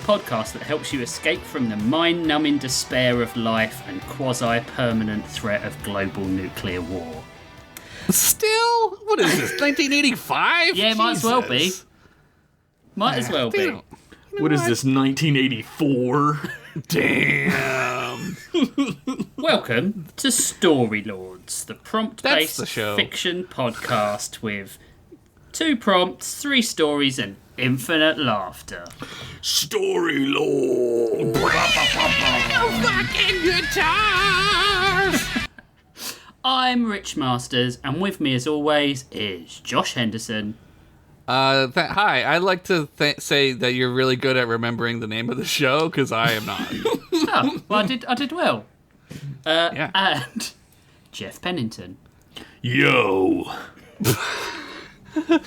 podcast that helps you escape from the mind-numbing despair of life and quasi-permanent threat of global nuclear war. Still? What is this, 1985? Yeah, might as well be. Might as well be. What is this, 1984? Damn. Welcome to Story Lords, the prompt-based the show. fiction podcast with 2 prompts, 3 stories, and infinite laughter. Story Lord. Fucking guitars! I'm Rich Masters, and with me as always is Josh Henderson. Hi, I'd like to say that you're really good at remembering the name of the show, because I am not. Oh, well, I did well. Yeah. And Jeff Pennington. Yo.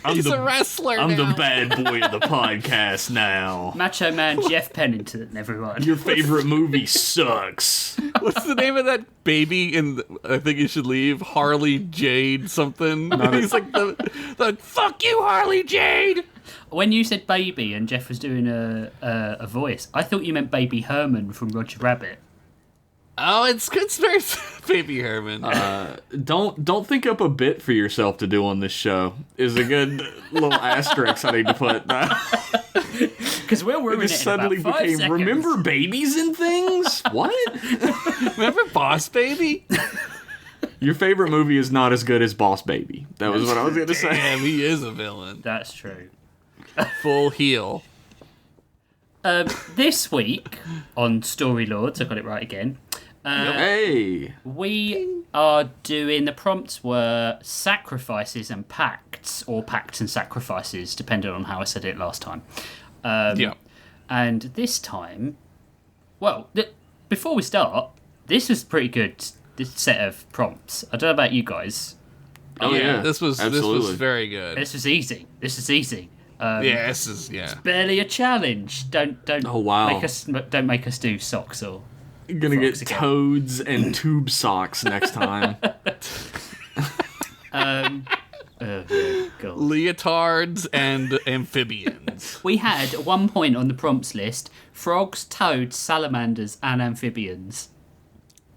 He's a wrestler I'm now. the bad boy of the podcast now. Macho Man Jeff Pennington, everyone. Your favorite movie sucks. What's the name of that baby in I Think You Should Leave? Harley Jade something? He's like the fuck you, Harley Jade! When you said baby and Jeff was doing a voice, I thought you meant Baby Herman from Roger Rabbit. Oh, it's very Baby Herman. Don't think up a bit for yourself to do on this show. Is a good little asterisk I need to put. Because we'll ruin it Just in suddenly about 5 became, seconds. remember babies and things? What? Remember Boss Baby? Your favorite movie is not as good as Boss Baby. That was what I was going to say. Damn, he is a villain. That's true. Full heel. This week on Story Lords, I got it right again. Hey. We are doing, the prompts were sacrifices and pacts, or pacts and sacrifices, depending on how I said it last time. Yeah. And this time, well, before we start, this was pretty good, this set of prompts. I don't know about you guys. Oh, yeah. This was Absolutely. very good. This was easy. Yeah, this is Barely a challenge. Don't Oh, wow. don't make us do socks or You're going to get Frogs again. toads and tube socks next time. yeah, God. leotards and amphibians. We had at one point on the prompts list frogs, toads, salamanders, and amphibians.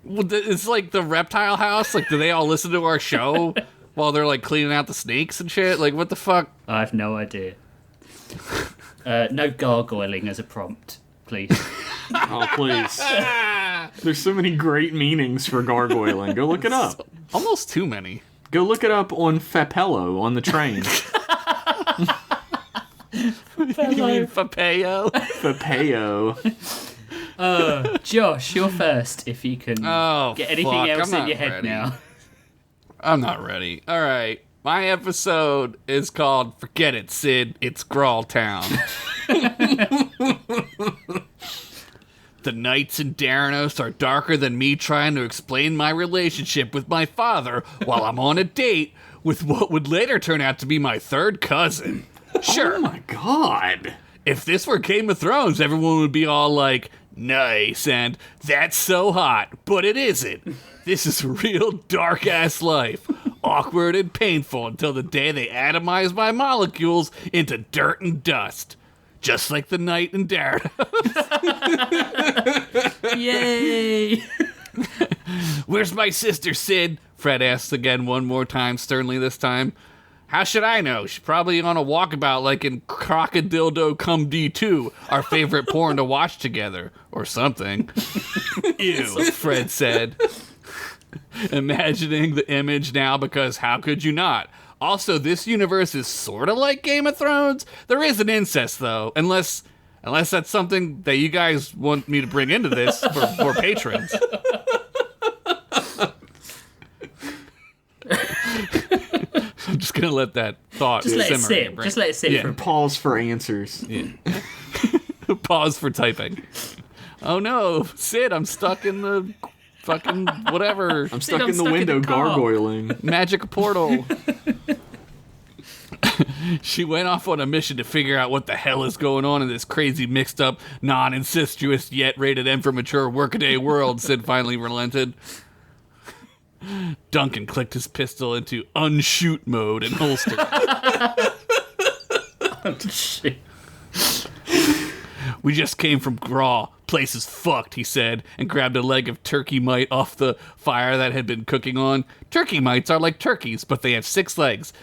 Well, it's like the reptile house. Like, do they all listen to our show while they're like cleaning out the snakes and shit? Like, what the fuck? I have no idea. No gargoyling as a prompt, please. Oh, please. There's so many great meanings for gargoyling. Go look it up. Almost too many. Go look it up on Fapello on the train. You mean Papeo? Fapeo. Josh, you're first if you can get anything fuck, else I'm in your not head ready. now. I'm not ready. All right. My episode is called Forget It, Sid. It's Grawl Town. The nights in Daranos are darker than me trying to explain my relationship with my father while I'm on a date with what would later turn out to be my third cousin. Sure. Oh my god. If this were Game of Thrones, everyone would be all like, nice, and that's so hot, but it isn't. This is real dark-ass life. Awkward and painful until the day they atomize my molecules into dirt and dust. Just like the night in Daranos. Yay! Where's my sister, Sid? Fred asks again one more time, sternly this time. How should I know? She's probably on a walkabout like in Crocodildo Cum D2, our favorite porn to watch together. Or something. Ew, Fred said. Imagining the image now because how could you not? Also, this universe is sort of like Game of Thrones. There is an incest, though, unless that's something that you guys want me to bring into this for patrons. I'm just gonna let that thought Just let it simmer in your sit. brain. Just let it sit Yeah. for a Pause for answers. Yeah. Pause for typing. Oh no, Sid, I'm stuck in the fucking whatever. I'm stuck I'm in the stuck in window the car. gargoyling. Magic portal. She went off on a mission to figure out what the hell is going on in this crazy mixed up, non-incestuous yet rated M for mature workaday world, Sid finally relented. Duncan clicked his pistol into unshoot mode and holstered it. Shit. We just came from Graw. Place is fucked, he said, and grabbed a leg of turkey mite off the fire that had been cooking on. Turkey mites are like turkeys, but they have 6 legs.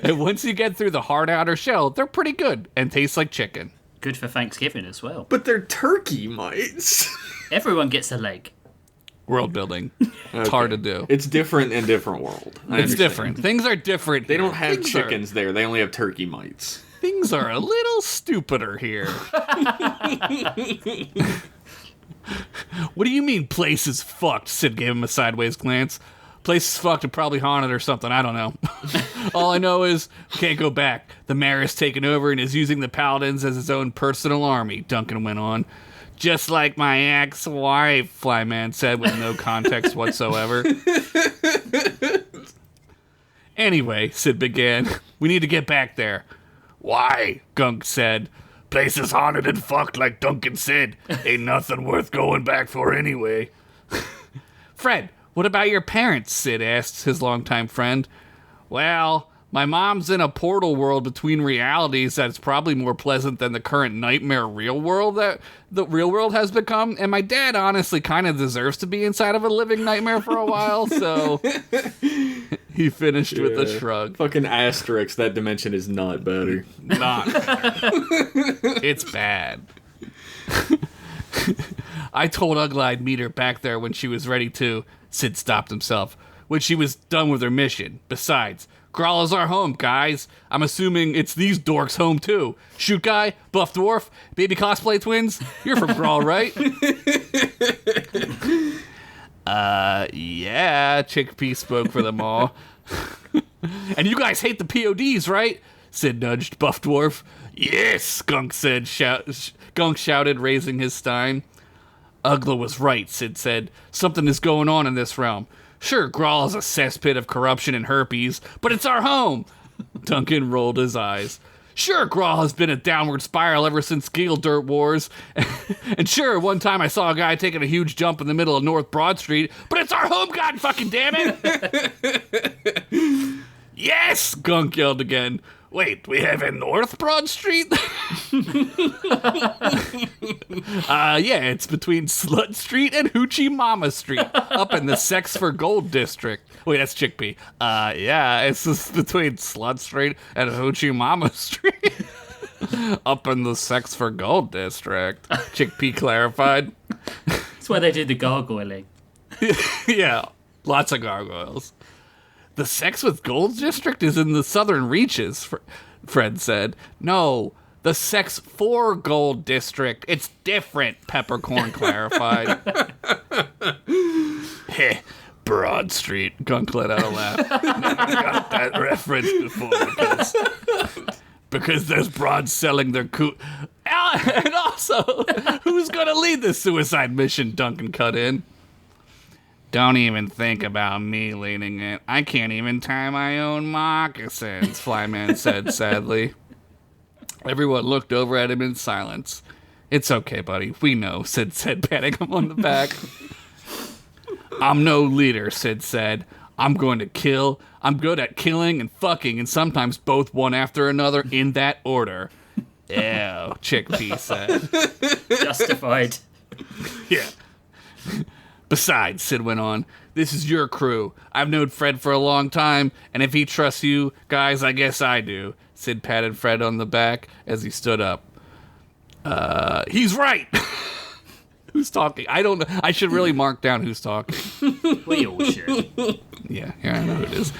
And once you get through the hard outer shell, they're pretty good and taste like chicken. Good for Thanksgiving as well. But they're turkey mites. Everyone gets a leg. World building. It's hard to do. It's different in different world. It's different. Things are different. They don't have chickens there. They only have turkey mites. Things are a little stupider here. What do you mean place is fucked? Sid gave him a sideways glance. Place is fucked and probably haunted or something. I don't know. All I know is we can't go back. The mayor has taken over and is using the paladins as his own personal army, Duncan went on. Just like my ex-wife, Flyman said with no context whatsoever. Anyway, Sid began, we need to get back there. Why? Gunk said. Place is haunted and fucked like Duncan said. Ain't nothing worth going back for anyway. Fred, what about your parents? Sid asked his longtime friend. Well, my mom's in a portal world between realities that's probably more pleasant than the current nightmare real world that the real world has become. And my dad honestly kind of deserves to be inside of a living nightmare for a while, so he finished with a shrug. Fucking asterisk, that dimension is not better. Not better. It's bad. I told Ugly I'd meet her back there when she was ready to. Sid stopped himself. When she was done with her mission. Besides, Grawl is our home, guys. I'm assuming it's these dorks' home, too. Shoot guy, buff dwarf, baby cosplay twins. You're from Grawl, right? Yeah, Chickpea spoke for them all. And you guys hate the PODs, right? Sid nudged buff dwarf. Yes, Gunk said. Gunk shouted, raising his stein. Ugla was right, Sid said. Something is going on in this realm. Sure, Grawl is a cesspit of corruption and herpes, but it's our home. Duncan rolled his eyes. Sure, Grawl has been a downward spiral ever since Gale Dirt Wars. And sure, one time I saw a guy taking a huge jump in the middle of North Broad Street, but it's our home, god fucking damn it! Yes, Gunk yelled again. Wait, we have a North Broad Street? Yeah, it's between Slut Street and Hoochie Mama Street, up in the Sex for Gold district. Wait, that's Chickpea. Yeah, it's just between Slut Street and Hoochie Mama Street, up in the Sex for Gold district. Chickpea clarified. That's where they do the gargoyling. Yeah, lots of gargoyles. The Sex with Gold district is in the southern reaches, Fred said. No, the Sex for Gold district. It's different, Peppercorn clarified. Heh, Broad Street, Gunk let out a laugh. Never got that reference before because there's broads selling their And also, who's going to lead this suicide mission, Duncan cut in. Don't even think about me leading it. I can't even tie my own moccasins, Flyman said sadly. Everyone looked over at him in silence. It's okay, buddy. We know, Sid said, patting him on the back. I'm no leader, Sid said. I'm going to kill. I'm good at killing and fucking, and sometimes both one after another in that order. Ew, Chickpea said. Justified. Yeah. Besides, Sid went on, this is your crew. I've known Fred for a long time, and if he trusts you guys, I guess I do. Sid patted Fred on the back as he stood up. He's right! Who's talking? I don't know. I should really mark down who's talking. We all should. Yeah, I know who it is.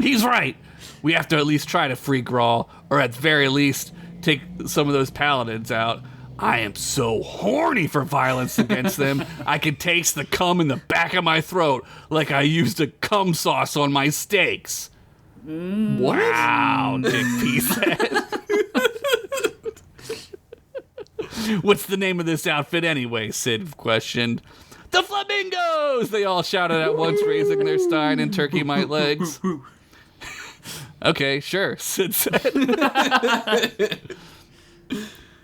He's right. We have to at least try to free Grawl, or at the very least, take some of those paladins out. I am so horny for violence against them, I can taste the cum in the back of my throat like I used a cum sauce on my steaks. Wow, Chickpea said. What's the name of this outfit anyway? Sid questioned. The Flamingos! They all shouted at once, raising their stein and turkey mite legs. Okay, sure, Sid said.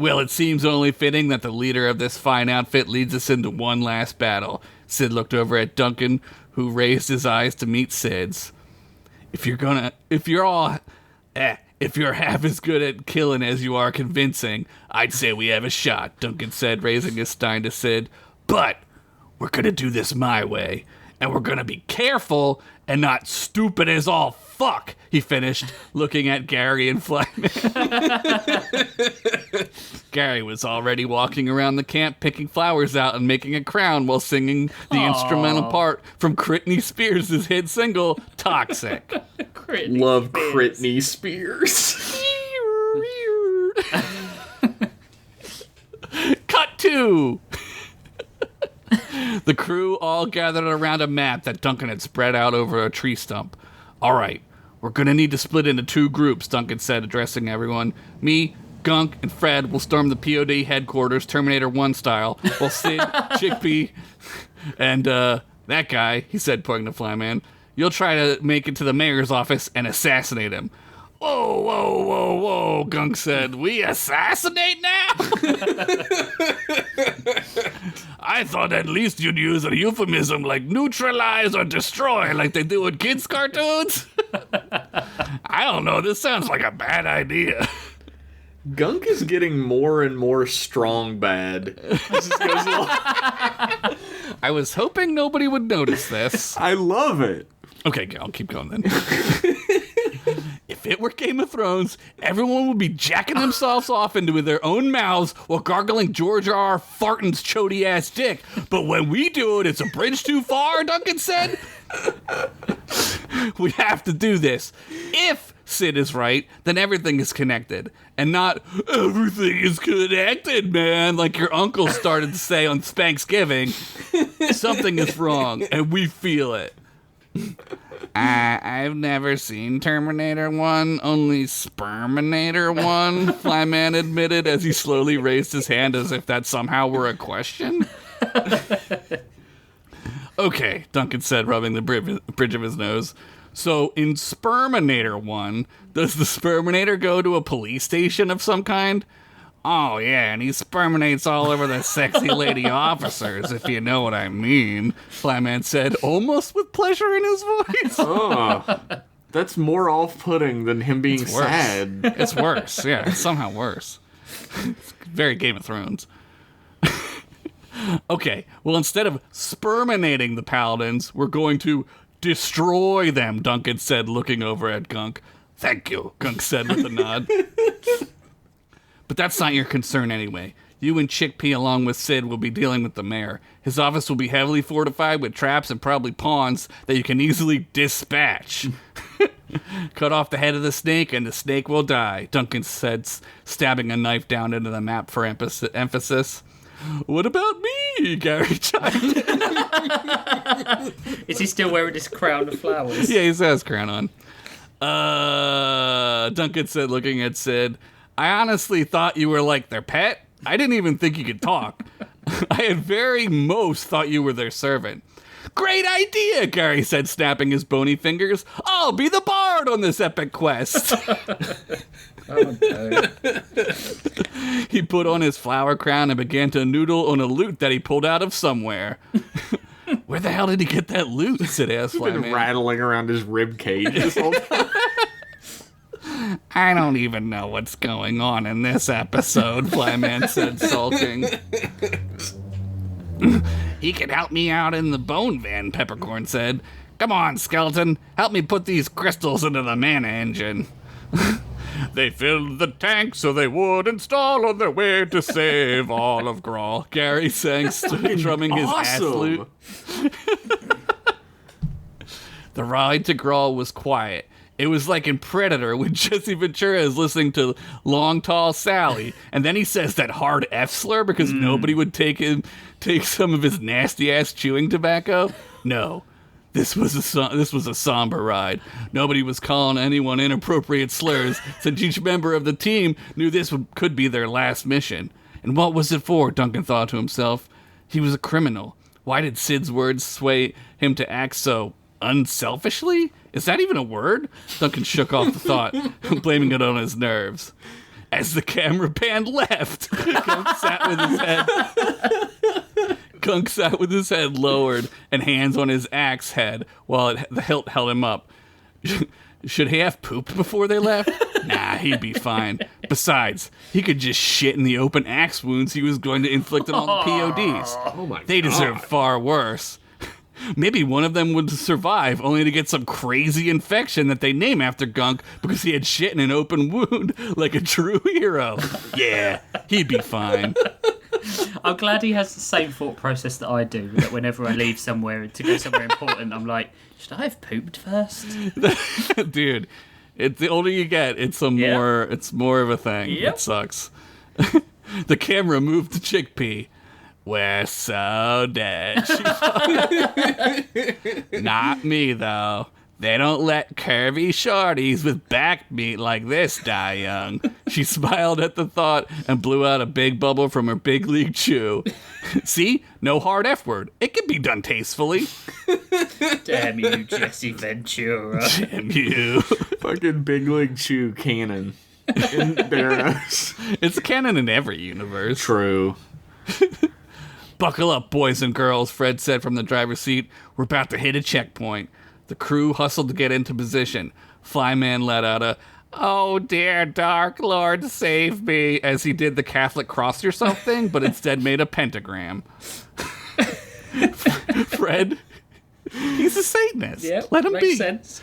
Well, it seems only fitting that the leader of this fine outfit leads us into one last battle. Sid looked over at Duncan, who raised his eyes to meet Sid's. If If you're half as good at killing as you are convincing, I'd say we have a shot, Duncan said, raising his stein to Sid. But we're gonna do this my way, and we're gonna be careful and not stupid as all fuck, he finished, looking at Gary and Flyman. Gary was already walking around the camp picking flowers out and making a crown while singing the instrumental part from Britney Spears' hit single, Toxic. Love Britney Spears. Cut 2! The crew all gathered around a map that Duncan had spread out over a tree stump. All right, we're going to need to split into 2 groups, Duncan said, addressing everyone. Me, Gunk, and Fred will storm the POD headquarters Terminator 1 style, while Sid, Chickpea, and that guy, he said, pointing to Flyman, you'll try to make it to the mayor's office and assassinate him. Whoa, whoa, whoa, whoa, Gunk said. We assassinate now? I thought at least you'd use a euphemism like neutralize or destroy like they do in kids' cartoons. I don't know, this sounds like a bad idea. Gunk is getting more and more strong bad. As this goes along. I was hoping nobody would notice this. I love it. Okay, I'll keep going then. If it were Game of Thrones, everyone would be jacking themselves off into their own mouths while gargling George R. Farton's chody-ass dick. But when we do it, it's a bridge too far, Duncan said. We have to do this. If Sid is right, then everything is connected. And not, everything is connected, man, like your uncle started to say on Thanksgiving. Something is wrong, and we feel it. I've never seen Terminator 1, only Sperminator 1, Flyman admitted as he slowly raised his hand as if that somehow were a question. Okay, Duncan said, rubbing the bridge of his nose. So in Sperminator 1, does the Sperminator go to a police station of some kind? Oh, yeah, and he sperminates all over the sexy lady officers, if you know what I mean, Flyman said, almost with pleasure in his voice. Oh, that's more off-putting than him being sad. It's worse, yeah, it's somehow worse. It's very Game of Thrones. Okay, well, instead of sperminating the Paladins, we're going to destroy them, Duncan said, looking over at Gunk. Thank you, Gunk said with a nod. But that's not your concern anyway. You and Chickpea, along with Sid, will be dealing with the mayor. His office will be heavily fortified with traps and probably pawns that you can easily dispatch. Cut off the head of the snake and the snake will die, Duncan said, stabbing a knife down into the map for emphasis. What about me? Gary chimed in. Is he still wearing his crown of flowers? Yeah, he has his crown on. Duncan said, looking at Sid, I honestly thought you were like their pet. I didn't even think you could talk. I had very most thought you were their servant. Great idea, Gary said, snapping his bony fingers. I'll be the bard on this epic quest. Oh, no. He put on his flower crown and began to noodle on a lute that he pulled out of somewhere. Where the hell did he get that lute? Sid asked He's been Flyman. rattling around his rib cage this whole time. I don't even know what's going on in this episode, Flyman said, sulking. He can help me out in the bone van, Peppercorn said. Come on, skeleton, help me put these crystals into the mana engine. They filled the tank so they would install on their way to save all of Grawl, Gary sang, drumming his ass lute. The ride to Grawl was quiet. It was like in Predator when Jesse Ventura is listening to Long Tall Sally, and then he says that hard F slur because nobody would take some of his nasty ass chewing tobacco. No, this was a somber ride. Nobody was calling anyone inappropriate slurs, since each member of the team knew this could be their last mission. And what was it for? Duncan thought to himself. He was a criminal. Why did Sid's words sway him to act so unselfishly? Is that even a word? Duncan shook off the thought, blaming it on his nerves. As the camera panned left, Gunk sat with his head lowered and hands on his axe head while the hilt held him up. Should he have pooped before they left? Nah, he'd be fine. Besides, he could just shit in the open axe wounds he was going to inflict on all the PODs. Oh my They deserve far worse. Maybe one of them would survive, only to get some crazy infection that they name after Gunk because he had shit in an open wound like a true hero. Yeah, he'd be fine. I'm glad he has the same thought process that I do, that whenever I leave somewhere to go somewhere important, I'm like, should I have pooped first? Dude, the older you get, it's more of a thing. Yep. It sucks. The camera moved to Chickpea. We're so dead. Not me, though. They don't let curvy shorties with back meat like this die young. She smiled at the thought and blew out a big bubble from her big league chew. See? No hard F word. It can be done tastefully. Damn you, Jesse Ventura. Damn you. Fucking Big League Chew canon in Daranos. It's canon in every universe. True. Buckle up, boys and girls, Fred said from the driver's seat. We're about to hit a checkpoint. The crew hustled to get into position. Flyman let out a, "Oh dear Dark Lord, save me," as he did the Catholic cross yourself thing, but instead made a pentagram. Fred, he's a Satanist. Yep, Let him makes be. sense.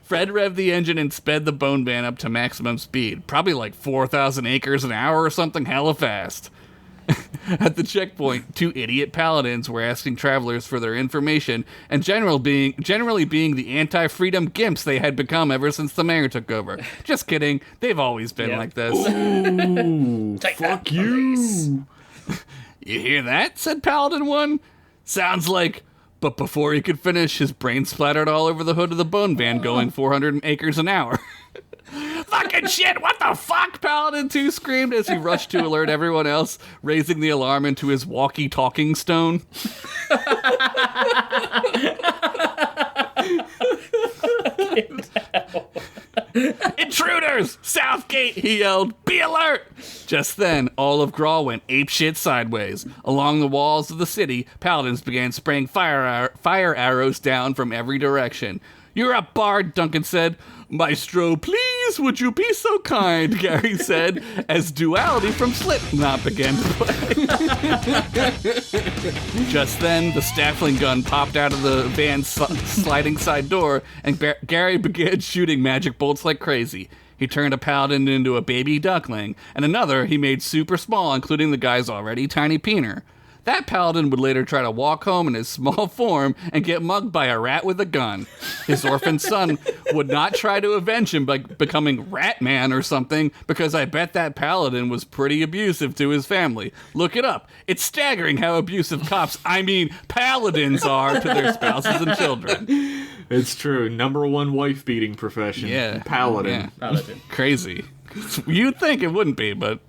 Fred revved the engine and sped the bone van up to maximum speed, probably like 4,000 acres an hour or something hella fast. At the checkpoint, 2 idiot paladins were asking travelers for their information and generally being the anti-freedom gimps they had become ever since the mayor took over. Just kidding. They've always been like this. Ooh, fuck you. You hear that? Said Paladin 1. Sounds like... But before he could finish, his brain splattered all over the hood of the bone van going 400 acres an hour. Fucking shit, what the fuck? Paladin 2 screamed as he rushed to alert everyone else, raising the alarm into his walkie-talking stone. Intruders! Southgate, he yelled. Be alert! Just then, all of Grawl went apeshit sideways. Along the walls of the city, paladins began spraying fire arrows down from every direction. You're up, Bard, Duncan said. Maestro, please, would you be so kind, Gary said, as Duality from Slipknot began to play. Just then, the Staffling gun popped out of the van's sliding side door, and Gary began shooting magic bolts like crazy. He turned a paladin into a baby duckling, and another he made super small, including the guy's already tiny peener. That paladin would later try to walk home in his small form and get mugged by a rat with a gun. His orphan son would not try to avenge him by becoming Rat Man or something, because I bet that paladin was pretty abusive to his family. Look it up. It's staggering how abusive paladins are to their spouses and children. It's true. Number 1 wife-beating profession. Yeah. Paladin. Yeah. Paladin. Crazy. You'd think it wouldn't be, but...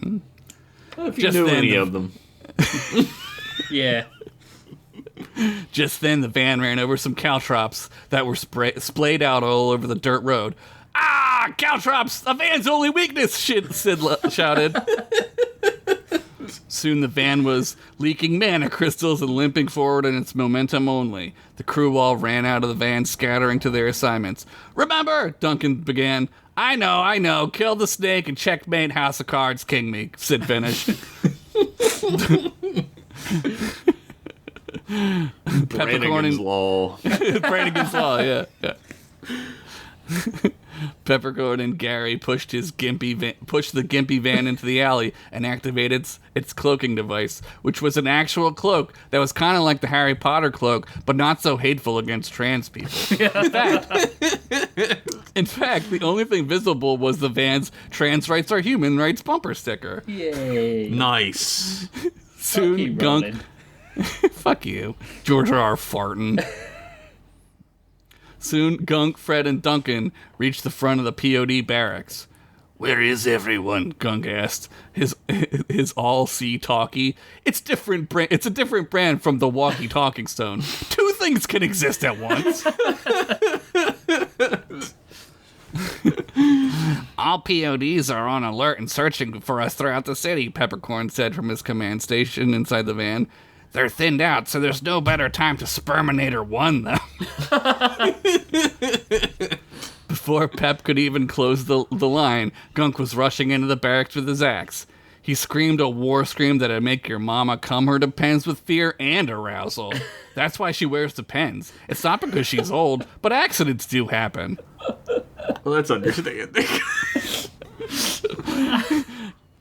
Well, if you knew any of them. Yeah. Just then, the van ran over some caltrops that were splayed out all over the dirt road. Ah, caltrops! A van's only weakness, Sid shouted. Soon the van was leaking mana crystals and limping forward in its momentum only. The crew all ran out of the van, scattering to their assignments. Remember, Duncan began. I know, kill the snake and checkmate House of Cards, king me, Sid finished. Brannigan's Law. Brannigan's Law, yeah. Peppercorn and Gary pushed the gimpy van into the alley and activated its cloaking device, which was an actual cloak that was kind of like the Harry Potter cloak, but not so hateful against trans people. In fact, the only thing visible was the van's "Trans rights are human rights" bumper sticker. Yay. Nice. Soon, Gunk... Fuck you, George R. Fartin. Soon, Gunk, Fred, and Duncan reached the front of the POD barracks. Where is everyone? Gunk asked, his all-see talkie. It's a different brand from the walkie-talking stone. 2 things can exist at once. All PODs are on alert and searching for us throughout the city, Peppercorn said from his command station inside the van. They're thinned out, so there's no better time to Sperminator 1 them. Before Pep could even close the line, Gunk was rushing into the barracks with his axe. He screamed a war scream that'd make your mama cum her depends with fear and arousal. That's why she wears Depends. It's not because she's old, but accidents do happen. Well, that's understanding.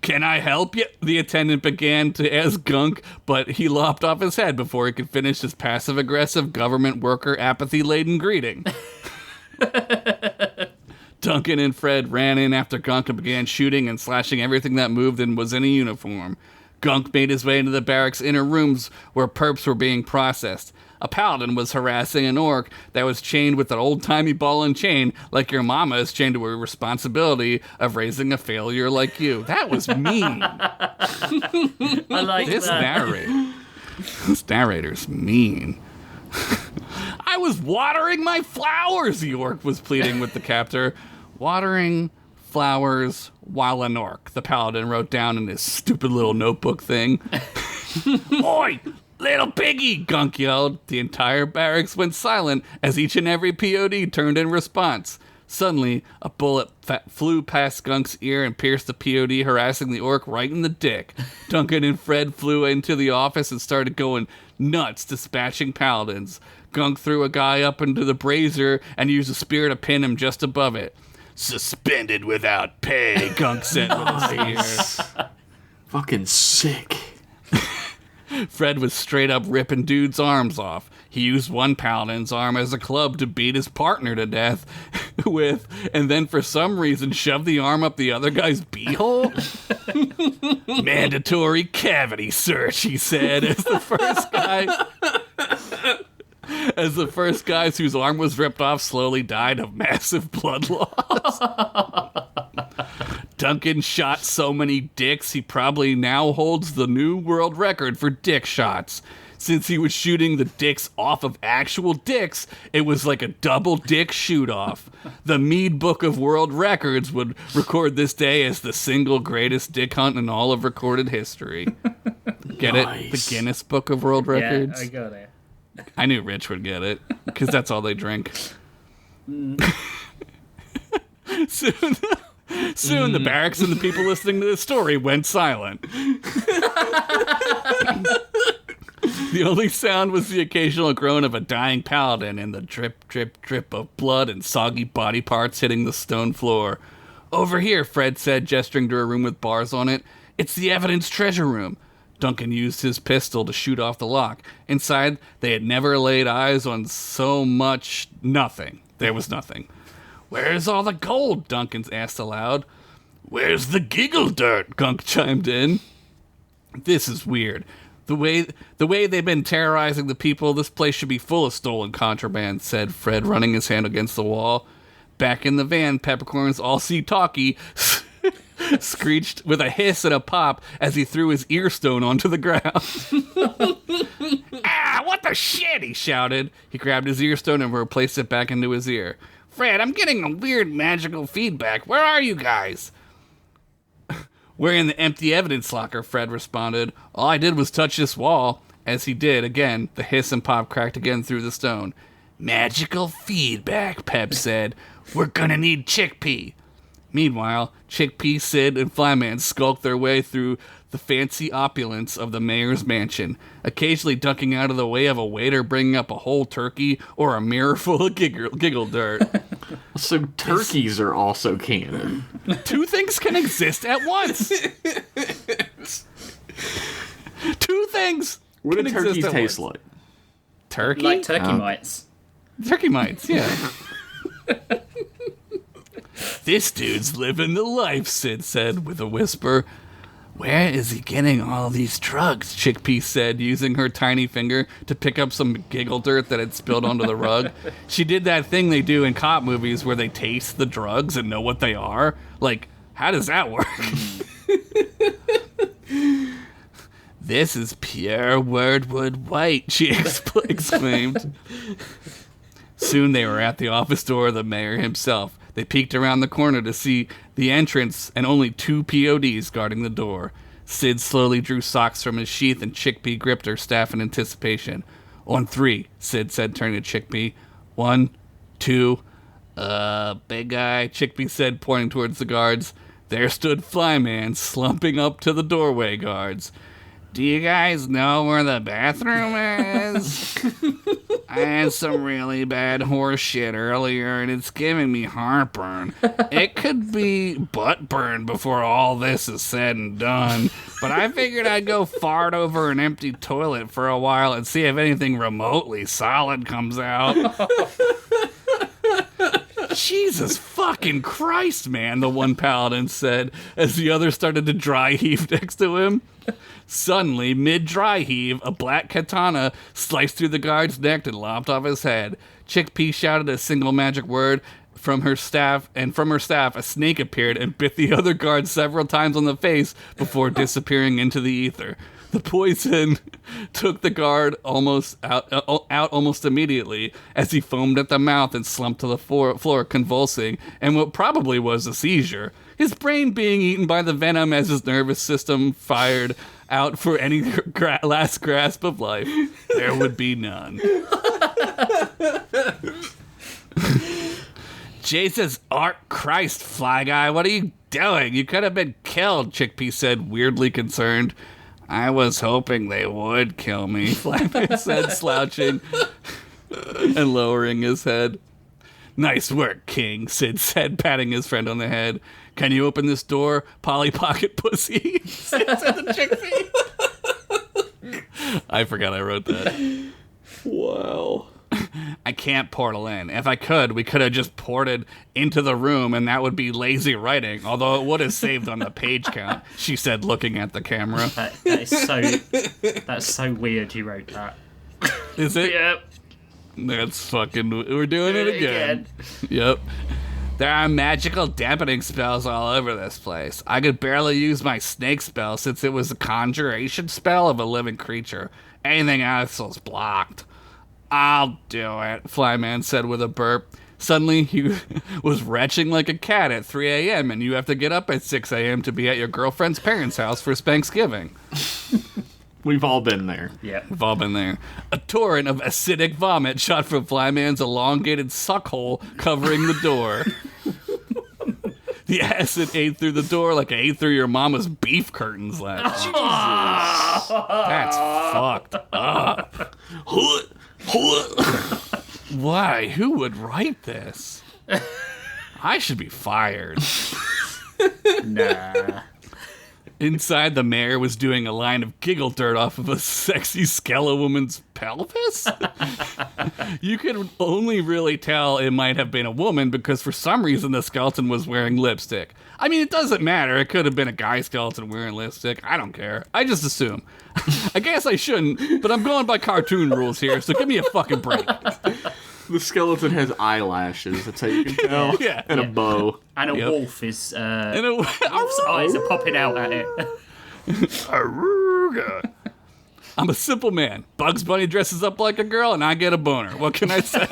Can I help you? The attendant began to ask Gunk, but he lopped off his head before he could finish his passive-aggressive government worker apathy-laden greeting. Duncan and Fred ran in after Gunk and began shooting and slashing everything that moved and was in a uniform. Gunk made his way into the barracks' inner rooms where perps were being processed. A paladin was harassing an orc that was chained with an old-timey ball and chain like your mama is chained to a responsibility of raising a failure like you. That was mean. I like This that. narrator. This narrator's mean. I was watering my flowers, the orc was pleading with the captor. Watering flowers while an orc, the paladin wrote down in his stupid little notebook thing. Oi, little piggy, Gunk yelled. The entire barracks went silent as each and every POD turned in response. Suddenly, a bullet flew past Gunk's ear and pierced the POD, harassing the orc right in the dick. Duncan and Fred flew into the office and started going nuts, dispatching paladins. Gunk threw a guy up into the brazier and used a spear to pin him just above it. Suspended without pay, Gunk said with a sneer. Fucking sick. Fred was straight up ripping dudes' arms off. He used one paladin's arm as a club to beat his partner to death with, and then for some reason shoved the arm up the other guy's beehole. Mandatory cavity search, he said, as the first guys whose arm was ripped off slowly died of massive blood loss. Duncan shot so many dicks, he probably now holds the new world record for dick shots. Since he was shooting the dicks off of actual dicks, it was like a double dick shoot-off. The Mead Book of World Records would record this day as the single greatest dick hunt in all of recorded history. Get Nice. it? The Guinness Book of World Records? Yeah, I got it. I knew Rich would get it, because that's all they drink. Soon, the barracks and the people listening to this story went silent. The only sound was the occasional groan of a dying paladin and the drip, drip, drip of blood and soggy body parts hitting the stone floor. Over here, Fred said, gesturing to a room with bars on it. It's the evidence treasure room. Duncan used his pistol to shoot off the lock. Inside, they had never laid eyes on so much nothing. There was nothing. Where's all the gold? Duncan asked aloud. Where's the giggle dirt? Gunk chimed in. This is weird. The way they've been terrorizing the people, this place should be full of stolen contraband, said Fred, running his hand against the wall. Back in the van, Peppercorn's all-see-talkie screeched with a hiss and a pop as he threw his earstone onto the ground. Ah, what the shit, he shouted. He grabbed his earstone and replaced it back into his ear. Fred, I'm getting a weird magical feedback. Where are you guys? We're in the empty evidence locker, Fred responded. All I did was touch this wall. As he did, again, the hiss and pop cracked again through the stone. Magical feedback, Pep said. We're gonna need Chickpea. Meanwhile, Chickpea, Sid, and Flyman skulked their way through the fancy opulence of the mayor's mansion, occasionally ducking out of the way of a waiter bringing up a whole turkey or a mirror full of giggle dirt. So turkeys are also canon. Two things can exist at once. Two things. What do can exist turkeys at taste once. like? Turkey? Like turkey mites. Turkey mites, yeah. This dude's living the life, Sid said with a whisper. Where is he getting all these drugs? Chickpea said, using her tiny finger to pick up some giggle dirt that had spilled onto the rug. She did that thing they do in cop movies where they taste the drugs and know what they are. Like, how does that work? This is pure Wordwood White, she exclaimed. Soon they were at the office door of the mayor himself. They peeked around the corner to see the entrance and only 2 PODs guarding the door. Sid slowly drew socks from his sheath and Chickpea gripped her staff in anticipation. On 3, Sid said, turning to Chickpea. 1, 2, Big guy, Chickpea said, pointing towards the guards. There stood Flyman, slumping up to the doorway guards. Do you guys know where the bathroom is? I had some really bad horse shit earlier, and it's giving me heartburn. It could be butt burn before all this is said and done, but I figured I'd go fart over an empty toilet for a while and see if anything remotely solid comes out. Jesus fucking Christ, man, the one paladin said as the other started to dry heave next to him. Suddenly, mid-dry heave, a black katana sliced through the guard's neck and lopped off his head. Chickpea shouted a single magic word from her staff, and from her staff, a snake appeared and bit the other guard several times on the face before disappearing into the ether. The poison took the guard almost out almost immediately as he foamed at the mouth and slumped to the floor convulsing, and what probably was a seizure. His brain being eaten by the venom as his nervous system fired out for any last grasp of life. There would be none. Jesus, Art Christ, Fly Guy, what are you doing? You could have been killed, Chickpea said, weirdly concerned. I was hoping they would kill me, Flyman said, slouching and lowering his head. Nice work, King, Sid said, patting his friend on the head. Can you open this door, Polly Pocket Pussy? Sid said to Chickpea. I forgot I wrote that. Wow. I can't portal in. If I could, we could have just ported into the room, and that would be lazy writing, although it would have saved on the page count, she said, looking at the camera. That's so weird you wrote that. Is it? Yep. That's fucking... We're doing it again. Yep. There are magical dampening spells all over this place. I could barely use my snake spell since it was a conjuration spell of a living creature. Anything else was blocked. I'll do it, Flyman said with a burp. Suddenly, he was retching like a cat at 3 a.m., and you have to get up at 6 a.m. to be at your girlfriend's parents' house for Thanksgiving. We've all been there. Yeah. We've all been there. A torrent of acidic vomit shot from Flyman's elongated suckhole covering the door. The acid ate through the door like it ate through your mama's beef curtains last night. That's fucked up. Why? Who would write this? I should be fired. Nah. Inside, the mayor was doing a line of giggle dirt off of a sexy skeleton woman's pelvis. You could only really tell it might have been a woman because for some reason the skeleton was wearing lipstick. I mean, it doesn't matter. It could have been a guy skeleton wearing lipstick. I don't care. I just assume. I guess I shouldn't, but I'm going by cartoon rules here, so give me a fucking break. The skeleton has eyelashes, that's how you can tell. Yeah. And a bow. And a wolf is... wolf's eyes are popping out at it. Aruga. I'm a simple man. Bugs Bunny dresses up like a girl, and I get a boner. What can I say?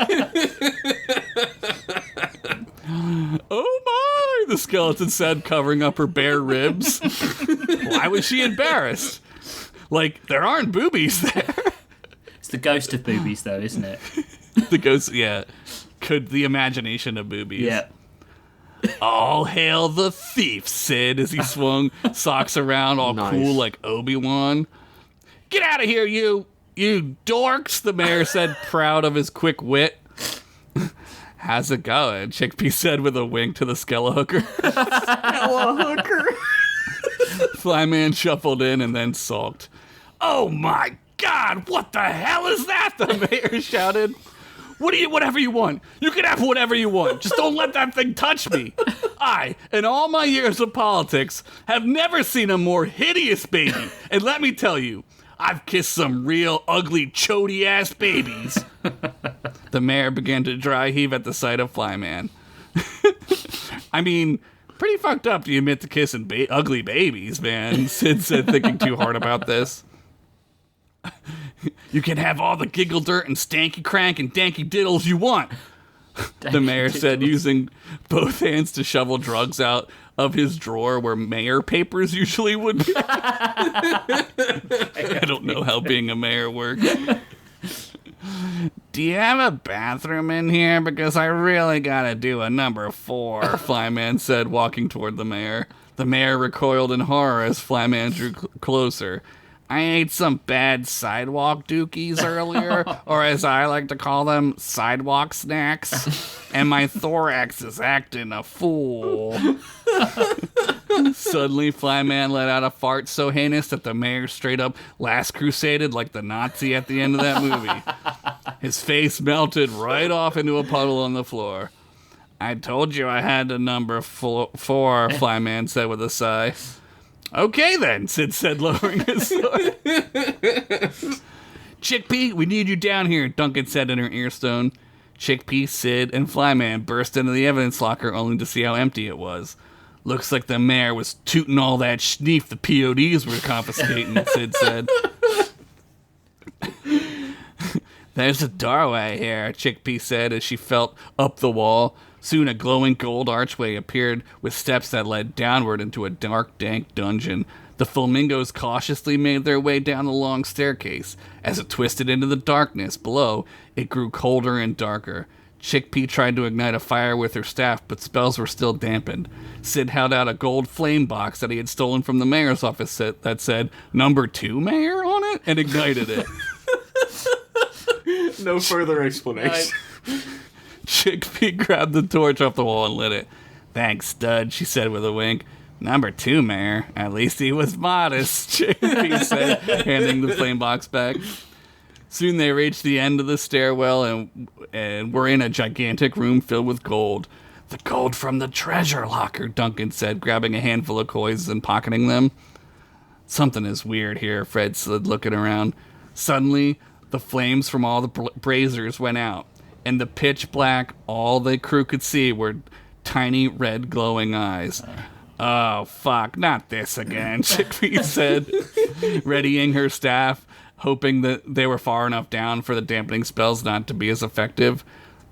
Oh my, the skeleton said, covering up her bare ribs. Why was she embarrassed? Like, there aren't boobies there. It's the ghost of boobies, though, isn't it? The ghost, yeah. Could the imagination of boobies. Yeah. All hail the thief, Sid, as he swung socks around all Nice. cool like Obi-Wan. Get out of here, you dorks, the mayor said, proud of his quick wit. How's it going? Chickpea said with a wink to the Skellahooker. Skellahooker. Flyman shuffled in and then sulked. Oh my God, what the hell is that? The mayor shouted. Whatever you want. You can have whatever you want. Just don't let that thing touch me. I, in all my years of politics, have never seen a more hideous baby. And let me tell you, I've kissed some real ugly chody-ass babies. The mayor began to dry heave at the sight of Flyman. I mean, pretty fucked up to admit to kissing ugly babies, man. Sid said, thinking too hard about this. You can have all the giggle dirt and stanky crank and danky diddles you want, the mayor said, using both hands to shovel drugs out of his drawer where mayor papers usually would be. I don't know how being a mayor works. Do you have a bathroom in here? Because I really gotta do a number 4, Flyman said, walking toward the mayor. The mayor recoiled in horror as Flyman drew closer. I ate some bad sidewalk dookies earlier, or as I like to call them, sidewalk snacks, and my thorax is acting a fool. Suddenly, Flyman let out a fart so heinous that the mayor straight up last crusaded like the Nazi at the end of that movie. His face melted right off into a puddle on the floor. I told you I had the number 4, Flyman said with a sigh. Okay then, Sid said, lowering his sword. Chickpea, we need you down here, Duncan said in her earstone. Chickpea, Sid, and Flyman burst into the evidence locker only to see how empty it was. Looks like the mayor was tooting all that schneef the PODs were confiscating, Sid said. There's a doorway here, Chickpea said as she felt up the wall. Soon a glowing gold archway appeared with steps that led downward into a dark, dank dungeon. The Flamingos cautiously made their way down the long staircase. As it twisted into the darkness below, it grew colder and darker. Chickpea tried to ignite a fire with her staff, but spells were still dampened. Sid held out a gold flame box that he had stolen from the mayor's office that said, "Number 2, Mayor," on it, and ignited it. No further explanation. Chickpea grabbed the torch off the wall and lit it. Thanks, stud, she said with a wink. Number 2, Mayor. At least he was modest, Chickpea said, handing the flame box back. Soon they reached the end of the stairwell and were in a gigantic room filled with gold. The gold from the treasure locker, Duncan said, grabbing a handful of coins and pocketing them. Something is weird here, Fred said, looking around. Suddenly, the flames from all the braziers went out. In the pitch black, all the crew could see were tiny red glowing eyes. Oh, fuck, not this again, Chickpea said, readying her staff, hoping that they were far enough down for the dampening spells not to be as effective.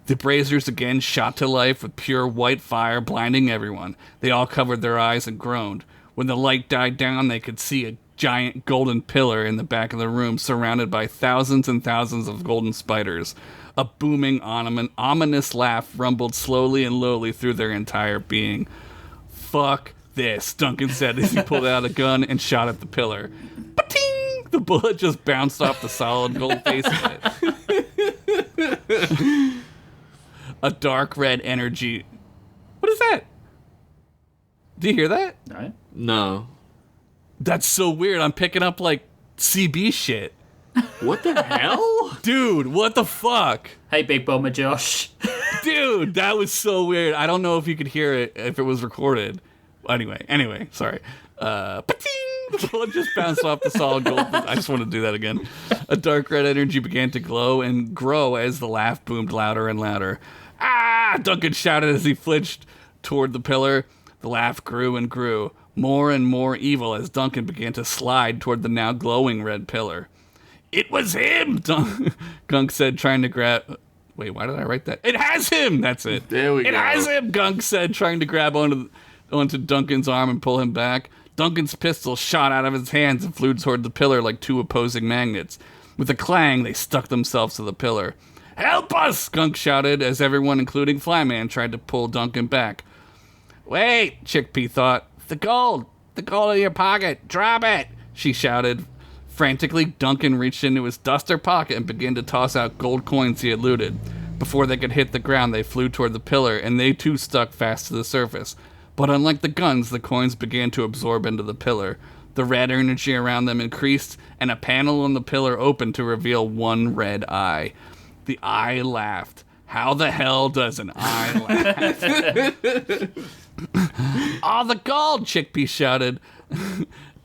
The braziers again shot to life with pure white fire, blinding everyone. They all covered their eyes and groaned. When the light died down, they could see a giant golden pillar in the back of the room, surrounded by thousands and thousands of golden spiders. A booming, ominous laugh rumbled slowly and lowly through their entire being. Fuck this, Duncan said as he pulled out a gun and shot at the pillar. Ba-ting! The bullet just bounced off the solid gold face of it. A dark red energy. What is that? Do you hear that? No. No. That's so weird. I'm picking up like CB shit. What the hell? Dude, what the fuck? Hey, Big Bomber Josh. Dude, that was so weird. I don't know if you could hear it if it was recorded. Anyway, sorry. Pa-ting! The bullet just bounced off the solid gold. I just want to do that again. A dark red energy began to glow and grow as the laugh boomed louder and louder. Ah! Duncan shouted as he flinched toward the pillar. The laugh grew and grew, more and more evil as Duncan began to slide toward the now glowing red pillar. It was him, Gunk said, trying to grab... Wait, why did I write that? It has him! That's it. There we go. It has him, Gunk said, trying to grab onto Duncan's arm and pull him back. Duncan's pistol shot out of his hands and flew toward the pillar like two opposing magnets. With a clang, they stuck themselves to the pillar. Help us! Gunk shouted as everyone, including Flyman, tried to pull Duncan back. Wait, Chickpea thought. The gold in your pocket. Drop it! She shouted. Frantically, Duncan reached into his duster pocket and began to toss out gold coins he had looted. Before they could hit the ground, they flew toward the pillar, and they too stuck fast to the surface. But unlike the guns, the coins began to absorb into the pillar. The red energy around them increased, and a panel on the pillar opened to reveal one red eye. The eye laughed. How the hell does an eye laugh? All the gold, Chickpea shouted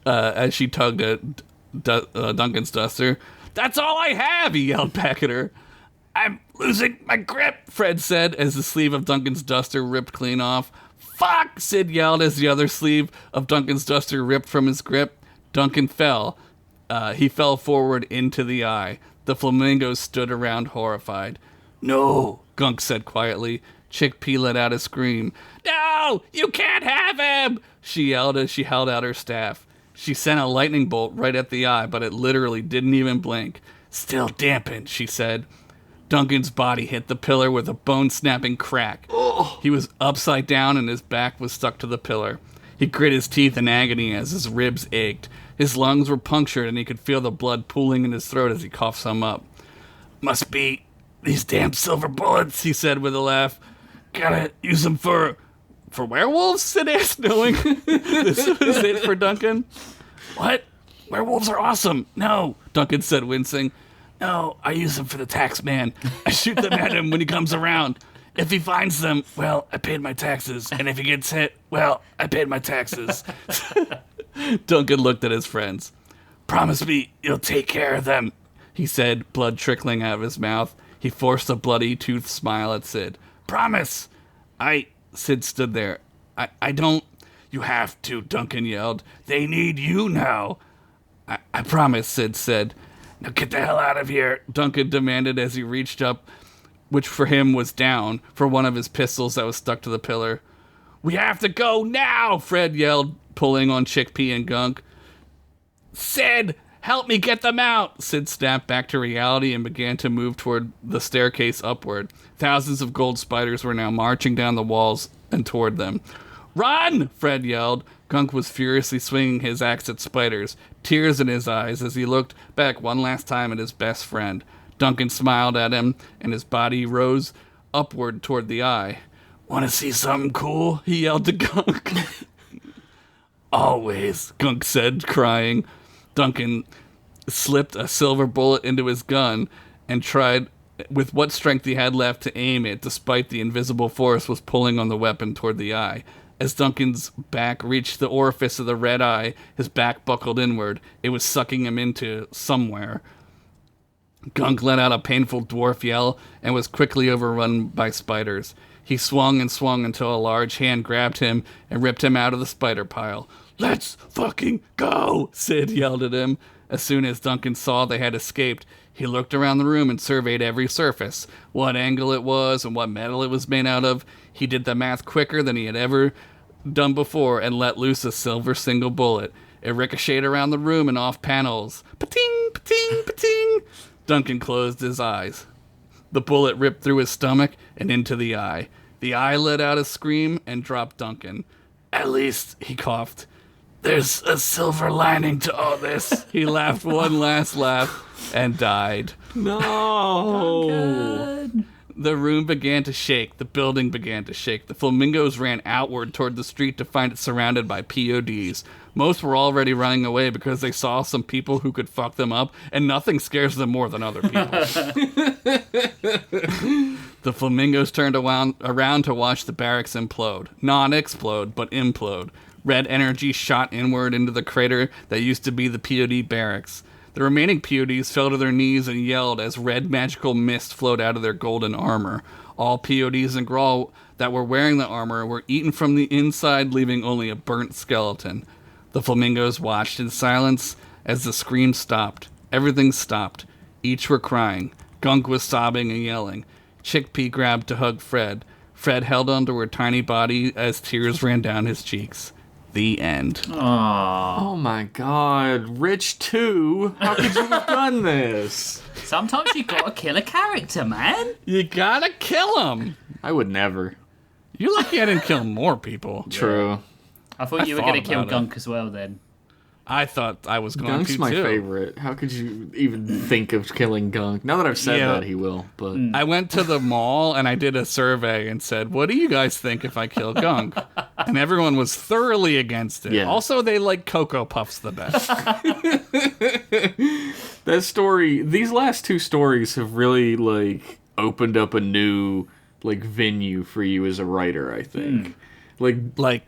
as she tugged at Duncan's duster. That's all I have, he yelled back at her. I'm losing my grip, Fred said as the sleeve of Duncan's duster ripped clean off. Fuck, Sid yelled as the other sleeve of Duncan's duster ripped from his grip. Duncan fell. He fell forward into the eye. The Flamingos stood around horrified. No, Gunk said quietly. Chickpea let out a scream. No, you can't have him, she yelled as she held out her staff. She sent a lightning bolt right at the eye, but it literally didn't even blink. Still dampened, she said. Duncan's body hit the pillar with a bone-snapping crack. He was upside down and his back was stuck to the pillar. He grit his teeth in agony as his ribs ached. His lungs were punctured and he could feel the blood pooling in his throat as he coughed some up. Must be these damn silver bullets, he said with a laugh. Gotta use them for werewolves, Sid asked, knowing this was it for Duncan. What? Werewolves are awesome. No, Duncan said, wincing. No, I use them for the tax man. I shoot them at him when he comes around. If he finds them, well, I paid my taxes. And if he gets hit, well, I paid my taxes. Duncan looked at his friends. Promise me you'll take care of them, he said, blood trickling out of his mouth. He forced a bloody toothed smile at Sid. Promise! Sid stood there. I don't... You have to, Duncan yelled. They need you now. I promise, Sid said. Now get the hell out of here, Duncan demanded as he reached up, which for him was down, for one of his pistols that was stuck to the pillar. We have to go now, Fred yelled, pulling on Chickpea and Gunk. Sid, help me get them out! Sid snapped back to reality and began to move toward the staircase upward. Thousands of gold spiders were now marching down the walls and toward them. Run! Fred yelled. Gunk was furiously swinging his axe at spiders, tears in his eyes as he looked back one last time at his best friend. Duncan smiled at him, and his body rose upward toward the eye. Want to see something cool? He yelled to Gunk. Always, Gunk said, crying. Duncan slipped a silver bullet into his gun and tried with what strength he had left to aim it, despite the invisible force was pulling on the weapon toward the eye. As Duncan's back reached the orifice of the red eye, his back buckled inward. It was sucking him into somewhere. Gunk let out a painful dwarf yell and was quickly overrun by spiders. He swung and swung until a large hand grabbed him and ripped him out of the spider pile. Let's fucking go, Sid yelled at him. As soon as Duncan saw they had escaped, he looked around the room and surveyed every surface, what angle it was and what metal it was made out of. He did the math quicker than he had ever done before and let loose a silver single bullet. It ricocheted around the room and off panels. Pa-ting, pa-ting, pa-ting. Duncan closed his eyes. The bullet ripped through his stomach and into the eye. The eye let out a scream and dropped Duncan. At least, he coughed, there's a silver lining to all this. He laughed one last laugh and died. No. Duncan. The room began to shake. The building began to shake. The Flamingos ran outward toward the street to find it surrounded by PODs. Most were already running away because they saw some people who could fuck them up, and nothing scares them more than other people. The Flamingos turned around to watch the barracks implode. Not explode, but implode. Red energy shot inward into the crater that used to be the POD barracks. The remaining PODs fell to their knees and yelled as red magical mist flowed out of their golden armor. All PODs and Grawl that were wearing the armor were eaten from the inside, leaving only a burnt skeleton. The Flamingos watched in silence as the screams stopped. Everything stopped. Each were crying. Gunk was sobbing and yelling. Chickpea grabbed to hug Fred. Fred held onto her tiny body as tears ran down his cheeks. The end. Aww. Oh my god. Rich 2? How could you have done this? Sometimes you gotta kill a character, man. You gotta kill him. I would never. You're lucky I didn't kill more people. True. I thought you were gonna kill about it. Gunk as well then. I thought I was going Gunk's to, my too. favorite. How could you even think of killing Gunk? Now that I've said Yeah. that, he will, but... I went to the mall and I did a survey and said, what do you guys think if I kill Gunk? And everyone was thoroughly against it. Yeah. Also, they like Cocoa Puffs the best. That story, these last two stories have really, like, opened up a new, like, venue for you as a writer, I think. like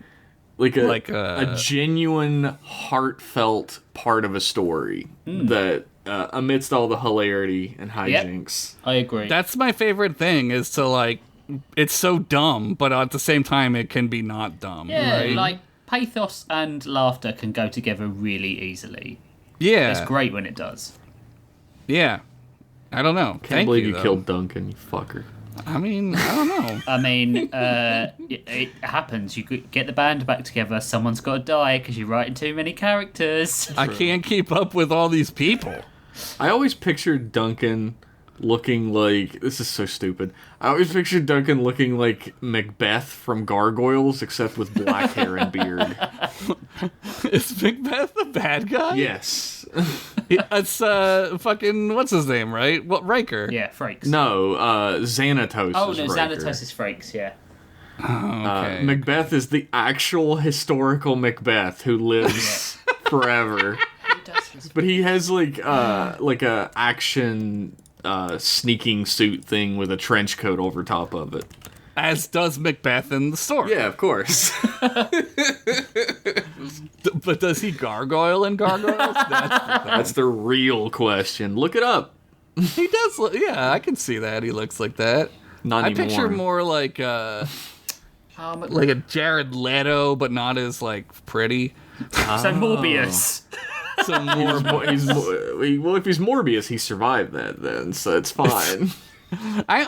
A genuine, heartfelt part of a story that, amidst all the hilarity and hijinks. I agree. that's my favorite thing is to like, it's so dumb, but at the same time it can be not dumb. yeah, right? like pathos and laughter can go together really easily. yeah, It's great when it does. yeah. I don't know. Can't believe you killed Duncan, you fucker. I mean, I don't know. I mean, it happens. You could get the band back together. Someone's got to die because you're writing too many characters. I can't keep up with all these people. I always pictured Duncan looking like... This is so stupid. I always pictured Duncan looking like Macbeth from Gargoyles, except with black hair and beard. Is Macbeth the bad guy? Yes. It's fucking what's his name, right? What, Riker? Yeah, Frakes. No, Xanatos Oh, is no, Riker. Xanatos is Frakes, yeah. Okay. Macbeth is the actual historical Macbeth who lives forever. Who does this? But he has like a action sneaking suit thing with a trench coat over top of it. As does Macbeth in the story. Yeah, of course. But does he gargoyle in Gargoyles? That's the real question. Look it up. He does. Yeah, I can see that. He looks like that. Not I anymore. picture more like a Jared Leto, but not as like pretty. So Morbius. So more. Well, if he's Morbius, he survived that then, so it's fine.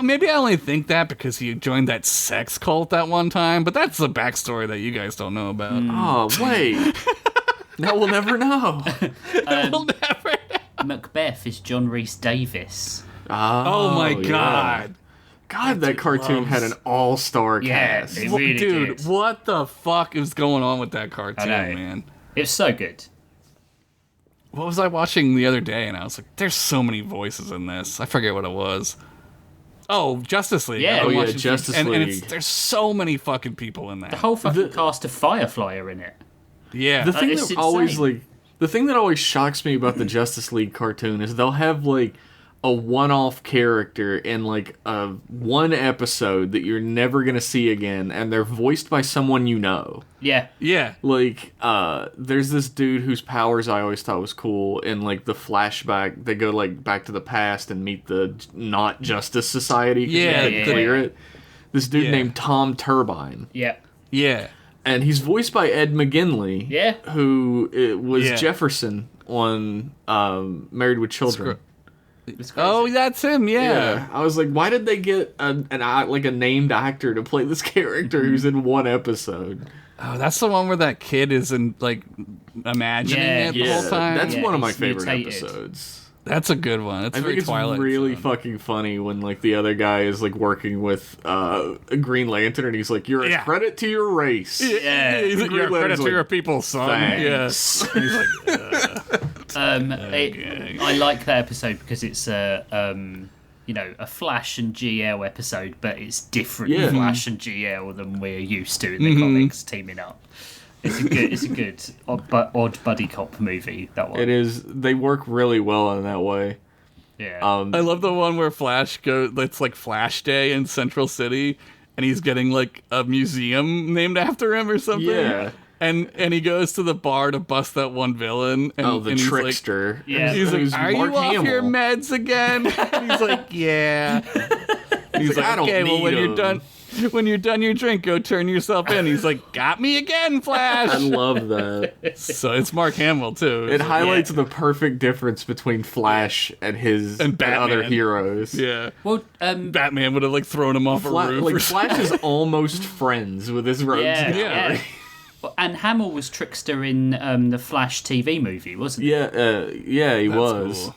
Maybe I only think that because he joined that sex cult that one time, but that's a backstory that you guys don't know about. Oh, wait. Now we'll never know. We'll never. Macbeth is John Rhys Davis. Oh my yeah. god. God, that cartoon had an all-star Yeah, cast. it really Dude, did. what the fuck is going on with that cartoon, I know. man? It's so good. What was I watching the other day? And I was like, there's so many voices in this. I forget what it was. Oh, Justice League. Yeah. I've been Oh, yeah, watching- Justice and League. there's so many fucking people in that. The whole fucking cast of Firefly are in it. Yeah. The thing it's that always insane. the thing that always shocks me about the Justice League cartoon is they'll have like a one-off character in like a one episode that you're never gonna see again, and they're voiced by someone you know. Yeah. yeah. Like, there's this dude whose powers I always thought was cool. In like the flashback, they go like back to the past and meet the not Justice Society. 'Cause Yeah, they couldn't yeah. clear it. This dude Yeah. named Tom Turbine. Yeah. Yeah. And he's voiced by Ed McGinley, Yeah. who was Yeah. Jefferson on Married with Children. It's crazy. Oh, that's him. Yeah, I was like, why did they get a named actor to play this character who's in one episode? Oh, that's the one where that kid is in like imagining Yeah, it the Yeah, whole time. that's Yeah, one of my he's favorite mutated. episodes. That's a good one. It's I very think it's Twilight really Zone. fucking funny when like the other guy is like working with a Green Lantern and he's like, "You're a Yeah. credit to your race." Yeah. He's like, Green you're a credit Lantern's to like, your people, son. "Thanks." Yeah. He's like, I like that episode because it's a Flash and GL episode, but it's different Yeah. Flash and GL than we're used to in the comics teaming up. It's a good odd buddy cop movie. That one. It is. They work really well in that way. Yeah. I love the one where Flash goes. It's like Flash Day in Central City, and he's getting like a museum named after him or something. Yeah. And he goes to the bar to bust that one villain. And, The and he's like- trickster. Yeah. He's Who's like, "Are Mark you off your Hamill. meds again?" And he's like, "Yeah." He's like, "I don't "Okay, well, need when you're 'em." done, when you're done your drink, go turn yourself in." He's like, "Got me again, Flash." I love that. So it's Mark Hamill too. It highlights the perfect difference between Flash and his And Batman. other heroes. Yeah. well, Batman would have like thrown him off a roof. Like or Flash is almost friends with his rogues yeah, gallery. yeah. And Hamill was Trickster in the Flash TV movie, wasn't he? Yeah, he was. cool.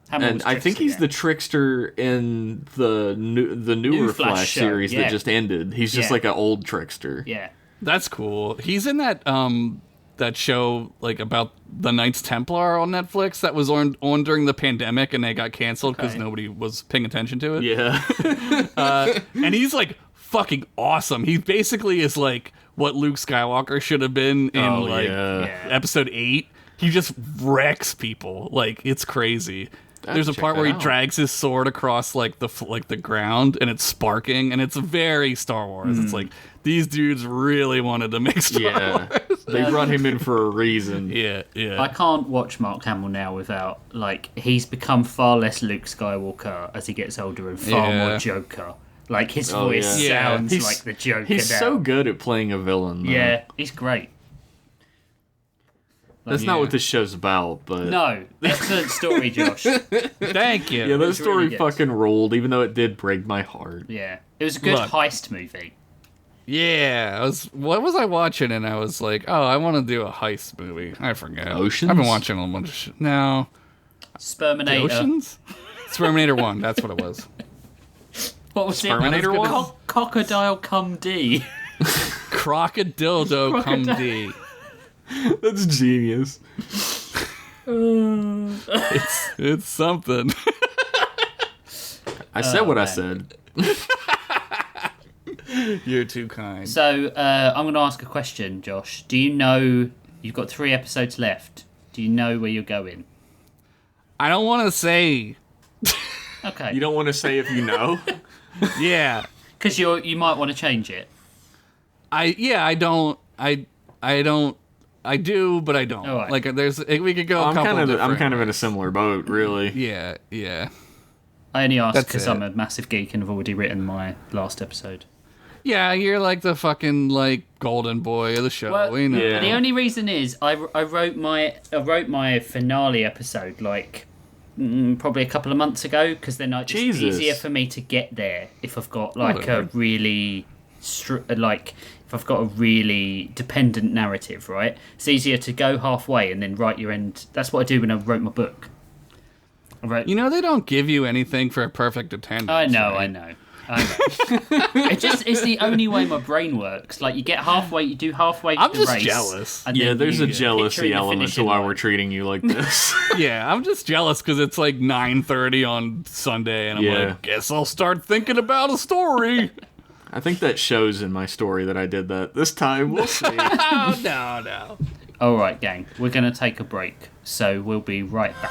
Hamill And was I think Trickster, he's yeah. the trickster in the newer Flash Flash show, series yeah. that just ended. He's just Yeah. like an old trickster. Yeah. That's cool. He's in that that show like about the Knights Templar on Netflix that was on during the pandemic and they got canceled because Okay. nobody was paying attention to it. Yeah. And he's like fucking awesome. He basically is like what Luke Skywalker should have been in Oh, like yeah. Yeah. episode 8. He just wrecks people. Like it's crazy. There's a check part that where he out. drags his sword across like the ground and it's sparking and it's very Star Wars. It's like these dudes really wanted to make Star Yeah. Wars. They brought him in for a reason. Yeah, I yeah. can't watch Mark Hamill now without, like, he's become far less Luke Skywalker as he gets older and far Yeah. more Joker. Like, his Oh, voice yeah. Yeah. sounds He's- like the Joker He's now. so good at playing a villain. Though. Yeah, he's great. That's not what this show's about, but No, excellent story, Josh. Thank you. yeah, that It's story really good. fucking ruled, even though it did break my heart. Yeah. It was a good Look. heist movie. Yeah, what was I watching? And I was like, oh, I want to do a heist movie. I forget. Oceans? I've been watching a bunch of shit. No. The Sperminator. oceans? Sperminator 1, that's what it was. What was Sperminator it? one? Crocodile cum D. Crocodildo cum D. That's genius. It's something. I said what I man. said. You're too kind. So, I'm going to ask a question, Josh. Do you know... You've got 3 episodes left. Do you know where you're going? I don't want to say. Okay. You don't want to say if you know? Yeah. Because you might want to change it. I do, but I don't. All right. Like, we could go. I'm a couple I'm different- kind of in a similar boat, really. Yeah, yeah, I only asked That's because it. I'm a massive geek and have already written my last episode. yeah. You're like the fucking like golden boy of the show. Well, you know. yeah. The only reason is I wrote my finale episode like probably a couple of months ago because then it's Jesus. easier for me to get there if I've got like Whatever. a really if I've got a really dependent narrative, right? It's easier to go halfway and then write your end. That's what I do when I wrote my book. I wrote. You know they don't give you anything for a perfect attendance. I know. right? It's the only way my brain works. Like you get halfway, you do halfway. I'm the just race, jealous. and Yeah, then there's you a picture jealousy the element to finishing why line. we're treating you like this. Yeah, I'm just jealous because it's like 9:30 on Sunday, and I'm Yeah. like, guess I'll start thinking about a story. I think that shows in my story that I did that this time. We'll see. Oh no. All right, gang, we're gonna take a break, so we'll be right back.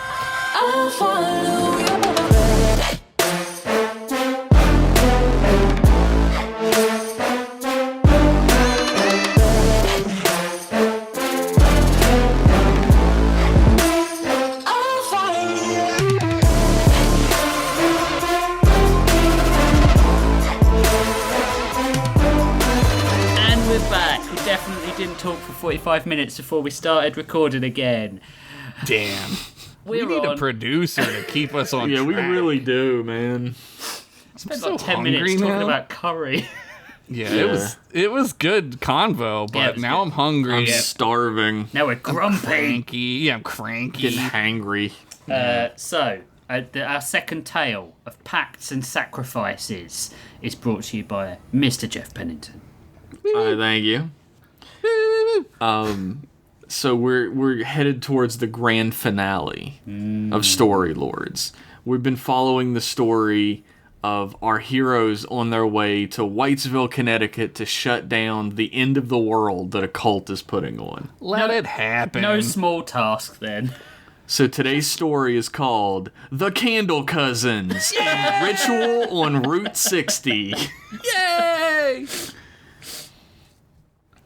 I'll follow. I'll follow. And we're back. We definitely didn't talk for 45 minutes before we started recording again. Damn. We We're need a on. producer to keep us on Yeah, we track. really do, man. Spent so like 10 hungry minutes talking now. about curry. Yeah, Yeah. it was good convo, Yeah, it but was now good. I'm hungry. I'm starving. Now we're grumpy. Cranky. Yeah, I'm cranky. Getting hangry. So, our second tale of Pacts and Sacrifices is brought to you by Mr. Jeff Pennington. Thank you. So we're headed towards the grand finale of Story Lords. We've been following the story of our heroes on their way to Whitesville, Connecticut to shut down the end of the world that a cult is putting on. Let it happen. No small task, then. So today's story is called The Candle Cousins, a Ritual on Route 60. Yay!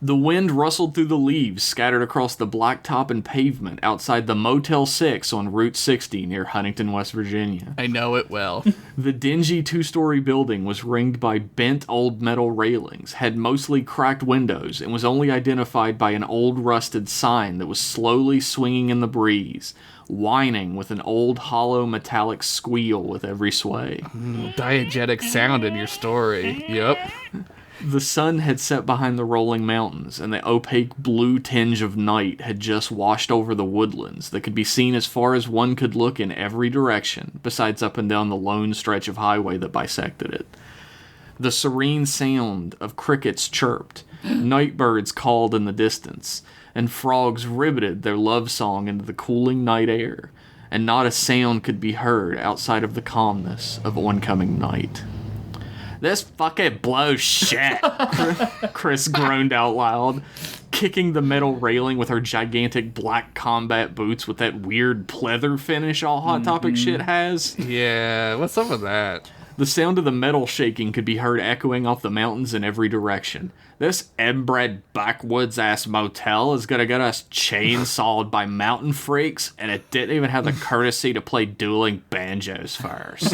The wind rustled through the leaves scattered across the blacktop and pavement outside the Motel 6 on Route 60 near Huntington, West Virginia. I know it well. The dingy two-story building was ringed by bent old metal railings, had mostly cracked windows, and was only identified by an old rusted sign that was slowly swinging in the breeze, whining with an old hollow metallic squeal with every sway. Diegetic sound in your story. Yep. The sun had set behind the rolling mountains, and the opaque blue tinge of night had just washed over the woodlands that could be seen as far as one could look in every direction, besides up and down the lone stretch of highway that bisected it. The serene sound of crickets chirped, night birds called in the distance, and frogs ribbited their love song into the cooling night air, and not a sound could be heard outside of the calmness of oncoming night. This fucking blows shit, Chris groaned out loud, kicking the metal railing with her gigantic black combat boots with that weird pleather finish all Hot Topic shit has. Yeah, what's up with that? The sound of the metal shaking could be heard echoing off the mountains in every direction. This inbred backwoods-ass motel is gonna get us chainsawed by mountain freaks, and it didn't even have the courtesy to play dueling banjos first.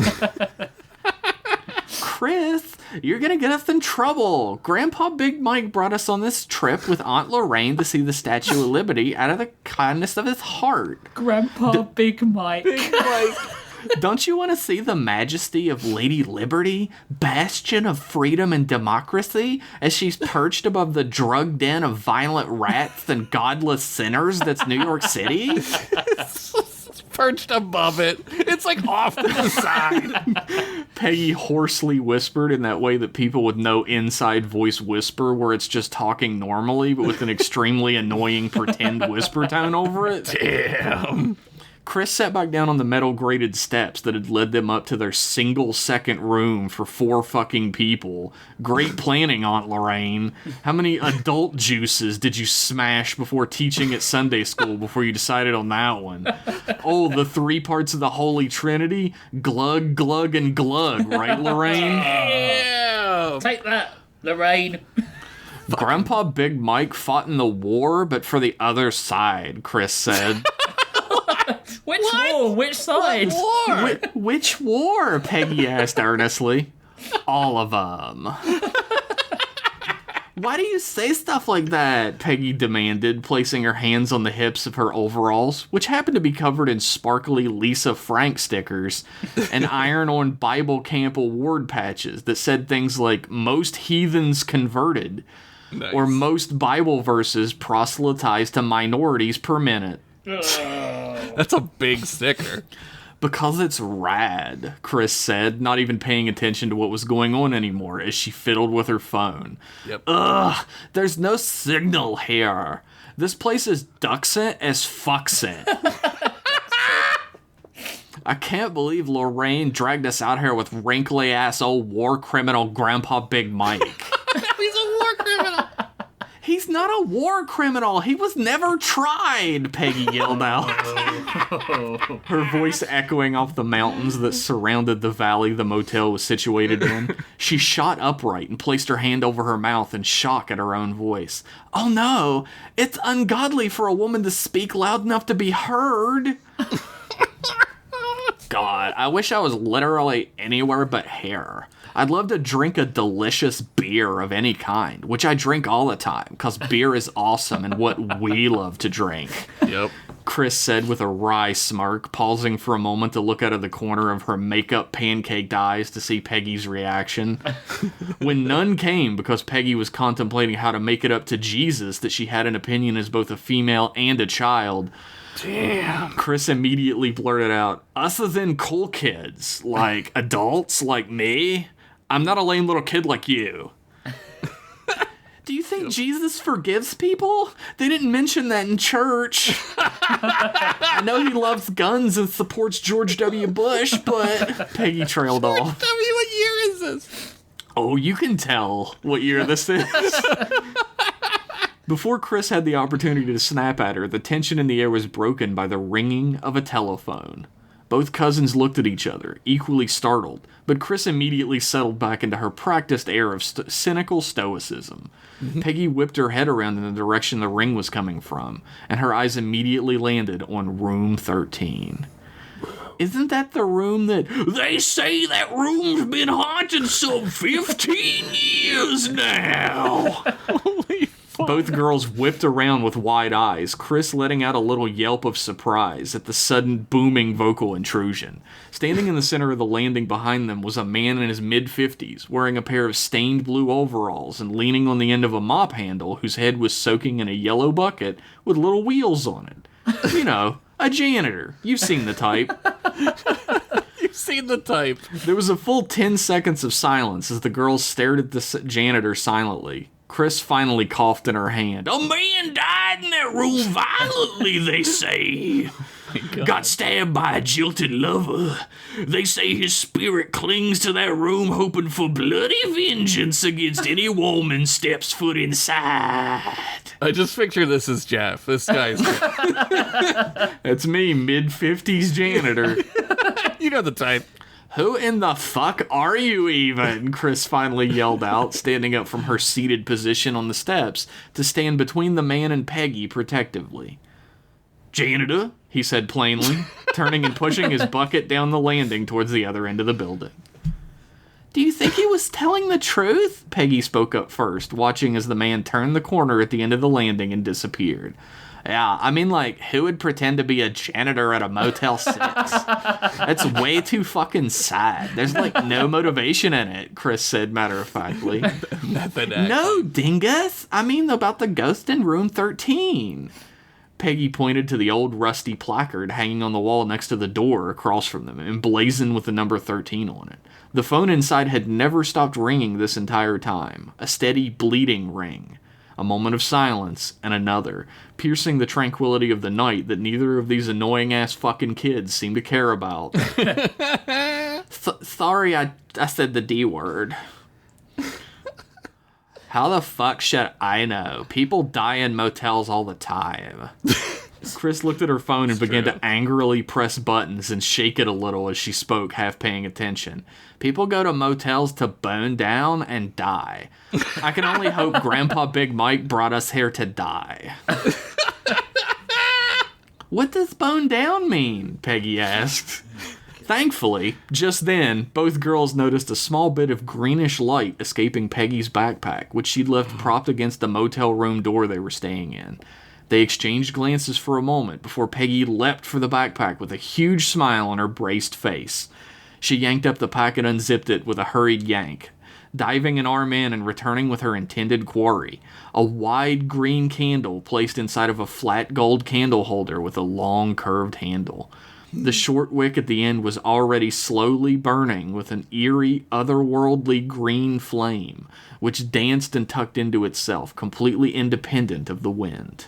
Chris, you're gonna get us in trouble. Grandpa Big Mike brought us on this trip with Aunt Lorraine to see the Statue of Liberty out of the kindness of his heart. Grandpa Big Mike. Don't you want to see the majesty of Lady Liberty, bastion of freedom and democracy, as she's perched above the drug den of violent rats and godless sinners that's New York City? perched above it. It's like off to the side. Peggy hoarsely whispered in that way that people with no inside voice whisper, where it's just talking normally, but with an extremely annoying pretend whisper tone over it. Damn. Chris sat back down on the metal grated steps that had led them up to their single second room for 4 fucking people. Great planning, Aunt Lorraine. How many adult juices did you smash before teaching at Sunday school before you decided on that one? Oh, the 3 parts of the Holy Trinity? Glug, glug, and glug, right, Lorraine? Yeah. Take that, Lorraine. Grandpa Big Mike fought in the war, but for the other side, Chris said. Which war? Which side? War. Which war? Peggy asked earnestly. All of them. Why do you say stuff like that? Peggy demanded, placing her hands on the hips of her overalls, which happened to be covered in sparkly Lisa Frank stickers and iron-on Bible Camp Award patches that said things like, most heathens converted, Nice. or most Bible verses proselytized to minorities per minute. That's a big sticker. Because it's rad, Chris said, not even paying attention to what was going on anymore as she fiddled with her phone. Yep. Ugh, there's no signal here. This place is ducksent as fucksent. I can't believe Lorraine dragged us out here with wrinkly-ass old war criminal Grandpa Big Mike. He's a war criminal. He's not a war criminal. He was never tried, Peggy yelled out. Her voice echoing off the mountains that surrounded the valley the motel was situated in. She shot upright and placed her hand over her mouth in shock at her own voice. Oh no, it's ungodly for a woman to speak loud enough to be heard. God, I wish I was literally anywhere but here. I'd love to drink a delicious beer of any kind, which I drink all the time, because beer is awesome and what we love to drink. Yep. Chris said with a wry smirk, pausing for a moment to look out of the corner of her makeup pancaked eyes to see Peggy's reaction. When none came because Peggy was contemplating how to make it up to Jesus that she had an opinion as both a female and a child, Damn. Chris immediately blurted out, us as in cool kids, like adults like me? I'm not a lame little kid like you. Do you think Jesus forgives people? They didn't mention that in church. I know he loves guns and supports George W. Bush, but Peggy trailed off. Tell me, what year is this? Oh, you can tell what year this is. Before Chris had the opportunity to snap at her, the tension in the air was broken by the ringing of a telephone. Both cousins looked at each other, equally startled, but Chris immediately settled back into her practiced air of cynical stoicism. Peggy whipped her head around in the direction the ring was coming from, and her eyes immediately landed on room 13. Isn't that the room that... They say that room's been haunted some 15 years now! Holy fuck. Both girls whipped around with wide eyes, Chris letting out a little yelp of surprise at the sudden booming vocal intrusion. Standing in the center of the landing behind them was a man in his mid-50s, wearing a pair of stained blue overalls and leaning on the end of a mop handle whose head was soaking in a yellow bucket with little wheels on it. You know, a janitor. You've seen the type. You've seen the type. There was a full 10 seconds of silence as the girls stared at the janitor silently. Chris finally coughed in her hand. A man died in that room violently, they say. Got stabbed by a jilted lover. They say his spirit clings to that room hoping for bloody vengeance against any woman steps foot inside. I just picture this as Jeff. This guy's... That's me, mid-50s janitor. You know the type. Who in the fuck are you even? Chris finally yelled out, standing up from her seated position on the steps to stand between the man and Peggy protectively. Janitor, he said plainly, turning and pushing his bucket down the landing towards the other end of the building. Do you think he was telling the truth? Peggy spoke up first, watching as the man turned the corner at the end of the landing and disappeared. Yeah, I mean, like, who would pretend to be a janitor at a Motel 6? That's way too fucking sad. There's, like, no motivation in it, Chris said matter-of-factly. Method acting. No, dingus. I mean about the ghost in room 13. Peggy pointed to the old rusty placard hanging on the wall next to the door across from them, emblazoned with the number 13 on it. The phone inside had never stopped ringing this entire time, a steady bleeding ring. A moment of silence, and another, piercing the tranquility of the night that neither of these annoying-ass fucking kids seemed to care about. Sorry, I said the D word. How the fuck should I know? People die in motels all the time. Chris looked at her phone and began to angrily press buttons and shake it a little as she spoke, half paying attention. People go to motels to bone down and die. I can only hope Grandpa Big Mike brought us here to die. What does bone down mean? Peggy asked. Thankfully, just then, both girls noticed a small bit of greenish light escaping Peggy's backpack, which she'd left propped against the motel room door they were staying in. They exchanged glances for a moment before Peggy leapt for the backpack with a huge smile on her braced face. She yanked up the pack and unzipped it with a hurried yank, diving an arm in and returning with her intended quarry, a wide green candle placed inside of a flat gold candle holder with a long curved handle. The short wick at the end was already slowly burning with an eerie, otherworldly green flame, which danced and tucked into itself, completely independent of the wind.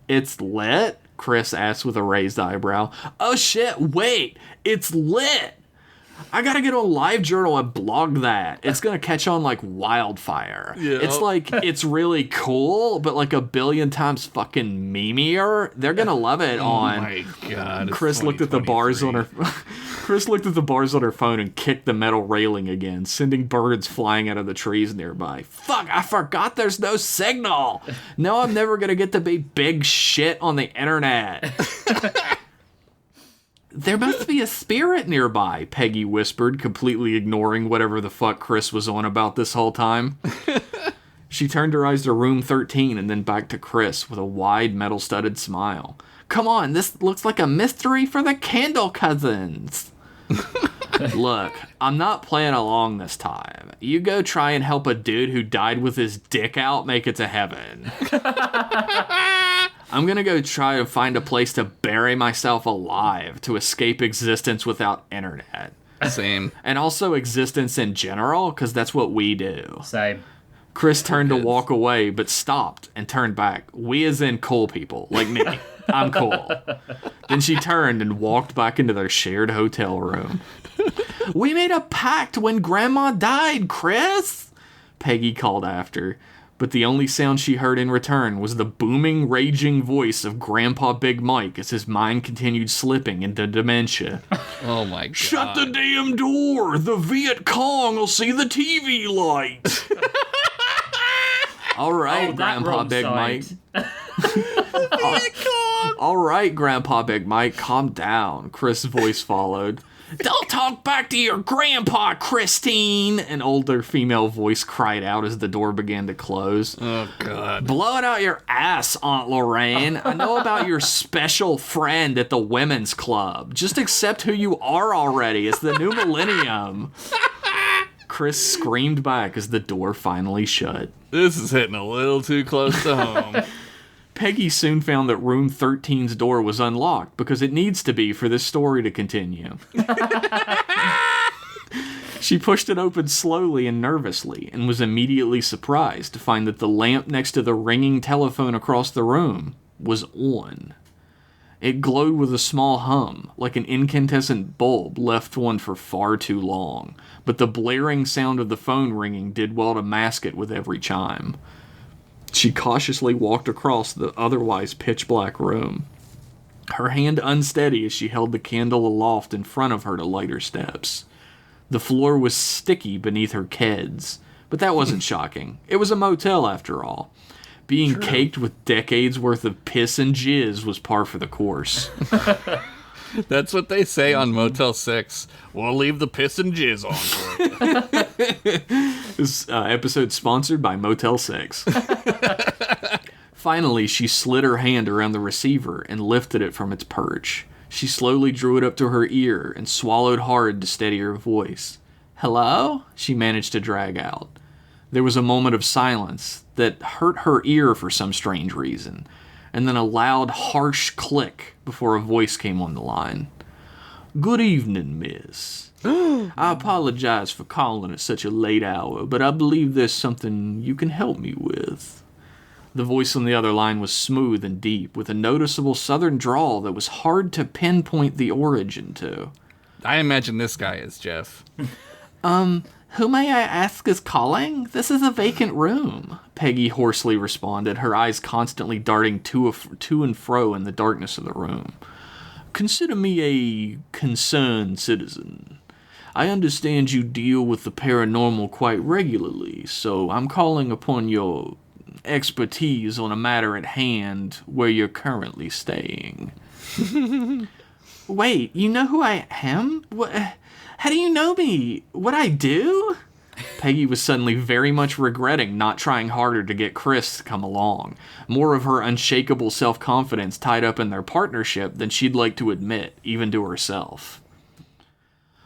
It's lit? Chris asked with a raised eyebrow. Oh shit, wait! It's lit! I gotta get on LiveJournal and blog that. It's gonna catch on like wildfire. Yeah. It's like, it's really cool, but like a billion times fucking memeier. They're gonna love it on... Oh my god. Chris looked at the bars on her... Chris looked at the bars on her phone and kicked the metal railing again, sending birds flying out of the trees nearby. Fuck, I forgot there's no signal! Now I'm never gonna get to be big shit on the internet. There must be a spirit nearby, Peggy whispered, completely ignoring whatever the fuck Chris was on about this whole time. She turned her eyes to room 13 and then back to Chris with a wide metal-studded smile. Come on, this looks like a mystery for the Candle Cousins. Look, I'm not playing along this time. You go try and help a dude who died with his dick out make it to heaven. I'm gonna go try to find a place to bury myself alive to escape existence without internet. Same. And also existence in general, because that's what we do. Same. Chris turned to walk away, but stopped and turned back. We as in cool people, like me. I'm cool. Then she turned and walked back into their shared hotel room. We made a pact when Grandma died, Chris! Peggy called after. But the only sound she heard in return was the booming, raging voice of Grandpa Big Mike as his mind continued slipping into dementia. Oh my god. Shut the damn door! The Viet Cong will see the TV light! All right, Grandpa Big Mike. All right, Grandpa Big Mike, calm down, Chris' voice followed. Don't talk back to your grandpa, Christine! An older female voice cried out as the door began to close. Oh, God. Blow it out your ass, Aunt Lorraine. I know about your special friend at the women's club. Just accept who you are already. It's the new millennium. Chris screamed back as the door finally shut. This is hitting a little too close to home. Peggy soon found that room 13's door was unlocked because it needs to be for this story to continue. She pushed it open slowly and nervously and was immediately surprised to find that the lamp next to the ringing telephone across the room was on. It glowed with a small hum, like an incandescent bulb left on for far too long, but the blaring sound of the phone ringing did well to mask it with every chime. She cautiously walked across the otherwise pitch-black room, her hand unsteady as she held the candle aloft in front of her to light her steps. The floor was sticky beneath her keds, but that wasn't shocking. It was a motel, after all. Being caked with decades worth of piss and jizz was par for the course. That's what they say on Motel 6. We'll leave the piss and jizz on for you. This episode sponsored by Motel 6. Finally, she slid her hand around the receiver and lifted it from its perch. She slowly drew it up to her ear and swallowed hard to steady her voice. Hello? She managed to drag out. There was a moment of silence that hurt her ear for some strange reason. and then a loud, harsh click before a voice came on the line. "Good evening, miss. I apologize for calling at such a late hour, but I believe there's something you can help me with." The voice on the other line was smooth and deep, with a noticeable southern drawl that was hard to pinpoint the origin to. I imagine this guy is Jeff. Who may I ask is calling? This is a vacant room, Peggy hoarsely responded, her eyes constantly darting to and fro in the darkness of the room. "Consider me a concerned citizen. I understand you deal with the paranormal quite regularly, so I'm calling upon your expertise on a matter at hand where you're currently staying." "Wait, you know who I am? What? How do you know me? What I do?" Peggy was suddenly very much regretting not trying harder to get Chris to come along, more of her unshakable self-confidence tied up in their partnership than she'd like to admit, even to herself.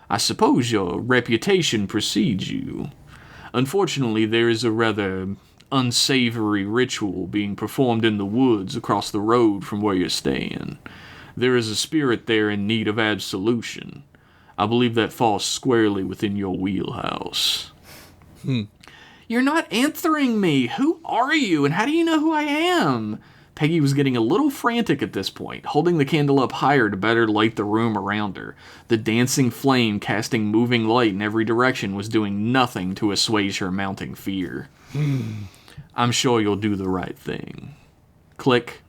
"I suppose your reputation precedes you. Unfortunately, there is a rather unsavory ritual being performed in the woods across the road from where you're staying. There is a spirit there in need of absolution. I believe that falls squarely within your wheelhouse." "You're not answering me. Who are you, and how do you know who I am?" Peggy was getting a little frantic at this point, holding the candle up higher to better light the room around her. The dancing flame casting moving light in every direction was doing nothing to assuage her mounting fear. "I'm sure you'll do the right thing." Click.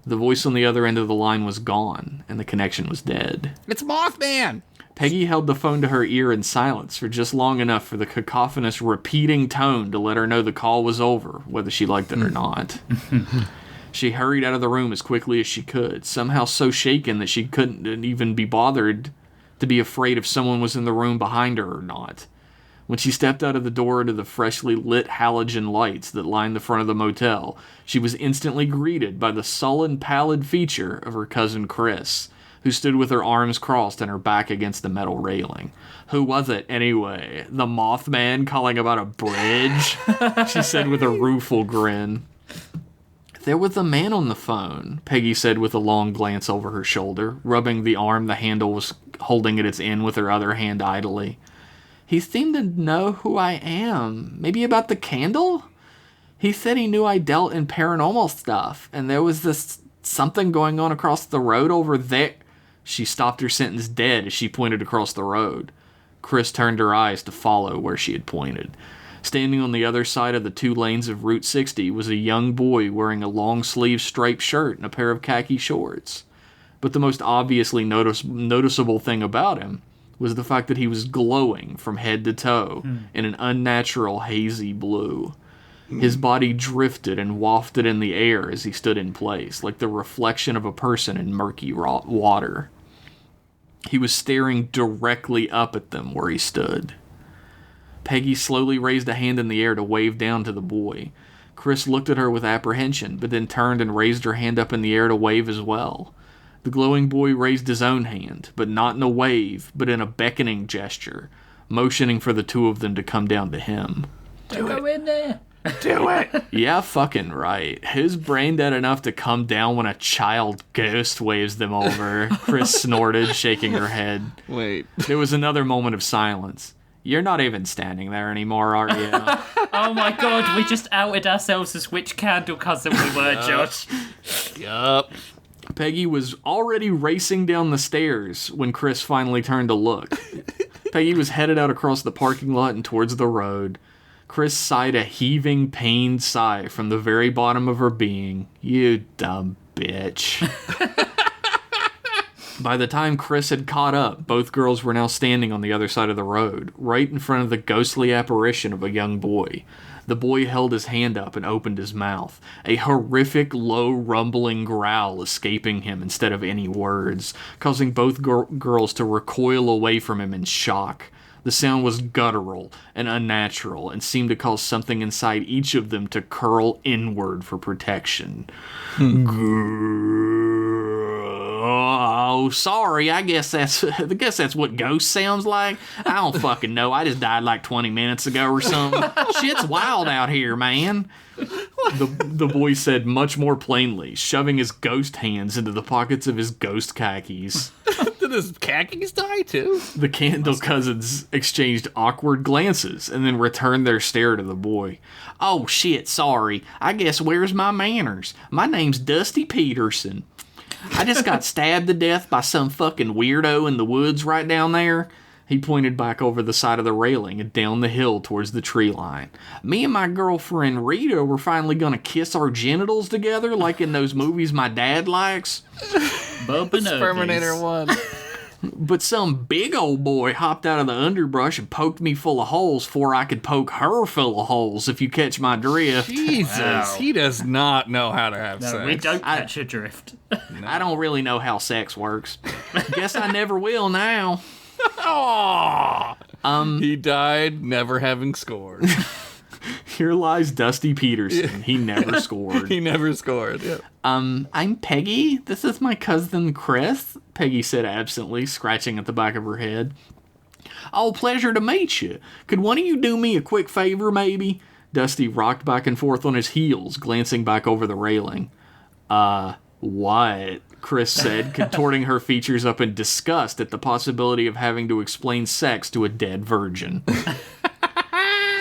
The voice on the other end of the line was gone, and the connection was dead. It's Mothman! Peggy held the phone to her ear in silence for just long enough for the cacophonous repeating tone to let her know the call was over, whether she liked it or not. She hurried out of the room as quickly as she could, somehow so shaken that she couldn't even be bothered to be afraid if someone was in the room behind her or not. When she stepped out of the door into the freshly lit halogen lights that lined the front of the motel, she was instantly greeted by the sullen, pallid feature of her cousin Chris, who stood with her arms crossed and her back against the metal railing. "Who was it, anyway? The Mothman calling about a bridge?" she said with a rueful grin. "There was a man on the phone," Peggy said with a long glance over her shoulder, rubbing the arm the handle was holding at its end with her other hand idly. "He seemed to know who I am. Maybe about the candle? He said he knew I dealt in paranormal stuff, and there was this something going on across the road over there." She stopped her sentence dead as she pointed across the road. Chris turned her eyes to follow where she had pointed. Standing on the other side of the 2 lanes of Route 60 was a young boy wearing a long-sleeved striped shirt and a pair of khaki shorts. But the most obviously noticeable thing about him was the fact that he was glowing from head to toe in an unnatural hazy blue. His body drifted and wafted in the air as he stood in place, like the reflection of a person in murky water. He was staring directly up at them where he stood. Peggy slowly raised a hand in the air to wave down to the boy. Chris looked at her with apprehension, but then turned and raised her hand up in the air to wave as well. The glowing boy raised his own hand, but not in a wave, but in a beckoning gesture, motioning for the 2 of them to come down to him. Go in there. Do it! Yeah, fucking right. Who's brain dead enough to come down when a child ghost waves them over? Chris snorted, shaking her head. Wait. There was another moment of silence. "You're not even standing there anymore, are you?" Oh my god, we just outed ourselves as which candle cousin we were, Josh. Yup. Peggy was already racing down the stairs when Chris finally turned to look. Peggy was headed out across the parking lot and towards the road. Chris sighed a heaving, pained sigh from the very bottom of her being. "You dumb bitch." By the time Chris had caught up, both girls were now standing on the other side of the road, right in front of the ghostly apparition of a young boy. The boy held his hand up and opened his mouth, a horrific, low, rumbling growl escaping him instead of any words, causing both girls to recoil away from him in shock. The sound was guttural and unnatural and seemed to cause something inside each of them to curl inward for protection. "Oh, sorry. I guess that's what ghost sounds like. I don't fucking know. I just died like 20 minutes ago or something. Shit's wild out here, man." The boy said much more plainly, shoving his ghost hands into the pockets of his ghost khakis. Did his khakis die too? The Candle cousins exchanged awkward glances and then returned their stare to the boy. Oh shit, sorry. I guess where's my manners? My name's Dusty Peterson. I just got stabbed to death by some fucking weirdo in the woods right down there. He pointed back over the side of the railing and down the hill towards the tree line. Me and my girlfriend Rita were finally gonna kiss our genitals together like in those movies my dad likes. Terminator 1. But some big old boy hopped out of the underbrush and poked me full of holes before I could poke her full of holes, if you catch my drift. Jesus, Wow. he does not know how to have No, sex. we don't catch your drift. I don't really know how sex works. Guess I never will now. Aw. He died never having scored. Here lies Dusty Peterson. He never scored. He never scored. Yeah. I'm Peggy. This is my cousin Chris, Peggy said absently, scratching at the back of her head. Oh, pleasure to meet you. Could one of you do me a quick favor, maybe? Dusty rocked back and forth on his heels, glancing back over the railing. What? Chris said, contorting her features up in disgust at the possibility of having to explain sex to a dead virgin.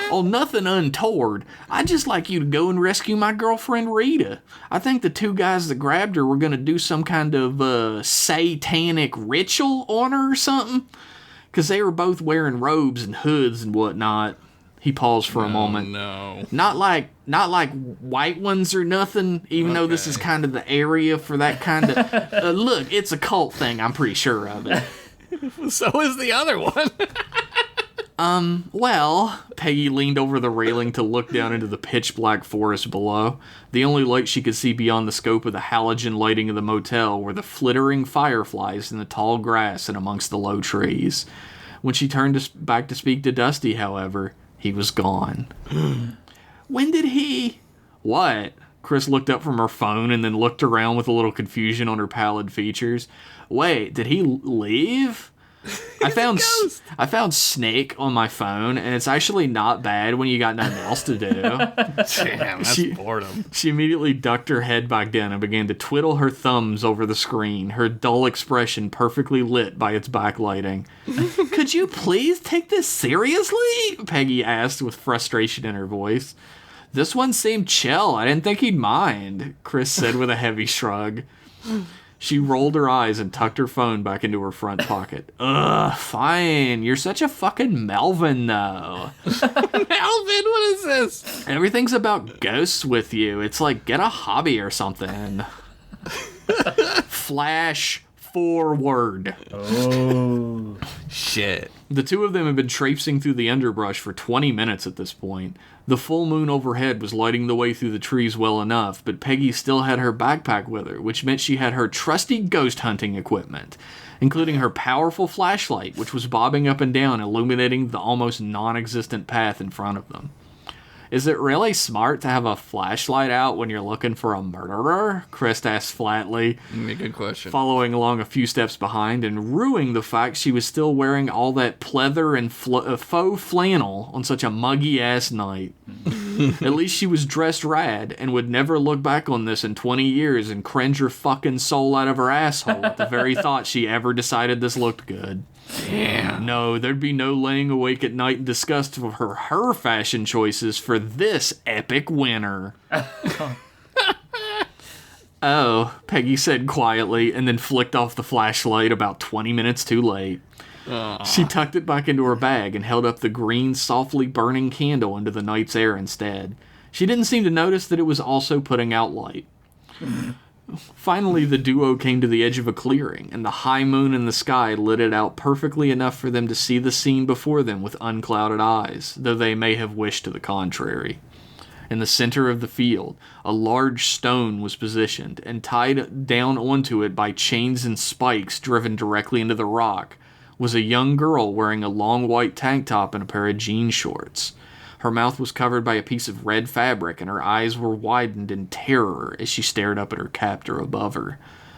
Oh, nothing untoward. I'd just like you to go and rescue my girlfriend Rita. I think the two guys that grabbed her were going to do some kind of satanic ritual on her or something. Because they were both wearing robes and hoods and whatnot. He paused for a moment. No. Not like white ones or nothing, even though this is kind of the area for that kind of... look, it's a cult thing, I'm pretty sure of it. So is the other one. Well, Peggy leaned over the railing to look down into the pitch-black forest below. The only light she could see beyond the scope of the halogen lighting of the motel were the flittering fireflies in the tall grass and amongst the low trees. When she turned back to speak to Dusty, however, he was gone. When did he... What? Chris looked up from her phone and then looked around with a little confusion on her pallid features. Wait, did he leave? I found Snake on my phone, and it's actually not bad when you got nothing else to do. Damn, that's boredom. She immediately ducked her head back down and began to twiddle her thumbs over the screen, her dull expression perfectly lit by its backlighting. Could you please take this seriously? Peggy asked with frustration in her voice. This one seemed chill. I didn't think he'd mind, Chris said with a heavy shrug. She rolled her eyes and tucked her phone back into her front pocket. Ugh, fine. You're such a fucking Melvin, though. Melvin, what is this? Everything's about ghosts with you. It's like, get a hobby or something. Flash forward. Oh. Shit. The two of them had been traipsing through the underbrush for 20 minutes at this point. The full moon overhead was lighting the way through the trees well enough, but Peggy still had her backpack with her, which meant she had her trusty ghost hunting equipment, including her powerful flashlight, which was bobbing up and down, illuminating the almost non-existent path in front of them. Is it really smart to have a flashlight out when you're looking for a murderer? Chris asked flatly, Good question. following along a few steps behind and rueing the fact she was still wearing all that pleather and faux flannel on such a muggy-ass night. At least she was dressed rad and would never look back on this in 20 years and cringe her fucking soul out of her asshole at the very thought she ever decided this looked good. Damn. No, there'd be no laying awake at night in disgust of her fashion choices for this epic winner. Oh, Peggy said quietly, and then flicked off the flashlight about 20 minutes too late. She tucked it back into her bag and held up the green, softly burning candle into the night's air instead. She didn't seem to notice that it was also putting out light. Finally, the duo came to the edge of a clearing, and the high moon in the sky lit it out perfectly enough for them to see the scene before them with unclouded eyes, though they may have wished to the contrary. In the center of the field, a large stone was positioned, and tied down onto it by chains and spikes driven directly into the rock was a young girl wearing a long white tank top and a pair of jean shorts. Her mouth was covered by a piece of red fabric, and her eyes were widened in terror as she stared up at her captor above her.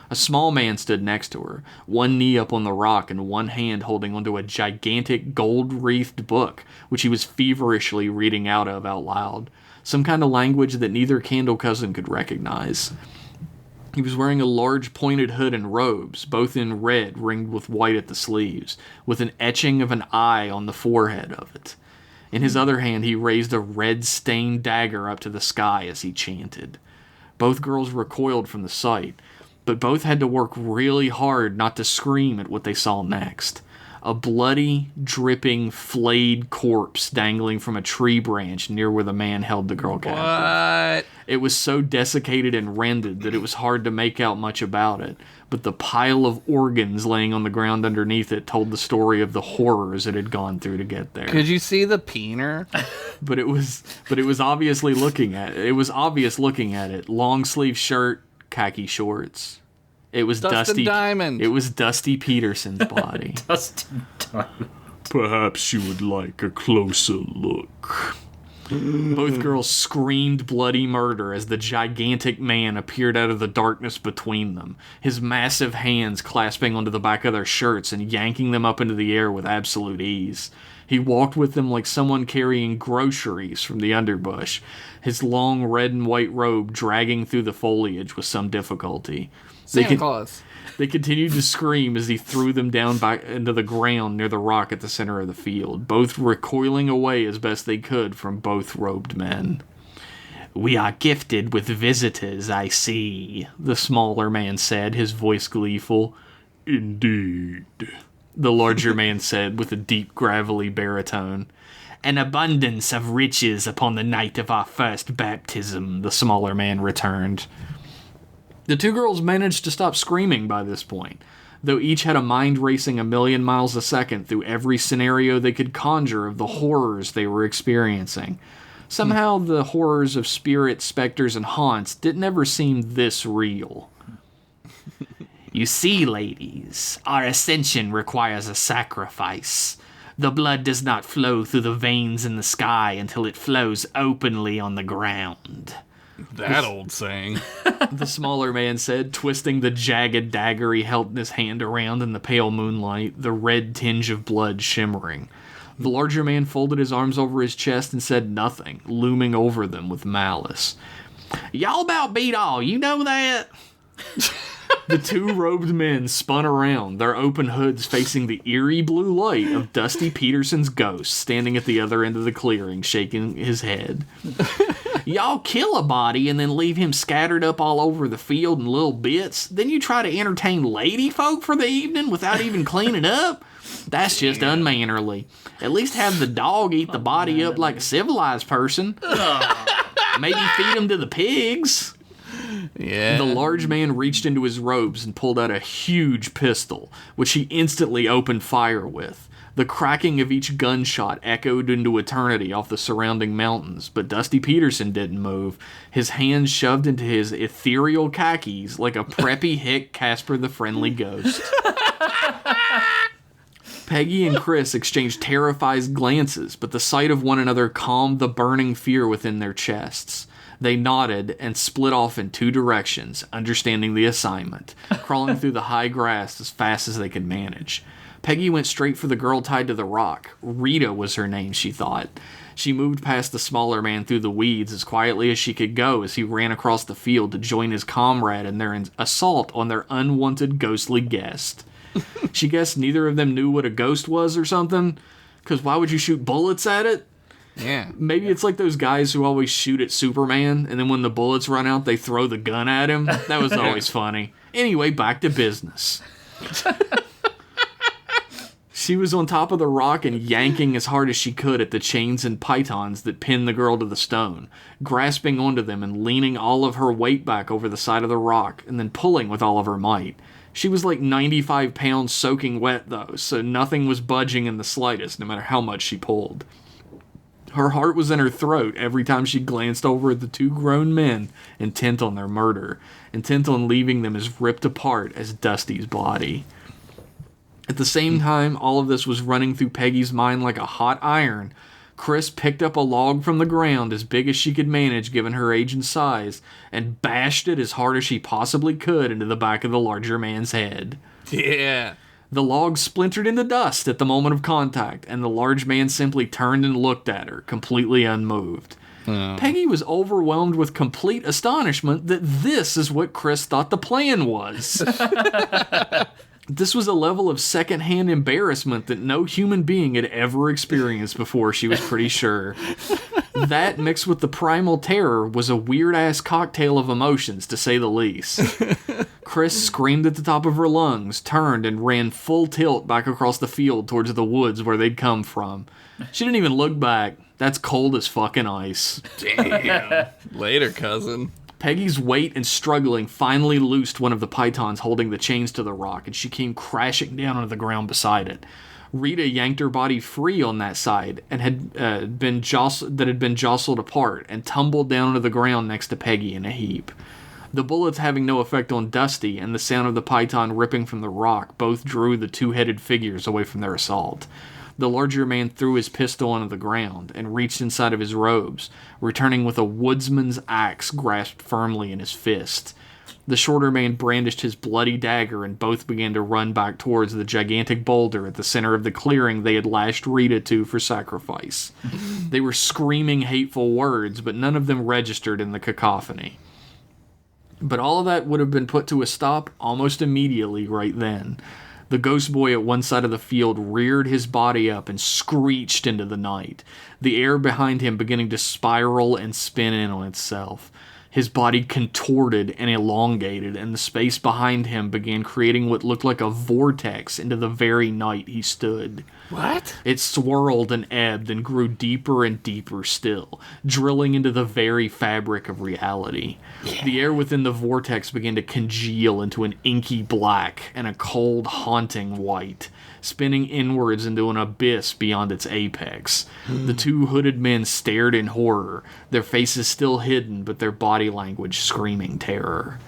A small man stood next to her, one knee up on the rock and one hand holding onto a gigantic gold-wreathed book, which he was feverishly reading out loud. some kind of language that neither Candle Cousin could recognize. He was wearing a large pointed hood and robes, both in red ringed with white at the sleeves, with an etching of an eye on the forehead of it. In his other hand, he raised a red-stained dagger up to the sky as he chanted. Both girls recoiled from the sight, but both had to work really hard not to scream at what they saw next. A bloody, dripping, flayed corpse dangling from a tree branch near where the man held the girl captive. What? It was so desiccated and rended that it was hard to make out much about it, but the pile of organs laying on the ground underneath it told the story of the horrors it had gone through to get there. Could you see the peener? But it was obviously looking at it. It was obvious looking at it. Long sleeve shirt, khaki shorts. It was Dustin Diamond. It was Dusty Peterson's body. Dustin Diamond. Perhaps you would like a closer look. Both girls screamed bloody murder as the gigantic man appeared out of the darkness between them, his massive hands clasping onto the back of their shirts and yanking them up into the air with absolute ease. He walked with them like someone carrying groceries from the underbush, his long red and white robe dragging through the foliage with some difficulty. Santa Claus. They continued to scream as he threw them down back into the ground near the rock at the center of the field, both recoiling away as best they could from both robed men. "We are gifted with visitors, I see," the smaller man said, his voice gleeful. "Indeed," the larger man said with a deep, gravelly baritone. "An abundance of riches upon the night of our first baptism," the smaller man returned. The two girls managed to stop screaming by this point, though each had a mind racing a million miles a second through every scenario they could conjure of the horrors they were experiencing. Somehow the horrors of spirits, specters, and haunts didn't ever seem this real. "You see, ladies, our ascension requires a sacrifice. The blood does not flow through the veins in the sky until it flows openly on the ground," That old saying. the smaller man said, twisting the jagged dagger he held in his hand around in the pale moonlight, the red tinge of blood shimmering. The larger man folded his arms over his chest and said nothing, looming over them with malice. "Y'all about beat all, you know that?" The two robed men spun around, their open hoods facing the eerie blue light of Dusty Peterson's ghost standing at the other end of the clearing, shaking his head. "Y'all kill a body and then leave him scattered up all over the field in little bits? Then you try to entertain lady folk for the evening without even cleaning up? That's just unmannerly. At least have the dog eat the body up like a civilized person. Maybe feed him to the pigs." Yeah. The large man reached into his robes and pulled out a huge pistol, which he instantly opened fire with. The cracking of each gunshot echoed into eternity off the surrounding mountains, but Dusty Peterson didn't move, his hands shoved into his ethereal khakis like a preppy hick Casper the Friendly Ghost. Peggy and Chris exchanged terrified glances, but the sight of one another calmed the burning fear within their chests. They nodded and split off in two directions, understanding the assignment, crawling through the high grass as fast as they could manage. Peggy went straight for the girl tied to the rock. Rita was her name, she thought. She moved past the smaller man through the weeds as quietly as she could go as he ran across the field to join his comrade in their assault on their unwanted ghostly guest. She guessed neither of them knew what a ghost was or something, because why would you shoot bullets at it? Yeah. Maybe it's like those guys who always shoot at Superman, and then when the bullets run out, they throw the gun at him. That was always funny. Anyway, back to business. She was on top of the rock and yanking as hard as she could at the chains and pythons that pinned the girl to the stone, grasping onto them and leaning all of her weight back over the side of the rock, and then pulling with all of her might. She was like 95 pounds soaking wet, though, so nothing was budging in the slightest, no matter how much she pulled. Her heart was in her throat every time she glanced over at the two grown men, intent on their murder, intent on leaving them as ripped apart as Dusty's body. At the same time all of this was running through Peggy's mind like a hot iron, Chris picked up a log from the ground as big as she could manage given her age and size, and bashed it as hard as she possibly could into the back of the larger man's head. Yeah. The log splintered into dust at the moment of contact, and the large man simply turned and looked at her, completely unmoved. Peggy was overwhelmed with complete astonishment that this is what Chris thought the plan was. This was a level of secondhand embarrassment that no human being had ever experienced before, she was pretty sure. That, mixed with the primal terror, was a weird-ass cocktail of emotions, to say the least. Chris screamed at the top of her lungs, turned, and ran full tilt back across the field towards the woods where they'd come from. She didn't even look back. That's cold as fucking ice. Damn. Later, cousin. Peggy's weight and struggling finally loosed one of the pythons holding the chains to the rock, and she came crashing down onto the ground beside it. Rita yanked her body free on that side and had been jostled apart and tumbled down onto the ground next to Peggy in a heap. The bullets having no effect on Dusty and the sound of the python ripping from the rock both drew the two-headed figures away from their assault. The larger man threw his pistol onto the ground and reached inside of his robes, returning with a woodsman's axe grasped firmly in his fist. The shorter man brandished his bloody dagger and both began to run back towards the gigantic boulder at the center of the clearing they had lashed Rita to for sacrifice. They were screaming hateful words, but none of them registered in the cacophony. But all of that would have been put to a stop almost immediately right then. The ghost boy at one side of the field reared his body up and screeched into the night, the air behind him beginning to spiral and spin in on itself. His body contorted and elongated, and the space behind him began creating what looked like a vortex into the very night he stood. What? It swirled and ebbed and grew deeper and deeper still, drilling into the very fabric of reality. Yeah. The air within the vortex began to congeal into an inky black and a cold, haunting white, spinning inwards into an abyss beyond its apex. The two hooded men stared in horror, their faces still hidden, but their body language screaming terror.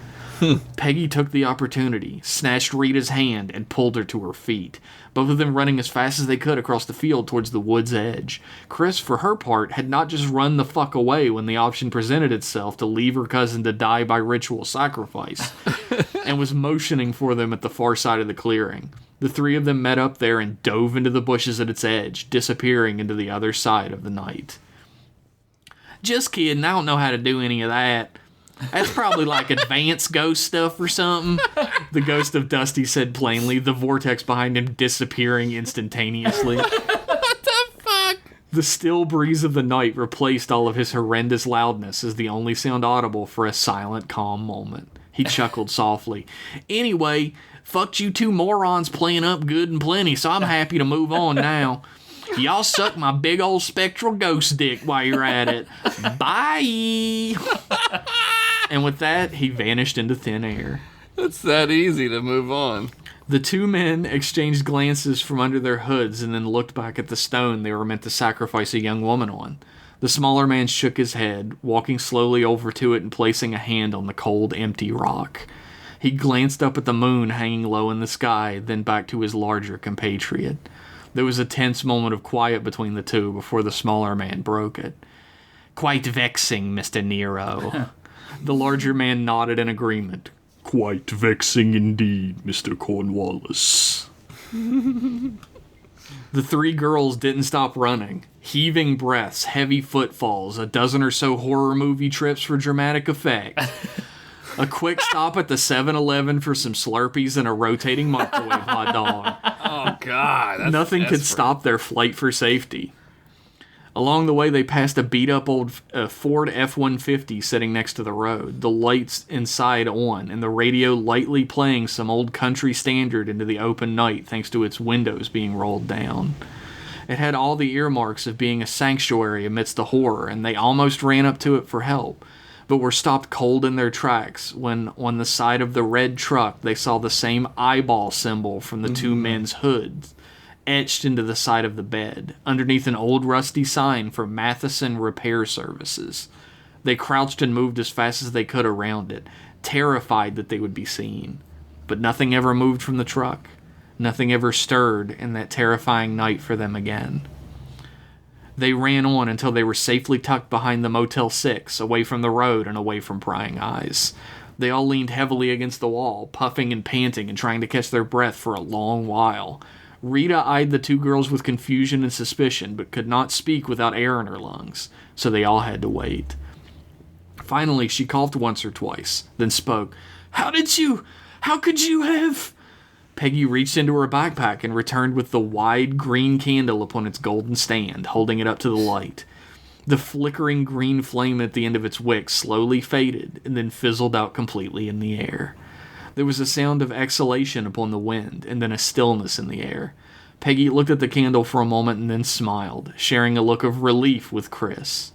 Peggy took the opportunity, snatched Rita's hand, and pulled her to her feet, both of them running as fast as they could across the field towards the wood's edge. Chris, for her part, had not just run the fuck away when the option presented itself to leave her cousin to die by ritual sacrifice, and was motioning for them at the far side of the clearing. The three of them met up there and dove into the bushes at its edge, disappearing into the other side of the night. Just kidding, I don't know how to do any of that. That's probably like advanced ghost stuff or something. The ghost of Dusty said plainly, the vortex behind him disappearing instantaneously. What the fuck? The still breeze of the night replaced all of his horrendous loudness as the only sound audible for a silent, calm moment. He chuckled softly. Anyway, fucked you two morons playing up good and plenty, so I'm happy to move on now. Y'all suck my big old spectral ghost dick while you're at it. Bye! And with that, he vanished into thin air. It's that easy to move on. The two men exchanged glances from under their hoods and then looked back at the stone they were meant to sacrifice a young woman on. The smaller man shook his head, walking slowly over to it and placing a hand on the cold, empty rock. He glanced up at the moon hanging low in the sky, then back to his larger compatriot. There was a tense moment of quiet between the two before the smaller man broke it. Quite vexing, Mr. Nero. The larger man nodded in agreement. Quite vexing indeed, Mr. Cornwallis. The three girls didn't stop running. Heaving breaths, heavy footfalls, a dozen or so horror movie trips for dramatic effect. A quick stop at the 7-Eleven for some Slurpees and a rotating microwave hot dog. Oh, God. That's Nothing could desperate. stop their flight for safety. Along the way, they passed a beat-up old Ford F-150 sitting next to the road, the lights inside on, and the radio lightly playing some old country standard into the open night thanks to its windows being rolled down. It had all the earmarks of being a sanctuary amidst the horror, and they almost ran up to it for help, but were stopped cold in their tracks when, on the side of the red truck, they saw the same eyeball symbol from the two men's hoods, etched into the side of the bed, underneath an old rusty sign for Matheson Repair Services. They crouched and moved as fast as they could around it, terrified that they would be seen. But nothing ever moved from the truck. Nothing ever stirred in that terrifying night for them again. They ran on until they were safely tucked behind the Motel 6, away from the road and away from prying eyes. They all leaned heavily against the wall, puffing and panting and trying to catch their breath for a long while. Rita eyed the two girls with confusion and suspicion, but could not speak without air in her lungs, so they all had to wait. Finally, she coughed once or twice, then spoke. How could you have... Peggy reached into her backpack and returned with the wide green candle upon its golden stand, holding it up to the light. The flickering green flame at the end of its wick slowly faded and then fizzled out completely in the air. There was a sound of exhalation upon the wind, and then a stillness in the air. Peggy looked at the candle for a moment and then smiled, sharing a look of relief with Chris.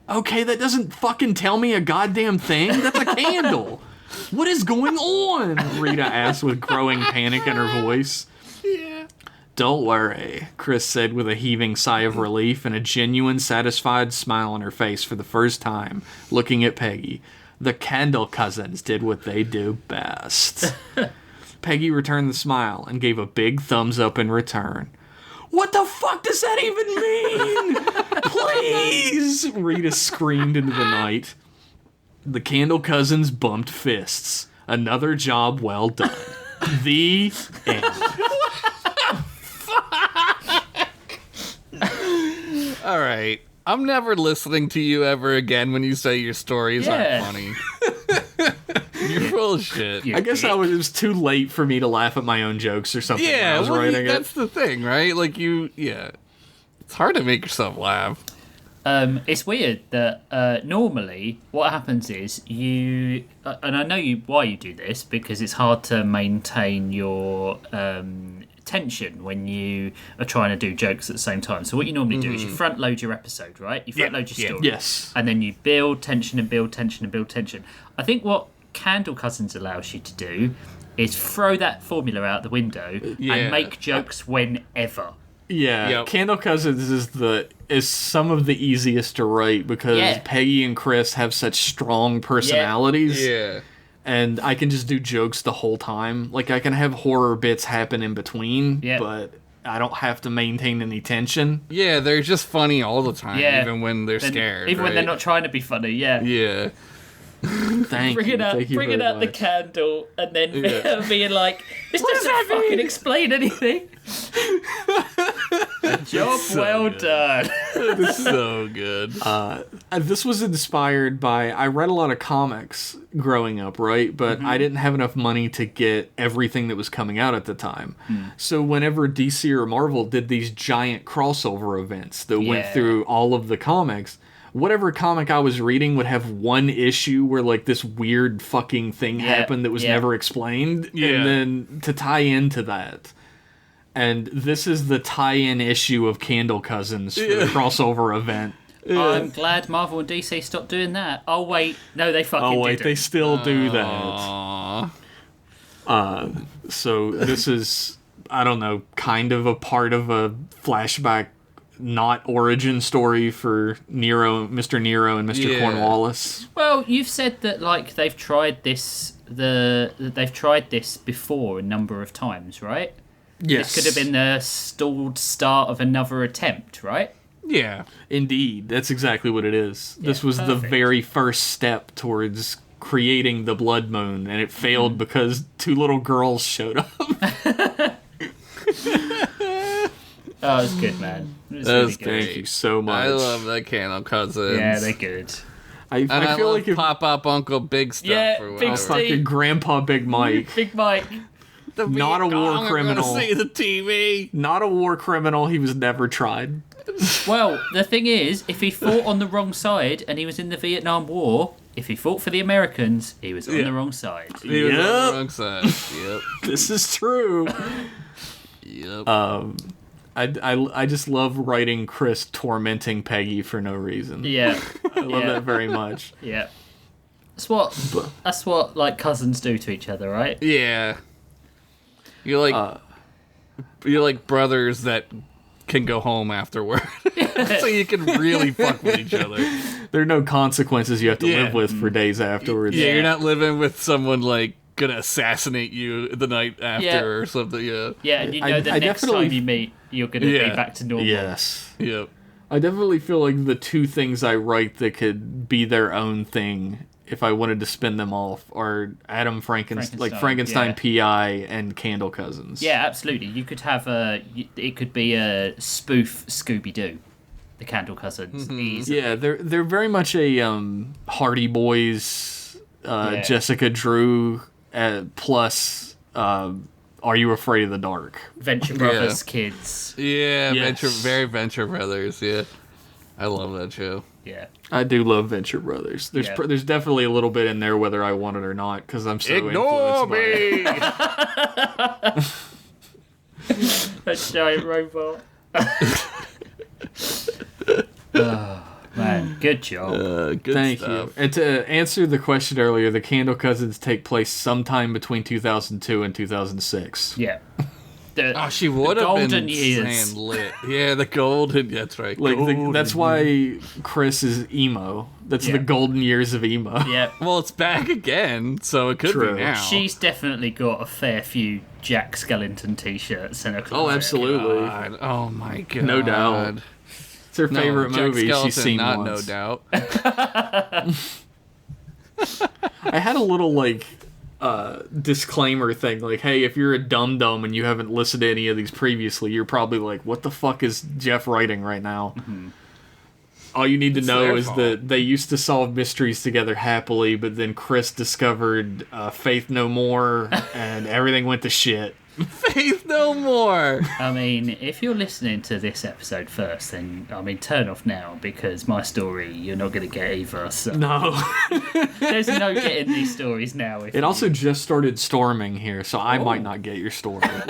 Okay, that doesn't fucking tell me a goddamn thing. That's a candle. What is going on? Rita asked with growing panic in her voice. Yeah. Don't worry, Chris said with a heaving sigh of relief and a genuine satisfied smile on her face for the first time, looking at Peggy. The Candle Cousins did what they do best. Peggy returned the smile and gave a big thumbs up in return. What the fuck does that even mean? Please! Rita screamed into the night. The Candle Cousins bumped fists. Another job well done. The end. All right. I'm never listening to you ever again when you say your stories aren't funny. You're full of shit. I guess it was too late for me to laugh at my own jokes or something when I was writing that's the thing, right? Like it's hard to make yourself laugh. It's weird that normally what happens is you, and I know why you do this, because it's hard to maintain your tension when you are trying to do jokes at the same time. So what you normally do is you front load your episode, right? You front load your story. Yes. And then you build tension and build tension and build tension. I think what Candle Cousins allows you to do is throw that formula out the window and make jokes whenever. Yeah, Yep. Candle Cousins is some of the easiest to write because Peggy and Chris have such strong personalities. Yeah. And I can just do jokes the whole time. Like, I can have horror bits happen in between, but I don't have to maintain any tension. Yeah, they're just funny all the time, even when they're scared. Even when they're not trying to be funny, Yeah. Bringing out the candle and then being like, this doesn't fucking explain anything. Job so well good. done. It's so good. This was inspired by, I read a lot of comics growing up, right? But I didn't have enough money to get everything that was coming out at the time. So whenever DC or Marvel did these giant crossover events that went through all of the comics, whatever comic I was reading would have one issue where like this weird fucking thing happened that was never explained, and then to tie into that. And this is the tie-in issue of Candle Cousins for the crossover event. I'm glad Marvel and DC stopped doing that. Oh wait, no, they fucking didn't. They still do that. So this is, I don't know, kind of a part of a flashback, not origin story for Mr. Nero and Mr. Cornwallis. Well, you've said that like they've tried this before a number of times, right? Yes. This could have been the stalled start of another attempt, right? Yeah. Indeed, that's exactly what it is. This was the very first step towards creating the Blood Moon, and it failed because two little girls showed up. Oh, it was good, man. It was That really was good. great. Thank you so much. I love the Candle Cousins. Yeah, they're good. I feel love like if Pop-Up Uncle Big Stuff or Big whatever. Steve. fucking Grandpa Big Mike, Big Mike. The Not a Vietcong war are criminal. gonna see the TV. not a war criminal, he was never tried. Well, the thing is, if he fought on the wrong side and he was in the Vietnam War, if he fought for the Americans, he was on the wrong side. He was on Yep. the wrong side. Yep. This is true. Yep. I just love writing Chris tormenting Peggy for no reason. Yeah. I love that very much. Yeah. That's what like cousins do to each other, right? Yeah. You're like brothers that can go home afterward. So you can really fuck with each other. There are no consequences you have to live with for days afterwards. Yeah, you're not living with someone like gonna assassinate you the night after or something. Yeah. Yeah, and you know I the next definitely- time you meet, you're going to be back to normal. Yes. Yep. I definitely feel like the two things I write that could be their own thing if I wanted to spin them off are Adam Frankenstein, Frankenstein, PI and Candle Cousins. Yeah, absolutely. You could have it could be a spoof Scooby-Doo, the Candle Cousins. Easy. Yeah, they're very much a Hardy Boys, Jessica Drew plus Are You Afraid of the Dark? Venture Brothers kids. Yeah, Yes. Venture Brothers. Yeah, I love that show. Yeah. I do love Venture Brothers. There's Yeah. there's definitely a little bit in there whether I want it or not because I'm so Ignore influenced by it. me. A giant robot. Oh, man, good job. Good Thank stuff. you. And to answer the question earlier, the Candle Cousins take place sometime between 2002 and 2006. Yeah. Oh, she would have golden been years. saying lit. Yeah, the golden. That's right. Like golden. that's why Chris is emo. That's Yeah. the golden years of emo. Yeah. Well, it's back again, so it could True. be now. She's definitely got a fair few Jack Skellington t-shirts in her closet. Oh, absolutely. God. Oh my god. No doubt. It's her No, favorite Jack movie Skellington, she's seen not once. no doubt. I had a little disclaimer thing, like, hey, if you're a dum-dum and you haven't listened to any of these previously, you're probably like, what the fuck is Jeff writing right now? Mm-hmm. All you need to know their is fault. that they used to solve mysteries together happily, but then Chris discovered Faith No More, and everything went to shit. Faith no more. I mean, if you're listening to this episode first, then, I mean, turn off now, because my story, you're not going to get either. So No. there's no getting these stories now. If It also just started storming here, so I might not get your story. That's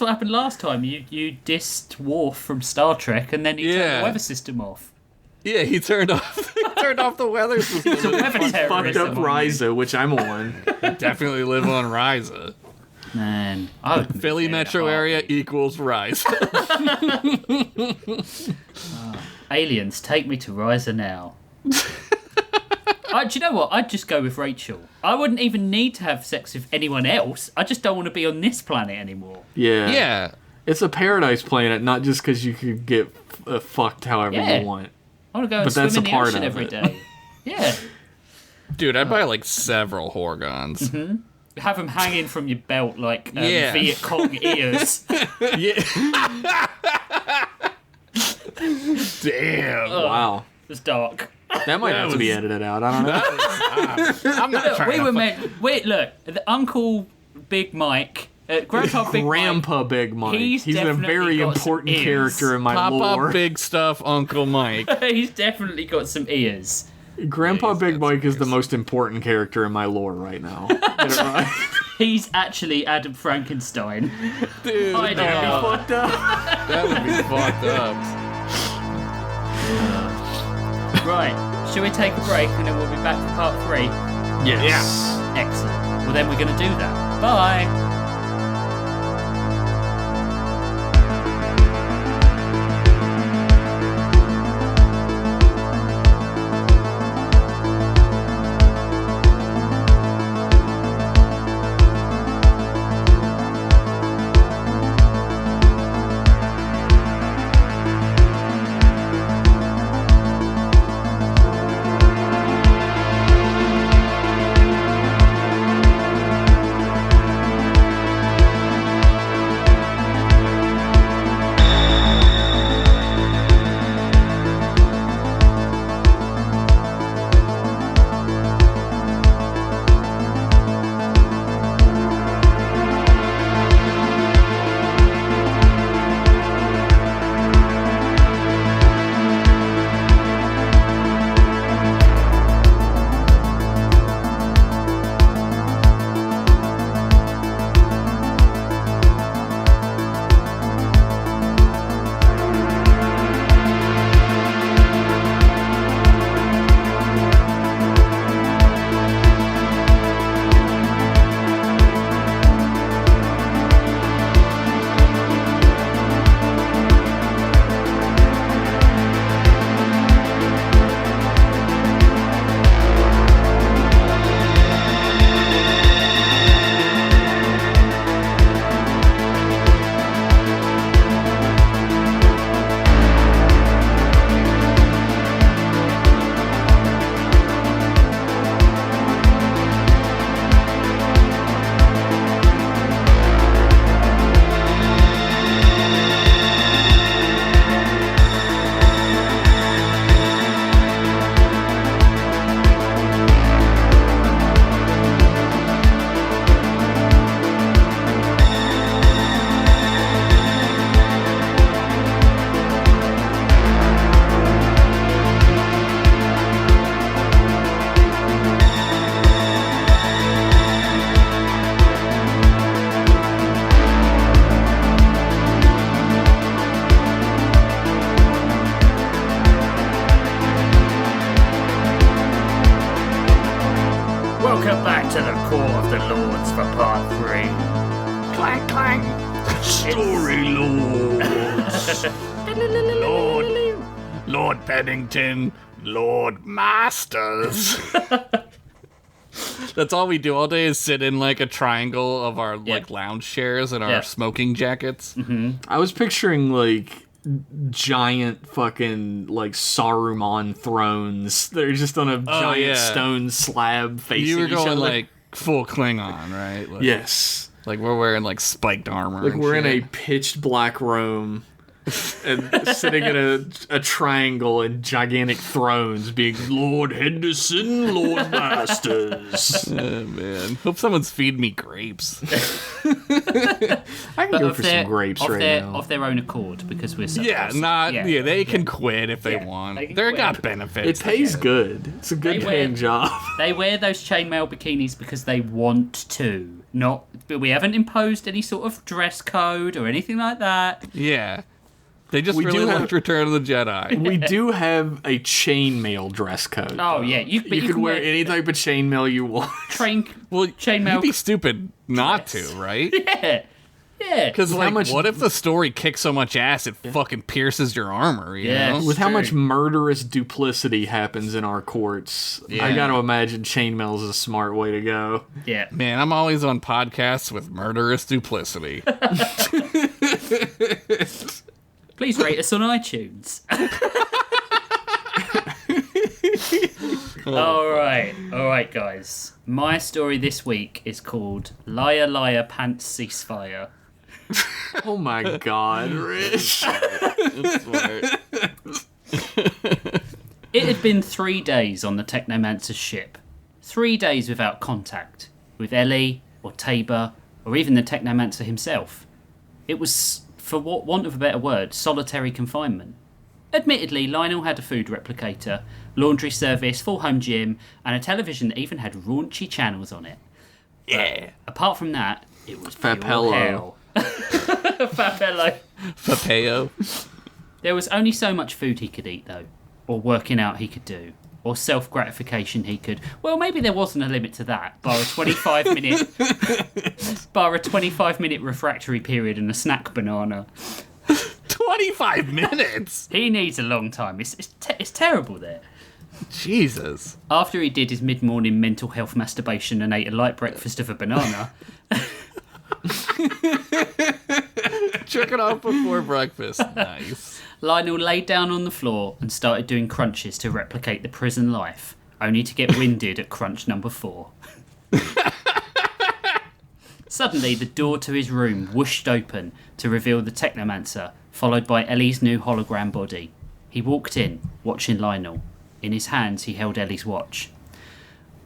what happened last time. You dissed Worf from Star Trek, and then he turned Yeah. the weather system off. Yeah, he turned off the weather system. Weather Fucked terrorism up on you. Ryza, which I'm on. Definitely live on Ryza. Man, I would Philly metro area equals Ryza. Aliens, take me to Ryza now. Do you know what? I'd just go with Rachel. I wouldn't even need to have sex with anyone else. I just don't want to be on this planet anymore. Yeah. Yeah. It's a paradise planet, not just because you could get fucked however Yeah. you want. I want to go and But that's swim in a the part ocean of every it. day. Yeah. Dude, I'd buy like several Horgons. Have them hanging from your belt like Yeah. Viet Cong ears. Yeah. Damn. Wow. It's dark. That might That have to be was- edited out. I don't know. I'm not trying We to were meant. Wait, look. The Uncle Big Mike, Grandpa Big Grandpa Big Mike. He's a definitely very got some important ears. character in my pop lore. up big stuff, Uncle Mike. Mike. He's definitely got some ears. Grandpa he's Big got Mike some is the ears. most important character in my lore right now. Get it right? He's actually Adam Frankenstein. Dude, I know. Fucked up. that would be fucked up. Right. Shall we take a break and then we'll be back for part 3? Yes. Excellent. Well, then we're going to do that. Bye. the Lords for part 3. Clank, clank. Story Lords. Lord Pennington, Lord Masters. That's all we do all day is sit in like a triangle of our like lounge chairs and our smoking jackets. Mm-hmm. I was picturing like giant fucking like Saruman thrones. They're just on a giant stone slab facing You were each going other. like full Klingon, right? Like, Yes. Like we're wearing like spiked armor. Like and we're in shit. a pitched black room and sitting in a triangle in gigantic thrones being Lord Henderson, Lord Masters. Oh, man. Hope someone's feeding me grapes. I can go for some grapes right now. Of their own accord, because we're so awesome. They can quit if they want. they can They're quit. got benefits. It pays good. It's a good paying job. They wear those chainmail bikinis because they want to. But we haven't imposed any sort of dress code or anything like that. Yeah. They just We really do liked Return of the Jedi. We do have a chainmail dress code. Oh yeah, you can wear any type of chainmail you want. Chainmail. You'd be stupid not to, right? Yeah. Because, How like, much- what if the story kicks so much ass it fucking pierces your armor, you Yeah. know? With how True. much murderous duplicity happens in our courts, I gotta imagine chainmail is a smart way to go. Yeah. Man, I'm always on podcasts with murderous duplicity. Please rate us on iTunes. All right, guys. My story this week is called Liar, Liar, Pants Ceasefire. Oh my god, Rich. It had been 3 days on the Technomancer's ship. 3 days without contact with Ellie or Tabor or even the Technomancer himself. It was, for want of a better word, solitary confinement. Admittedly, Lionel had a food replicator, laundry service, full home gym, and a television that even had raunchy channels on it. Yeah. Apart from that, it was pure Fapello. hell. Fapello. Papeo. There was only so much food he could eat, though, or working out he could do, or self-gratification he could... Well, maybe there wasn't a limit to that, bar a 25-minute refractory period and a snack banana. 25 minutes? He needs a long time. It's terrible there. Jesus. After he did his mid-morning mental health masturbation and ate a light breakfast of a banana, Jerking off before breakfast. Nice. Lionel laid down on the floor and started doing crunches to replicate the prison life, only to get winded at crunch number 4. Suddenly, the door to his room whooshed open to reveal the Technomancer, followed by Ellie's new hologram body. He walked in, watching Lionel. In his hands, he held Ellie's watch.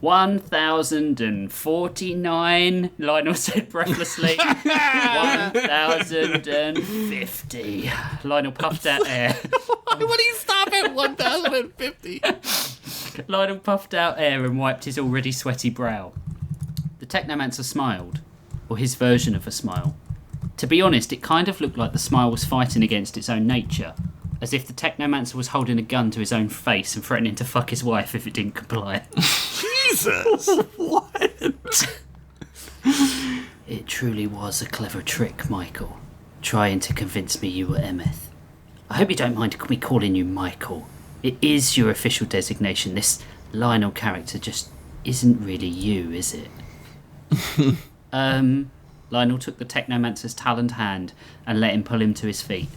1,049, Lionel said breathlessly. 1,050. Lionel puffed out air. Why would he stop at 1,050? Lionel puffed out air and wiped his already sweaty brow. The Technomancer smiled, or his version of a smile. To be honest, it kind of looked like the smile was fighting against its own nature, as if the Technomancer was holding a gun to his own face and threatening to fuck his wife if it didn't comply. Jesus. What? It truly was a clever trick, Michael, trying to convince me you were Emeth. I hope you don't mind me calling you Michael. It is your official designation. This Lionel character just isn't really you, is it? Lionel took the Technomancer's taloned hand and let him pull him to his feet.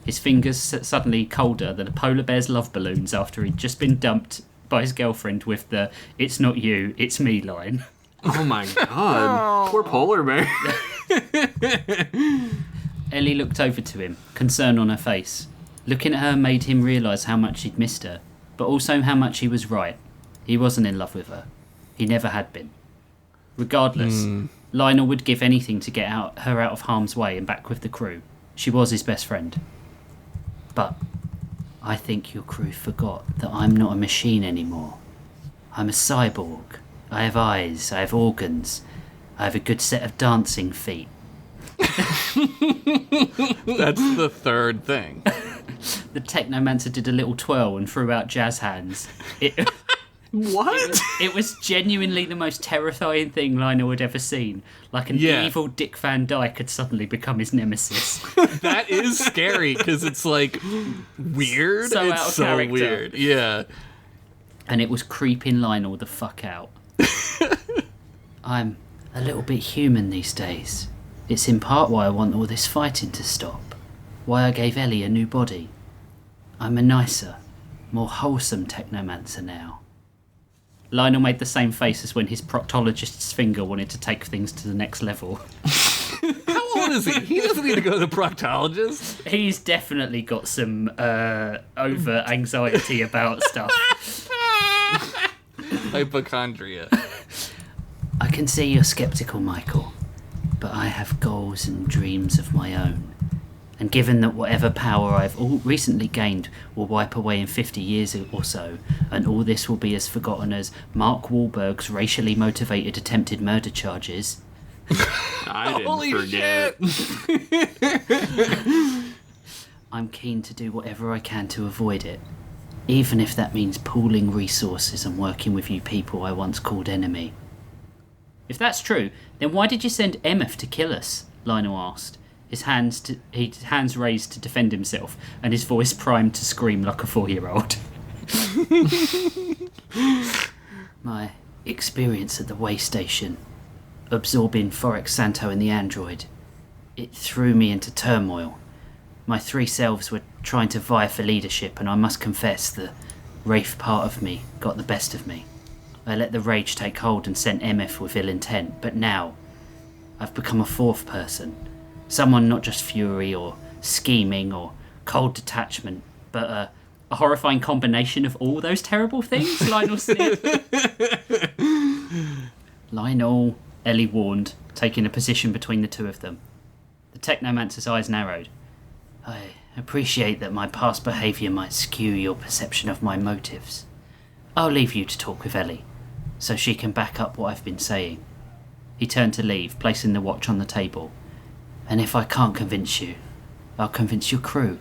His fingers suddenly colder than a polar bear's love balloons after he'd just been dumped by his girlfriend with the "It's not you, it's me" line. Oh my god. Poor polar bear. Ellie looked over to him, concern on her face. Looking at her made him realise how much he'd missed her, but also how much he was right. He wasn't in love with her. He never had been. Regardless, Lionel would give anything to get her out of harm's way and back with the crew. She was his best friend. But I think your crew forgot that I'm not a machine anymore. I'm a cyborg. I have eyes, I have organs, I have a good set of dancing feet. That's the third thing. The Technomancer did a little twirl and threw out jazz hands. What? It was genuinely the most terrifying thing Lionel had ever seen. Like an evil Dick Van Dyke had suddenly become his nemesis. That is scary because it's like weird. So it's out of so character. weird. Yeah. And it was creeping Lionel the fuck out. I'm a little bit human these days. It's in part why I want all this fighting to stop. Why I gave Ellie a new body. I'm a nicer, more wholesome technomancer now. Lionel made the same face as when his proctologist's finger wanted to take things to the next level. How old is he? He doesn't need to go to the proctologist. He's definitely got some over anxiety about stuff. Hypochondria. I can see you're skeptical, Michael, but I have goals and dreams of my own. And given that whatever power I've recently gained will wipe away in 50 years or so, and all this will be as forgotten as Mark Wahlberg's racially motivated attempted murder charges, I didn't Holy forget. shit! I'm keen to do whatever I can to avoid it, even if that means pooling resources and working with you people I once called enemy. If that's true, then why did you send Emeth to kill us? Lionel asked, his hands raised to defend himself, and his voice primed to scream like a 4-year-old. My experience at the way station, absorbing Forex Santo and the android, it threw me into turmoil. My 3 selves were trying to vie for leadership, and I must confess the Wraith part of me got the best of me. I let the rage take hold and sent Emeth with ill intent, but now I've become a 4th person. Someone not just fury or scheming or cold detachment, but a horrifying combination of all those terrible things, Lionel sniffed. Lionel, Ellie warned, taking a position between the two of them. The technomancer's eyes narrowed. I appreciate that my past behaviour might skew your perception of my motives. I'll leave you to talk with Ellie, so she can back up what I've been saying. He turned to leave, placing the watch on the table. And if I can't convince you, I'll convince your crew.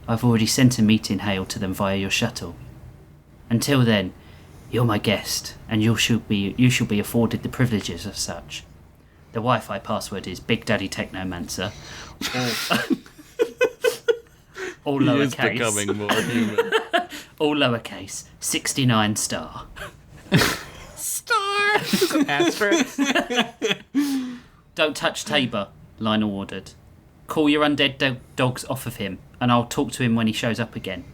I've already sent a meeting hail to them via your shuttle. Until then, you're my guest, and you shall be afforded the privileges of such. The Wi-Fi password is Big Daddy Technomancer, all He is lowercase. becoming more human. All lowercase, 69 star. Star! Asterisk. Don't touch Tabor, Lionel ordered. Call your undead dogs off of him, and I'll talk to him when he shows up again.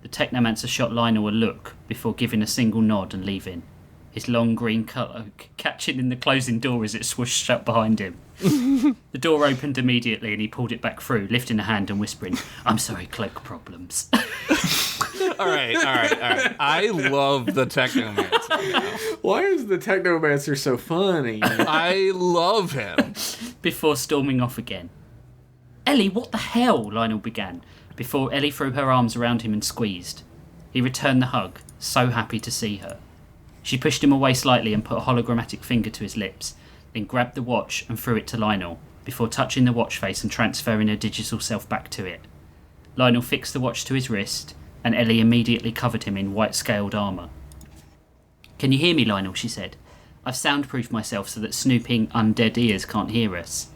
The Technomancer shot Lionel a look before giving a single nod and leaving, his long green cloak catching in the closing door as it swooshed shut behind him. The door opened immediately and he pulled it back through, lifting a hand and whispering, "I'm sorry, cloak problems." All right. I love the Technomancer now. Why is the Technomancer so funny? I love him. Before storming off again. "Ellie, what the hell?" Lionel began, before Ellie threw her arms around him and squeezed. He returned the hug, so happy to see her. She pushed him away slightly and put a hologrammatic finger to his lips, then grabbed the watch and threw it to Lionel, before touching the watch face and transferring her digital self back to it. Lionel fixed the watch to his wrist, and Ellie immediately covered him in white-scaled armour. "Can you hear me, Lionel?" she said. "I've soundproofed myself so that snooping undead ears can't hear us."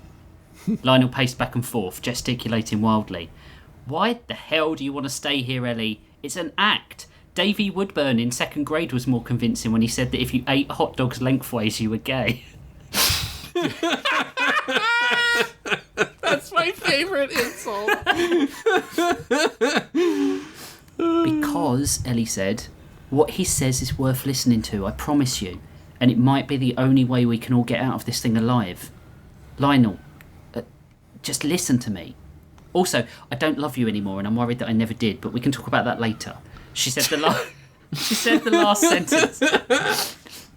Lionel paced back and forth, gesticulating wildly. "Why the hell do you want to stay here, Ellie? It's an act. Davy Woodburn in 2nd grade was more convincing when he said that if you ate hot dogs lengthways, you were gay." That's my favorite insult. "Because," Ellie said, "what he says is worth listening to, I promise you. And it might be the only way we can all get out of this thing alive. Lionel, just listen to me. Also, I don't love you anymore and I'm worried that I never did, but we can talk about that later." She said the last sentence.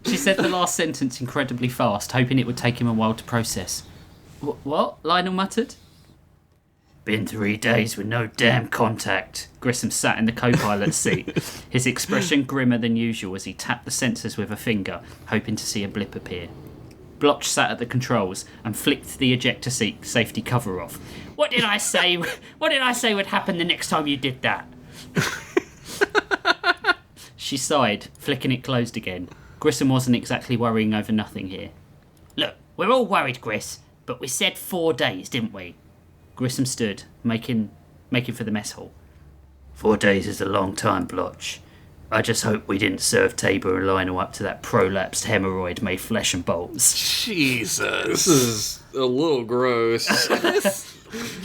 She said the last sentence incredibly fast, hoping it would take him a while to process. What? Lionel muttered. "Been 3 days with no damn contact." Grissom sat in the co-pilot's seat, his expression grimmer than usual as he tapped the sensors with a finger, hoping to see a blip appear. Blotch sat at the controls and flicked the ejector seat safety cover off. What did I say? What did I say would happen the next time you did that?" She sighed, flicking it closed again. Grissom wasn't exactly worrying over nothing here. Look, we're all worried, Gris, but we said 4 days, didn't we? Grissom stood, making for the mess hall. 4 days is a long time, Blotch. I just hope we didn't serve Tabor and Lionel up to that prolapsed hemorrhoid made flesh and bolts. Jesus. This is a little gross.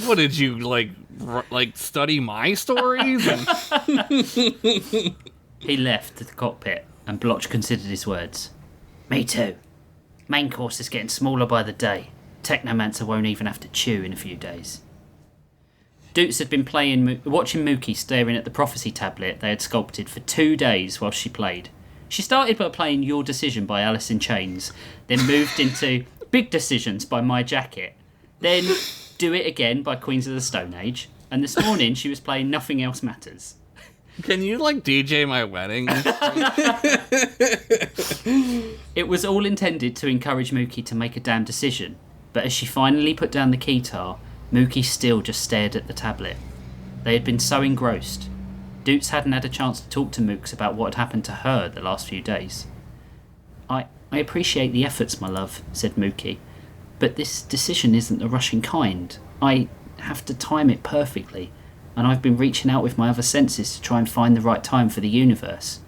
What did you, like study my stories? He left the cockpit, and Blotch considered his words. Me too. Main course is getting smaller by the day. Technomancer won't even have to chew in a few days. Doots had been watching Mookie staring at the prophecy tablet they had sculpted for 2 days while she played. She started by playing Your Decision by Alice in Chains, then moved into Big Decisions by My Jacket, then Do It Again by Queens of the Stone Age, and this morning she was playing Nothing Else Matters. Can you, DJ my wedding? It was all intended to encourage Mookie to make a damn decision, but as she finally put down the keytar, Mookie still just stared at the tablet. They had been so engrossed. Doots hadn't had a chance to talk to Mooks about what had happened to her the last few days. I appreciate the efforts, my love, said Mookie, but this decision isn't the rushing kind. I have to time it perfectly, and I've been reaching out with my other senses to try and find the right time for the universe.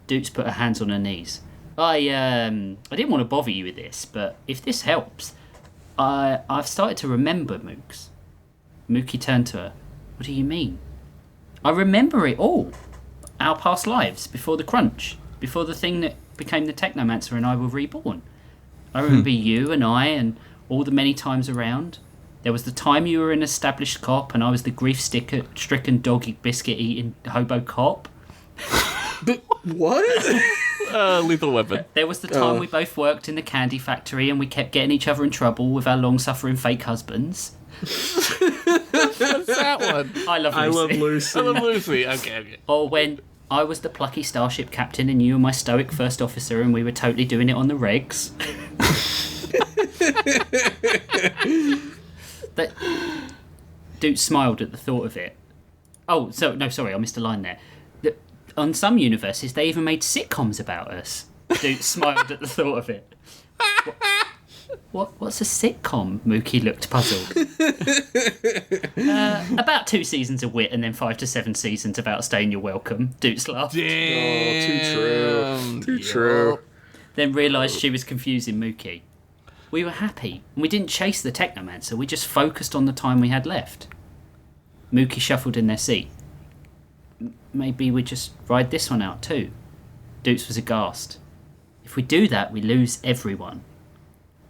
Doots put her hands on her knees. I didn't want to bother you with this, but if this helps, I've started to remember, Mooks. Mookie turned to her. What do you mean? I remember it all. Our past lives, before the crunch, before the thing that became the Technomancer and I were reborn. I remember you and I and all the many times around. There was the time you were an established cop and I was the grief-stricken dog-biscuit-eating hobo cop. But what? Lethal Weapon. There was the time we both worked in the candy factory and we kept getting each other in trouble with our long-suffering fake husbands. What's that one? I love Lucy. I love Lucy. Okay. Or when I was the plucky starship captain and you were my stoic first officer and we were totally doing it on the regs. Dude smiled at the thought of it. Oh, sorry, I missed a line there. On some universes, they even made sitcoms about us. Dude smiled at the thought of it. What's a sitcom? Mookie looked puzzled. About 2 seasons of wit and then 5 to 7 seasons about staying you're welcome. Doots laughed. Damn. Too true. Then realised she was confusing Mookie. We were happy, and we didn't chase the Technomancer, we just focused on the time we had left. Mookie shuffled in their seat. Maybe we just ride this one out too. Doots was aghast. If we do that, we lose everyone.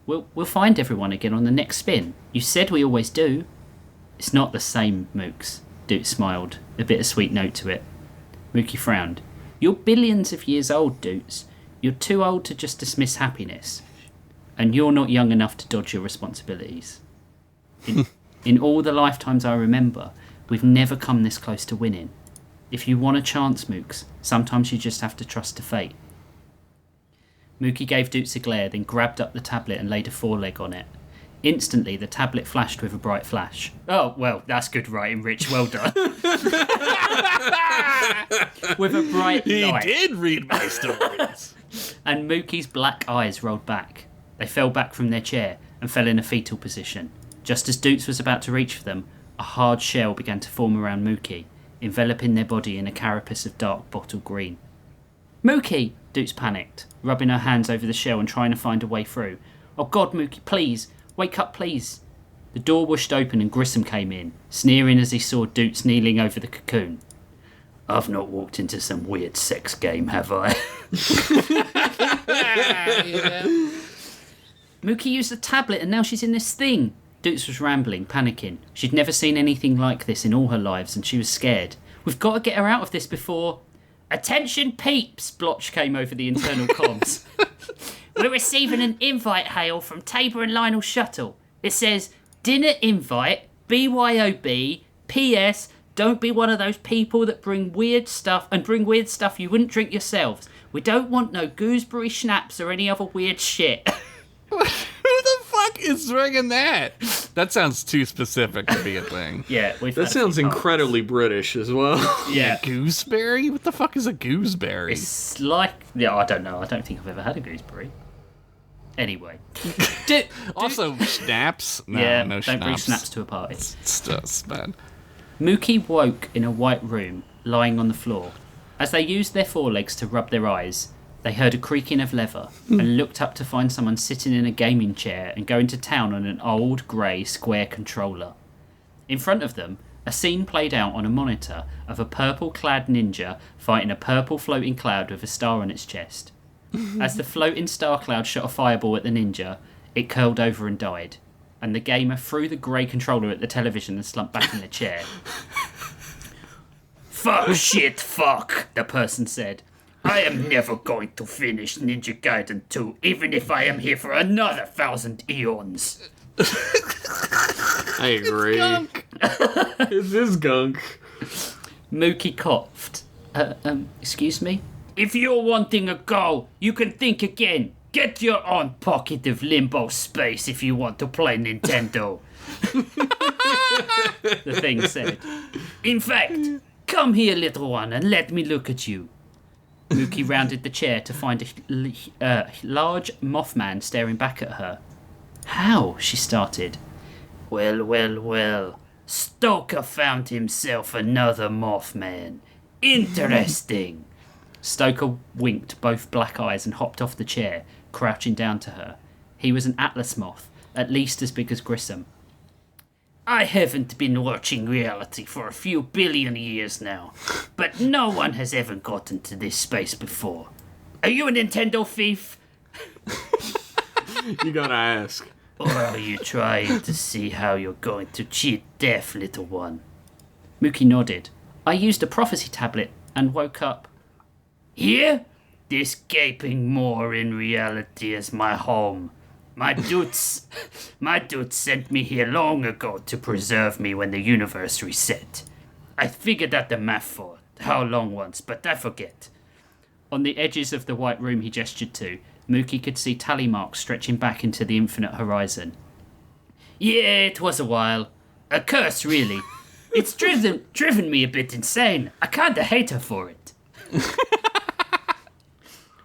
We'll find everyone again on the next spin. You said we always do. It's not the same, Mooks. Doots smiled, a bittersweet note to it. Mookie frowned. You're billions of years old, Doots. You're too old to just dismiss happiness. And you're not young enough to dodge your responsibilities. In all the lifetimes I remember, we've never come this close to winning. If you want a chance, Mooks, sometimes you just have to trust to fate. Mookie gave Doots a glare, then grabbed up the tablet and laid a foreleg on it. Instantly, the tablet flashed with a bright flash. Oh, well, that's good writing, Rich. Well done. With a bright light. He did read my stories. And Mookie's black eyes rolled back. They fell back from their chair and fell in a fetal position. Just as Doots was about to reach for them, a hard shell began to form around Mookie, enveloping their body in a carapace of dark bottle green. Mookie! Doots panicked, rubbing her hands over the shell and trying to find a way through. Oh God, Mookie, please! Wake up, please! The door whooshed open and Grissom came in, sneering as he saw Doots kneeling over the cocoon. I've not walked into some weird sex game, have I? Mookie used the tablet and now she's in this thing. Doots was rambling, panicking. She'd never seen anything like this in all her lives and she was scared. We've got to get her out of this before... Attention peeps! Blotch came over the internal comms. We're receiving an invite hail from Tabor and Lionel's shuttle. It says, dinner invite, BYOB, PS, don't be one of those people that bring weird stuff you wouldn't drink yourselves. We don't want no gooseberry schnapps or any other weird shit. Who the fuck fuck is ringing that? That sounds too specific to be a thing. Yeah, That sounds incredibly British as well. Yeah. Gooseberry? What the fuck is a gooseberry? It's like... Yeah, I don't know. I don't think I've ever had a gooseberry. Anyway. Also, schnapps? No, yeah, no don't bring schnapps. snaps to a party. It's just bad. Mookie woke in a white room, lying on the floor. As they used their forelegs to rub their eyes, they heard a creaking of leather and looked up to find someone sitting in a gaming chair and going to town on an old grey square controller. In front of them, a scene played out on a monitor of a purple-clad ninja fighting a purple floating cloud with a star on its chest. As the floating star cloud shot a fireball at the ninja, it curled over and died, and the gamer threw the grey controller at the television and slumped back in the chair. Fuck, shit, fuck, the person said. I am never going to finish Ninja Gaiden 2, even if I am here for another 1,000 eons. I agree. It's this gunk. Mookie coughed. Excuse me? If you're wanting a goal, you can think again. Get your own pocket of limbo space if you want to play Nintendo. The thing said. In fact, come here, little one, and let me look at you. Mookie rounded the chair to find a large Mothman staring back at her. How? She started. Well. Stoker found himself another Mothman. Interesting. Stoker winked both black eyes and hopped off the chair, crouching down to her. He was an Atlas moth, at least as big as Grissom. I haven't been watching reality for a few billion years now, but no one has ever gotten to this space before. Are you a Nintendo thief? You gotta ask. Or are you trying to see how you're going to cheat death, little one? Mookie nodded. I used a prophecy tablet and woke up. Here? This gaping moor in reality is my home. My dudes sent me here long ago to preserve me when the universe reset. I figured out the math for how long once, but I forget. On the edges of the white room he gestured to, Mookie could see tally marks stretching back into the infinite horizon. Yeah, it was a while. A curse, really. It's driven me a bit insane. I kinda hate her for it.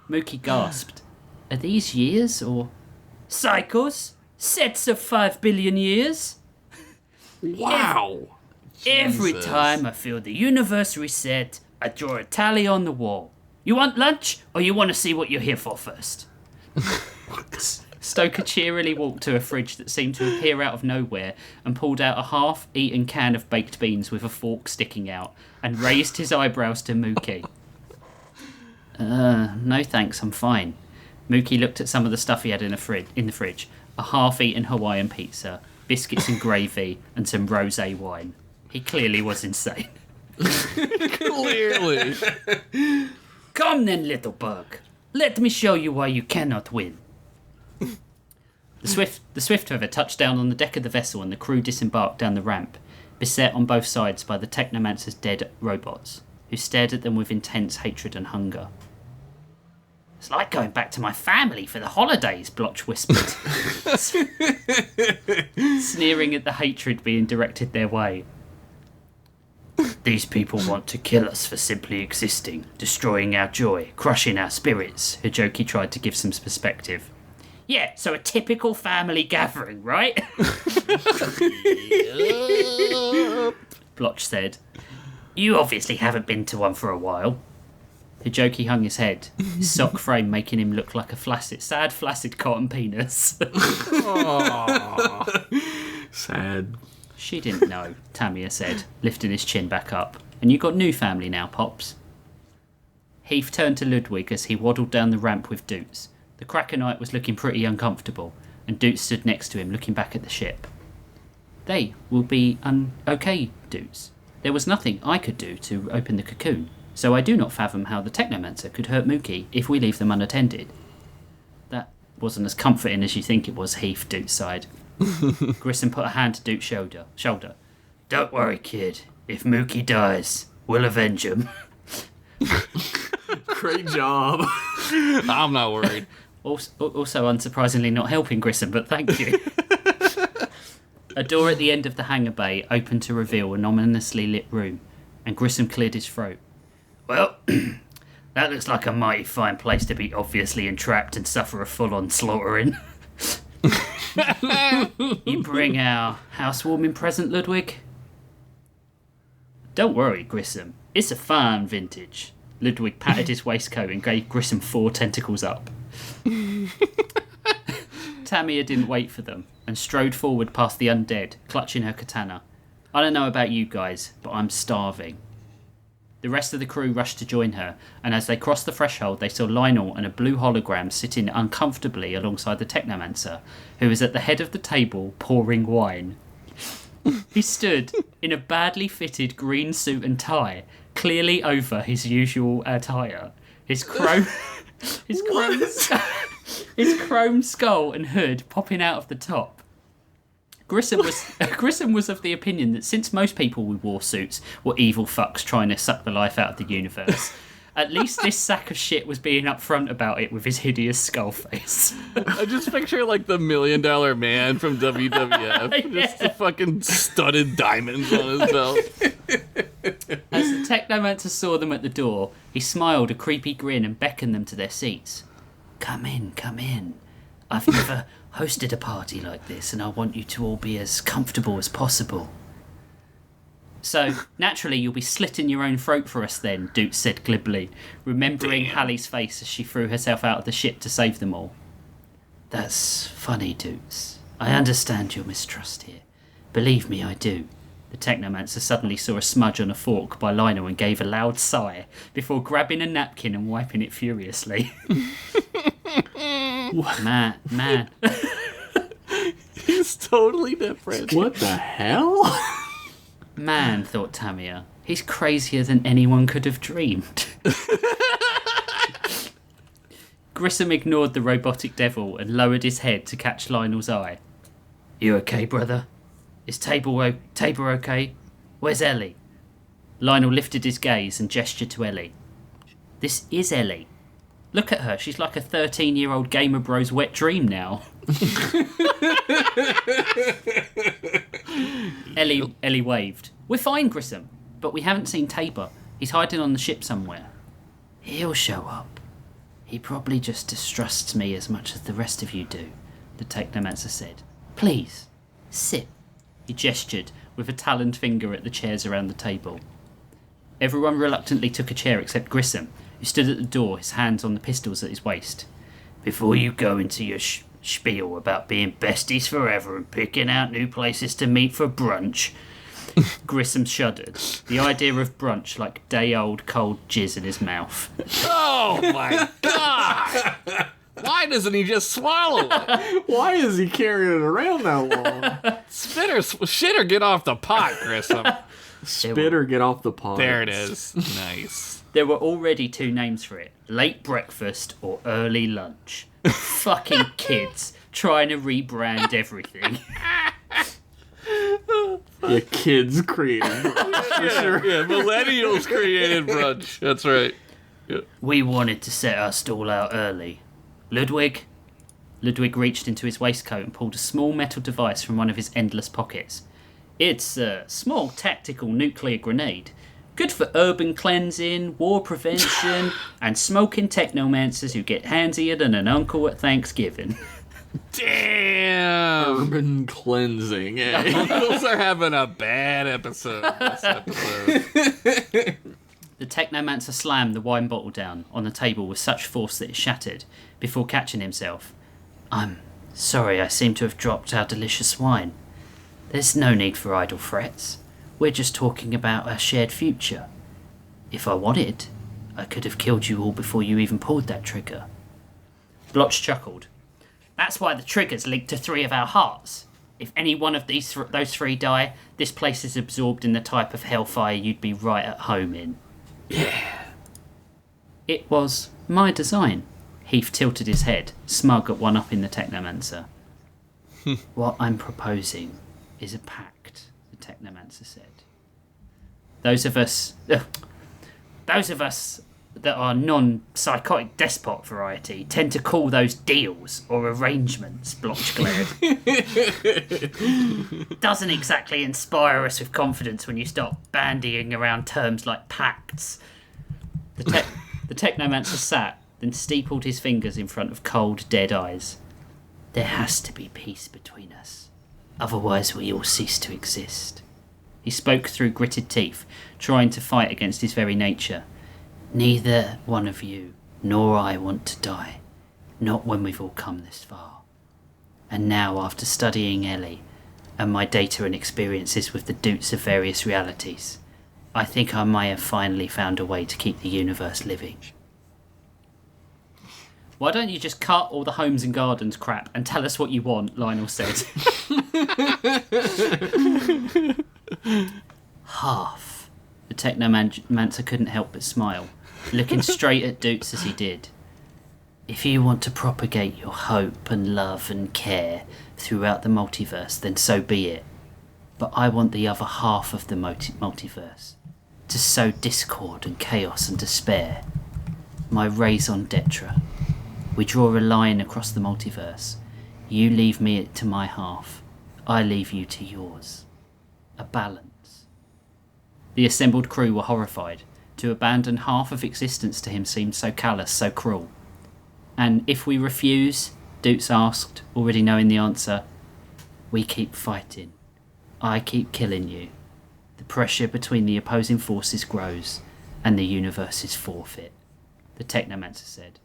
Mookie gasped. Are these years, or... cycles? Sets of 5 billion years? Wow. Every Jesus. time I feel the universe reset, I draw a tally on the wall. You want lunch, or you want to see what you're here for first? Stoker cheerily walked to a fridge that seemed to appear out of nowhere and pulled out a half-eaten can of baked beans with a fork sticking out and raised his eyebrows to Mookie. No thanks, I'm fine. Mookie looked at some of the stuff he had in the fridge. A half-eaten Hawaiian pizza, biscuits and gravy, and some rosé wine. He clearly was insane. Clearly. Come then, little bug. Let me show you why you cannot win. The Swift River touched down on the deck of the vessel and the crew disembarked down the ramp, beset on both sides by the Technomancer's dead robots, who stared at them with intense hatred and hunger. It's like going back to my family for the holidays, Blotch whispered, sneering at the hatred being directed their way. These people want to kill us for simply existing, destroying our joy, crushing our spirits, Hijoki tried to give some perspective. Yeah, so a typical family gathering, right? Blotch said. You obviously haven't been to one for a while. Hijoki hung his head, his sock frame making him look like a sad flaccid cotton penis. Sad. She didn't know, Tamiya said, lifting his chin back up. And you got new family now, Pops. Heath turned to Ludwig as he waddled down the ramp with Doots. The Krakenite was looking pretty uncomfortable, and Doots stood next to him, looking back at the ship. They will be okay, Doots. There was nothing I could do to open the cocoon, so I do not fathom how the Technomancer could hurt Mookie if we leave them unattended. That wasn't as comforting as you think it was, Heath, Doots sighed. Grissom put a hand to Doots' shoulder. Don't worry, kid. If Mookie dies, we'll avenge him. Great job. I'm not worried. Also, unsurprisingly, not helping Grissom, but thank you. A door at the end of the hangar bay opened to reveal an ominously lit room, and Grissom cleared his throat. Well, that looks like a mighty fine place to be obviously entrapped and suffer a full-on slaughter in. You bring our housewarming present, Ludwig? Don't worry, Grissom. It's a fine vintage. Ludwig patted his waistcoat and gave Grissom 4 tentacles up. Tamia didn't wait for them and strode forward past the undead, clutching her katana. I don't know about you guys, but I'm starving. The rest of the crew rushed to join her, and as they crossed the threshold, they saw Lionel and a blue hologram sitting uncomfortably alongside the Technomancer, who was at the head of the table pouring wine. He stood in a badly fitted green suit and tie, clearly over his usual attire. His chrome skull and hood popping out of the top. Grissom was of the opinion that since most people who wore suits were evil fucks trying to suck the life out of the universe, at least this sack of shit was being upfront about it with his hideous skull face. I just picture like the $1 Million Man from WWF, just the fucking studded diamonds on his belt. As the Technomancer saw them at the door, he smiled a creepy grin and beckoned them to their seats. Come in. I've never hosted a party like this, and I want you to all be as comfortable as possible. So, naturally, you'll be slitting your own throat for us then, Doots said glibly, remembering Hallie's face as she threw herself out of the ship to save them all. That's funny, Doots. I understand your mistrust here. Believe me, I do. The Technomancer suddenly saw a smudge on a fork by Lionel and gave a loud sigh before grabbing a napkin and wiping it furiously. Man. He's totally different. What the hell? Man, thought Tamia. He's crazier than anyone could have dreamed. Grissom ignored the robotic devil and lowered his head to catch Lionel's eye. You okay, brother? Is Tabor okay? Where's Ellie? Lionel lifted his gaze and gestured to Ellie. This is Ellie. Look at her, she's like a 13-year-old Gamer Bros wet dream now. Ellie waved. We're fine, Grissom, but we haven't seen Tabor. He's hiding on the ship somewhere. He'll show up. He probably just distrusts me as much as the rest of you do, the Technomancer said. Please, sit. He gestured with a taloned finger at the chairs around the table. Everyone reluctantly took a chair except Grissom, who stood at the door, his hands on the pistols at his waist. Before you go into your spiel about being besties forever and picking out new places to meet for brunch, Grissom shuddered. The idea of brunch like day-old cold jizz in his mouth. Oh my god! Why doesn't he just swallow it? Why is he carrying it around that long? Shitter, get off the pot, Grissom. Spitter, get off the pot. There it is. Nice. There were already 2 names for it. Late breakfast or early lunch. Fucking kids trying to rebrand everything. Yeah, kids created brunch, for sure. Yeah, millennials created brunch. That's right. Yeah. We wanted to set our stall out early. Ludwig reached into his waistcoat and pulled a small metal device from one of his endless pockets. It's a small tactical nuclear grenade. Good for urban cleansing, war prevention, and smoking technomancers who get handsier than an uncle at Thanksgiving. Damn! Urban cleansing, eh? Uncles are having a bad episode this episode. The Technomancer slammed the wine bottle down on the table with such force that it shattered, before catching himself. I'm sorry, I seem to have dropped our delicious wine. There's no need for idle threats. We're just talking about our shared future. If I wanted, I could have killed you all before you even pulled that trigger. Blotch chuckled. That's why the trigger's linked to 3 of our hearts. If any one of those 3 die, this place is absorbed in the type of hellfire you'd be right at home in. Yeah. It was my design. Heath tilted his head, smug at one-upping the Technomancer. What I'm proposing is a pact, the Technomancer said. Those of us that are non-psychotic despot variety tend to call those deals or arrangements, Blotch glared. Doesn't exactly inspire us with confidence when you start bandying around terms like pacts. The technomancer sat, then steepled his fingers in front of cold, dead eyes. There has to be peace between us. Otherwise we all cease to exist. He spoke through gritted teeth, trying to fight against his very nature. Neither one of you nor I want to die. Not when we've all come this far. And now, after studying Ellie and my data and experiences with the Doots of various realities, I think I may have finally found a way to keep the universe living. Why don't you just cut all the homes and gardens crap and tell us what you want, Lionel said. Half. The technomancer couldn't help but smile, looking straight at Doots as he did. If you want to propagate your hope and love and care throughout the multiverse, then so be it. But I want the other half of the multiverse, to sow discord and chaos and despair. My raison d'etre. We draw a line across the multiverse. You leave me to my half. I leave you to yours. A balance. The assembled crew were horrified. To abandon half of existence to him seemed so callous, so cruel. And if we refuse, Doots asked, already knowing the answer, we keep fighting. I keep killing you. The pressure between the opposing forces grows, and the universe is forfeit. The technomancer said.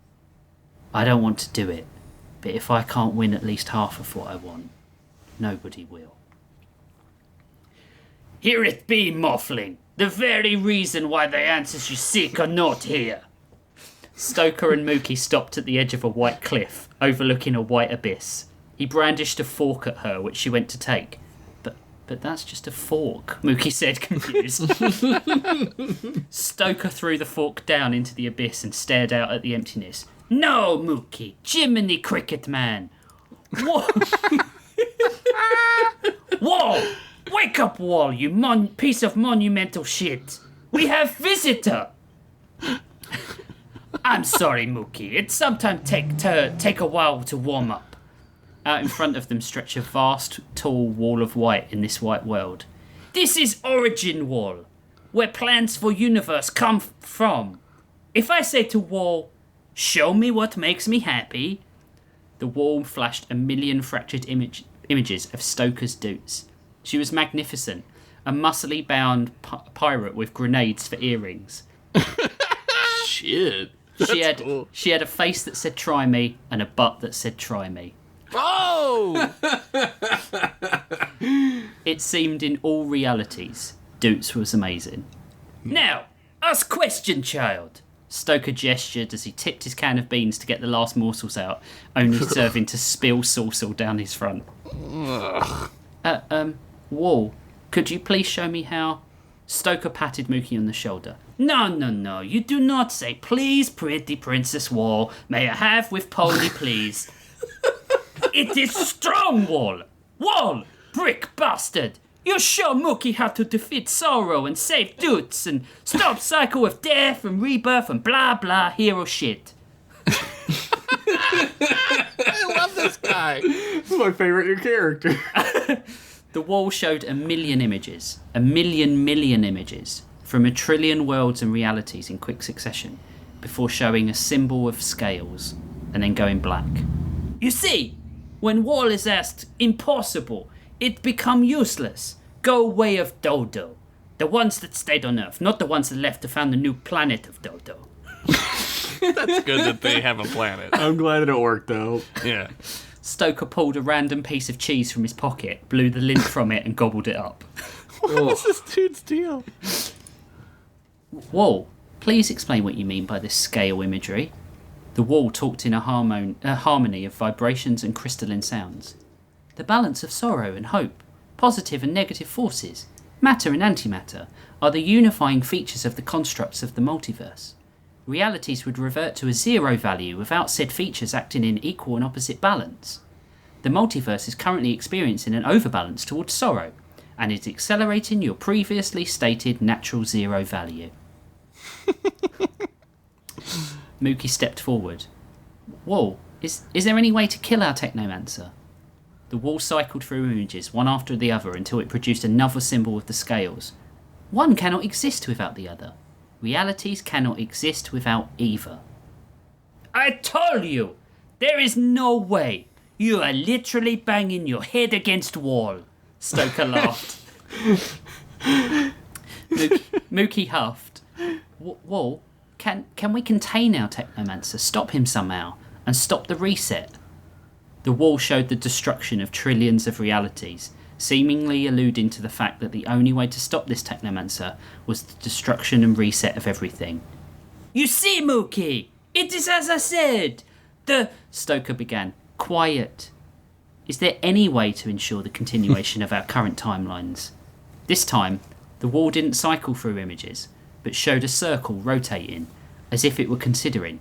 I don't want to do it, but if I can't win at least half of what I want, nobody will. Here it be, Moffling. The very reason why the answers you seek are not here. Stoker and Mookie stopped at the edge of a white cliff, overlooking a white abyss. He brandished a fork at her, which she went to take. But that's just a fork, Mookie said, confused. Stoker threw the fork down into the abyss and stared out at the emptiness. No, Mookie, Jiminy Cricket Man. Whoa! Whoa! Wake up, Wall, you piece of monumental shit. We have visitor. I'm sorry, Mookie. It sometimes take a while to warm up. Out in front of them stretched a vast, tall wall of white in this white world. This is Origin Wall, where plans for universe come from. If I say to Wall, show me what makes me happy, the wall flashed a million fractured images of Stoker's Doots. She was magnificent, a muscly bound pirate with grenades for earrings. Shit. She had a face that said try me and a butt that said try me. Oh! It seemed in all realities, Doots was amazing. Now, ask question, child. Stoker gestured as he tipped his can of beans to get the last morsels out, only serving to spill sauce all down his front. Wall, could you please show me how? Stoker patted Mookie on the shoulder. No, you do not say, please, pretty Princess Wall, may I have with Polly, please? It is strong, Wall! Wall, brick bastard! You show Mookie how to defeat sorrow and save Doots and stop cycle of death and rebirth and blah blah hero shit. I love this guy. This is my favorite new character. The wall showed a million images, from a trillion worlds and realities in quick succession, before showing a symbol of scales, and then going black. You see, when Wall is asked impossible, it become useless. Go way of Dodo. The ones that stayed on Earth, not the ones that left to found the new planet of Dodo. That's good that they have a planet. I'm glad it worked, though. Yeah. Stoker pulled a random piece of cheese from his pocket, blew the lint from it, and gobbled it up. What is this dude's deal? Wall, please explain what you mean by this scale imagery. The wall talked in a harmony of vibrations and crystalline sounds. The balance of sorrow and hope, positive and negative forces, matter and antimatter, are the unifying features of the constructs of the multiverse. Realities would revert to a zero value without said features acting in equal and opposite balance. The multiverse is currently experiencing an overbalance towards sorrow, and is accelerating your previously stated natural zero value. Mookie stepped forward. Wall, is there any way to kill our technomancer? The wall cycled through images, one after the other, until it produced another symbol of the scales. One cannot exist without the other. Realities cannot exist without either. I told you! There is no way! You are literally banging your head against wall. Stoker laughed. Mookie huffed. Wall, can we contain our technomancer, stop him somehow, and stop the reset? The wall showed the destruction of trillions of realities, seemingly alluding to the fact that the only way to stop this technomancer was the destruction and reset of everything. You see, Mookie! It is as I said! Stoker began. Quiet. Is there any way to ensure the continuation of our current timelines? This time, the wall didn't cycle through images, but showed a circle rotating, as if it were considering.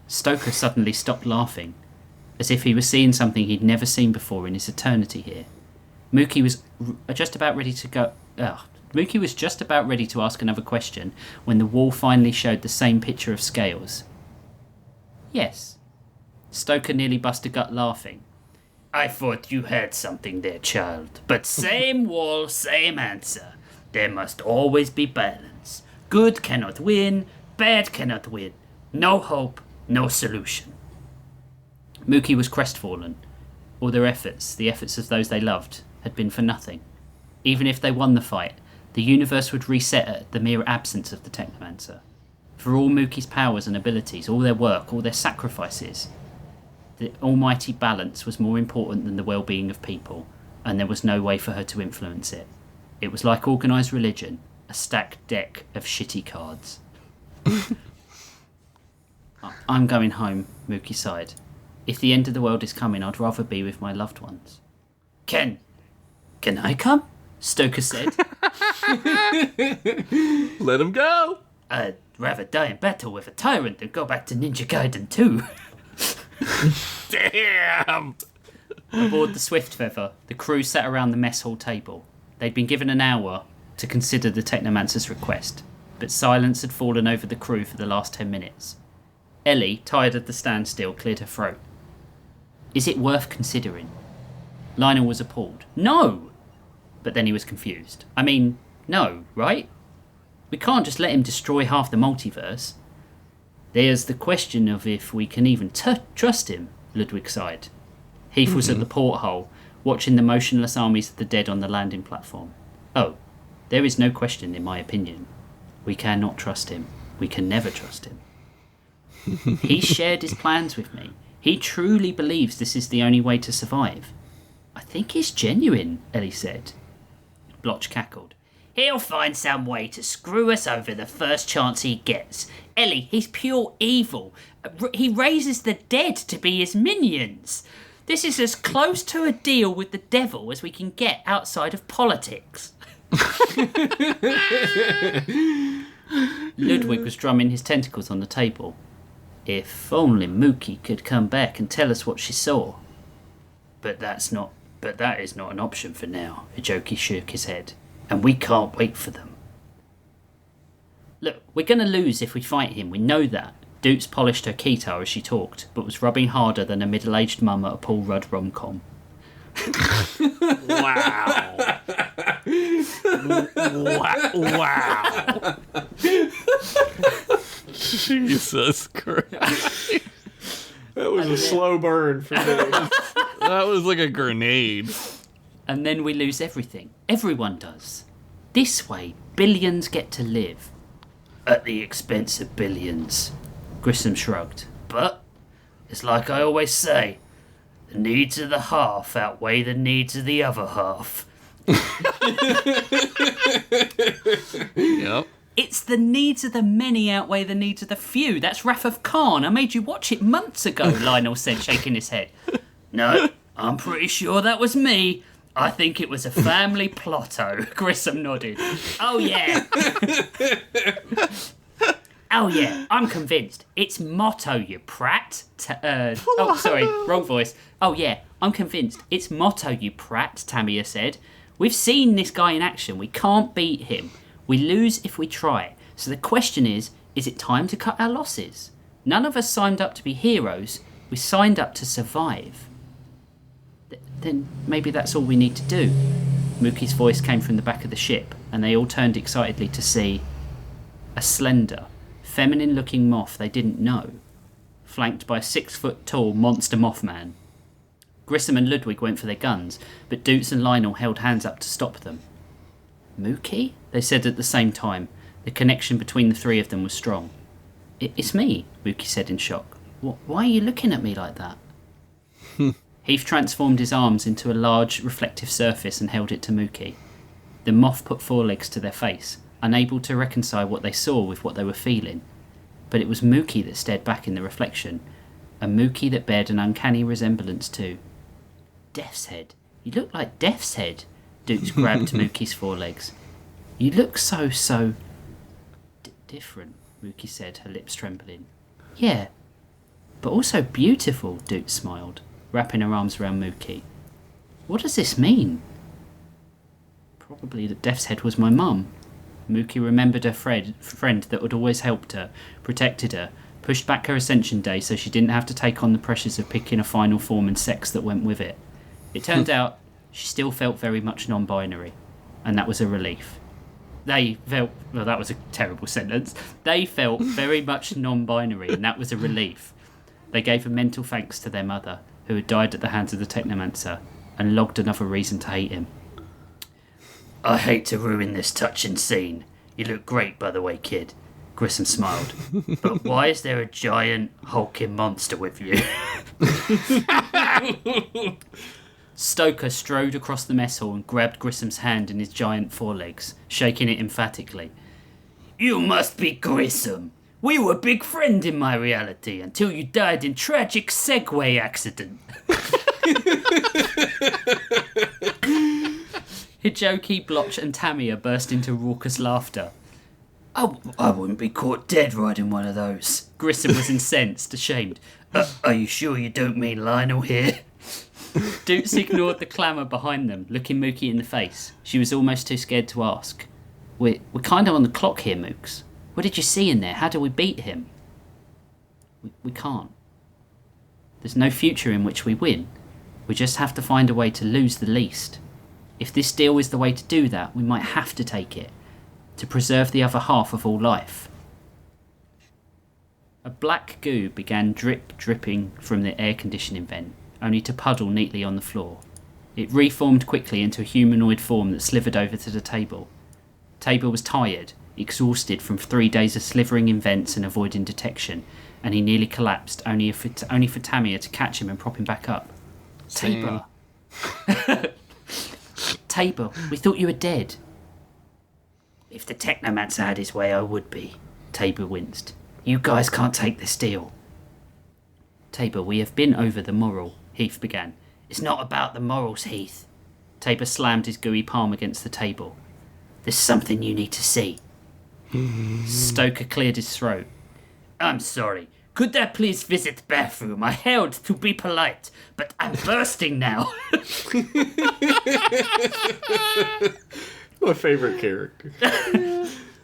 Stoker suddenly stopped laughing, as if he was seeing something he'd never seen before in his eternity here. Mookie was just about ready to ask another question when the wall finally showed the same picture of scales. Yes. Stoker nearly bust a gut laughing. I thought you had something there, child. But same wall, same answer. There must always be balance. Good cannot win, bad cannot win. No hope, no solution. Mookie was crestfallen. All their efforts, the efforts of those they loved, had been for nothing. Even if they won the fight, the universe would reset at the mere absence of the Technomancer. For all Mookie's powers and abilities, all their work, all their sacrifices, the almighty balance was more important than the well-being of people, and there was no way for her to influence it. It was like organised religion, a stacked deck of shitty cards. I'm going home, Mookie sighed. If the end of the world is coming, I'd rather be with my loved ones. Can I come? Stoker said. Let him go. I'd rather die in battle with a tyrant than go back to Ninja Gaiden 2. Damn. Aboard the Swift Feather, the crew sat around the mess hall table. They'd been given an hour to consider the Technomancer's request, but silence had fallen over the crew for the last 10 minutes. Ellie, tired of the standstill, cleared her throat. Is it worth considering? Lionel was appalled. No! But then he was confused. I mean, no, right? We can't just let him destroy half the multiverse. There's the question of if we can even trust him, Ludwig sighed. Heath was at the porthole, watching the motionless armies of the dead on the landing platform. Oh, there is no question in my opinion. We cannot trust him. We can never trust him. He shared his plans with me. He truly believes this is the only way to survive. I think he's genuine, Ellie said. Blotch cackled. He'll find some way to screw us over the first chance he gets. Ellie, he's pure evil. He raises the dead to be his minions. This is as close to a deal with the devil as we can get outside of politics. Ludwig was drumming his tentacles on the table. If only Mookie could come back and tell us what she saw. But that is not an option for now. Hijoki shook his head. And we can't wait for them. Look, we're going to lose if we fight him, we know that. Doots polished her guitar as she talked, but was rubbing harder than a middle-aged mum at a Paul Rudd rom-com. Wow. Wow. Jesus Christ. That was a slow burn for me. That was like a grenade. And then we lose everything. Everyone does. This way, billions get to live. At the expense of billions. Grissom shrugged. But, it's like I always say, the needs of the half outweigh the needs of the other half. Yep. It's the needs of the many outweigh the needs of the few. That's Wrath of Khan. I made you watch it months ago, Lionel said, shaking his head. No, I'm pretty sure that was me. I think it was a family plotto. Grissom nodded. Oh, yeah. Oh, yeah, I'm convinced. It's motto, you prat. Oh, sorry, wrong voice. Oh, yeah, I'm convinced. It's motto, you prat, Tamia said. We've seen this guy in action. We can't beat him. We lose if we try. So the question is Is it time to cut our losses? None of us signed up to be heroes. We signed up to survive. Then maybe that's all we need to do. Mookie's voice came from the back of the ship, and they all turned excitedly to see a slender, feminine-looking moth they didn't know, flanked by a 6-foot-tall monster mothman. Grissom and Ludwig went for their guns, but Doots and Lionel held hands up to stop them. Mookie? They said at the same time. The connection between the three of them was strong. It's me, Mookie said in shock. Why are you looking at me like that? Heath transformed his arms into a large reflective surface and held it to Mookie. The moth put forelegs to their face, unable to reconcile what they saw with what they were feeling. But it was Mookie that stared back in the reflection, a Mookie that bared an uncanny resemblance to Death's Head. You look like Death's Head. Dukes grabbed Mookie's forelegs. You look so different, Mookie said, her lips trembling. Yeah, but also beautiful, Dukes smiled, wrapping her arms around Mookie. What does this mean? Probably that Death's Head was my mum. Mookie remembered her friend that had always helped her, protected her, pushed back her ascension day so she didn't have to take on the pressures of picking a final form and sex that went with it. It turned out she still felt very much non-binary, and that was a relief. They felt... Well, that was a terrible sentence. They felt very much non-binary, and that was a relief. They gave a mental thanks to their mother, who had died at the hands of the Technomancer, and logged another reason to hate him. I hate to ruin this touching scene. You look great, by the way, kid. Grissom smiled. But why is there a giant, hulking monster with you? Stoker strode across the mess hall and grabbed Grissom's hand in his giant forelegs, shaking it emphatically. You must be Grissom. We were big friends in my reality until you died in tragic Segway accident. Hijoki, Blotch and Tamia burst into raucous laughter. Oh, I wouldn't be caught dead riding one of those. Grissom was incensed, ashamed. Are you sure you don't mean Lionel here? Doots ignored the clamour behind them, looking Mookie in the face. She was almost too scared to ask. We're kind of on the clock here, Mooks. What did you see in there? How do we beat him? We can't. There's no future in which we win. We just have to find a way to lose the least. If this deal is the way to do that, we might have to take it. To preserve the other half of all life. A black goo began dripping from the air conditioning vent, only to puddle neatly on the floor. It reformed quickly into a humanoid form that slithered over to the table. Tabor was tired, exhausted from 3 days of slithering in vents and avoiding detection, and he nearly collapsed, only for Tamia to catch him and prop him back up. Same. Tabor! Tabor, we thought you were dead. If the Technomancer had his way, I would be. Tabor winced. You guys can't take this deal. Tabor, we have been over the moral, Heath began. It's not about the morals, Heath. Tabor slammed his gooey palm against the table. There's something you need to see. Stoker cleared his throat. I'm sorry. Could I please visit the bathroom? I held to be polite, but I'm bursting now. My favorite character.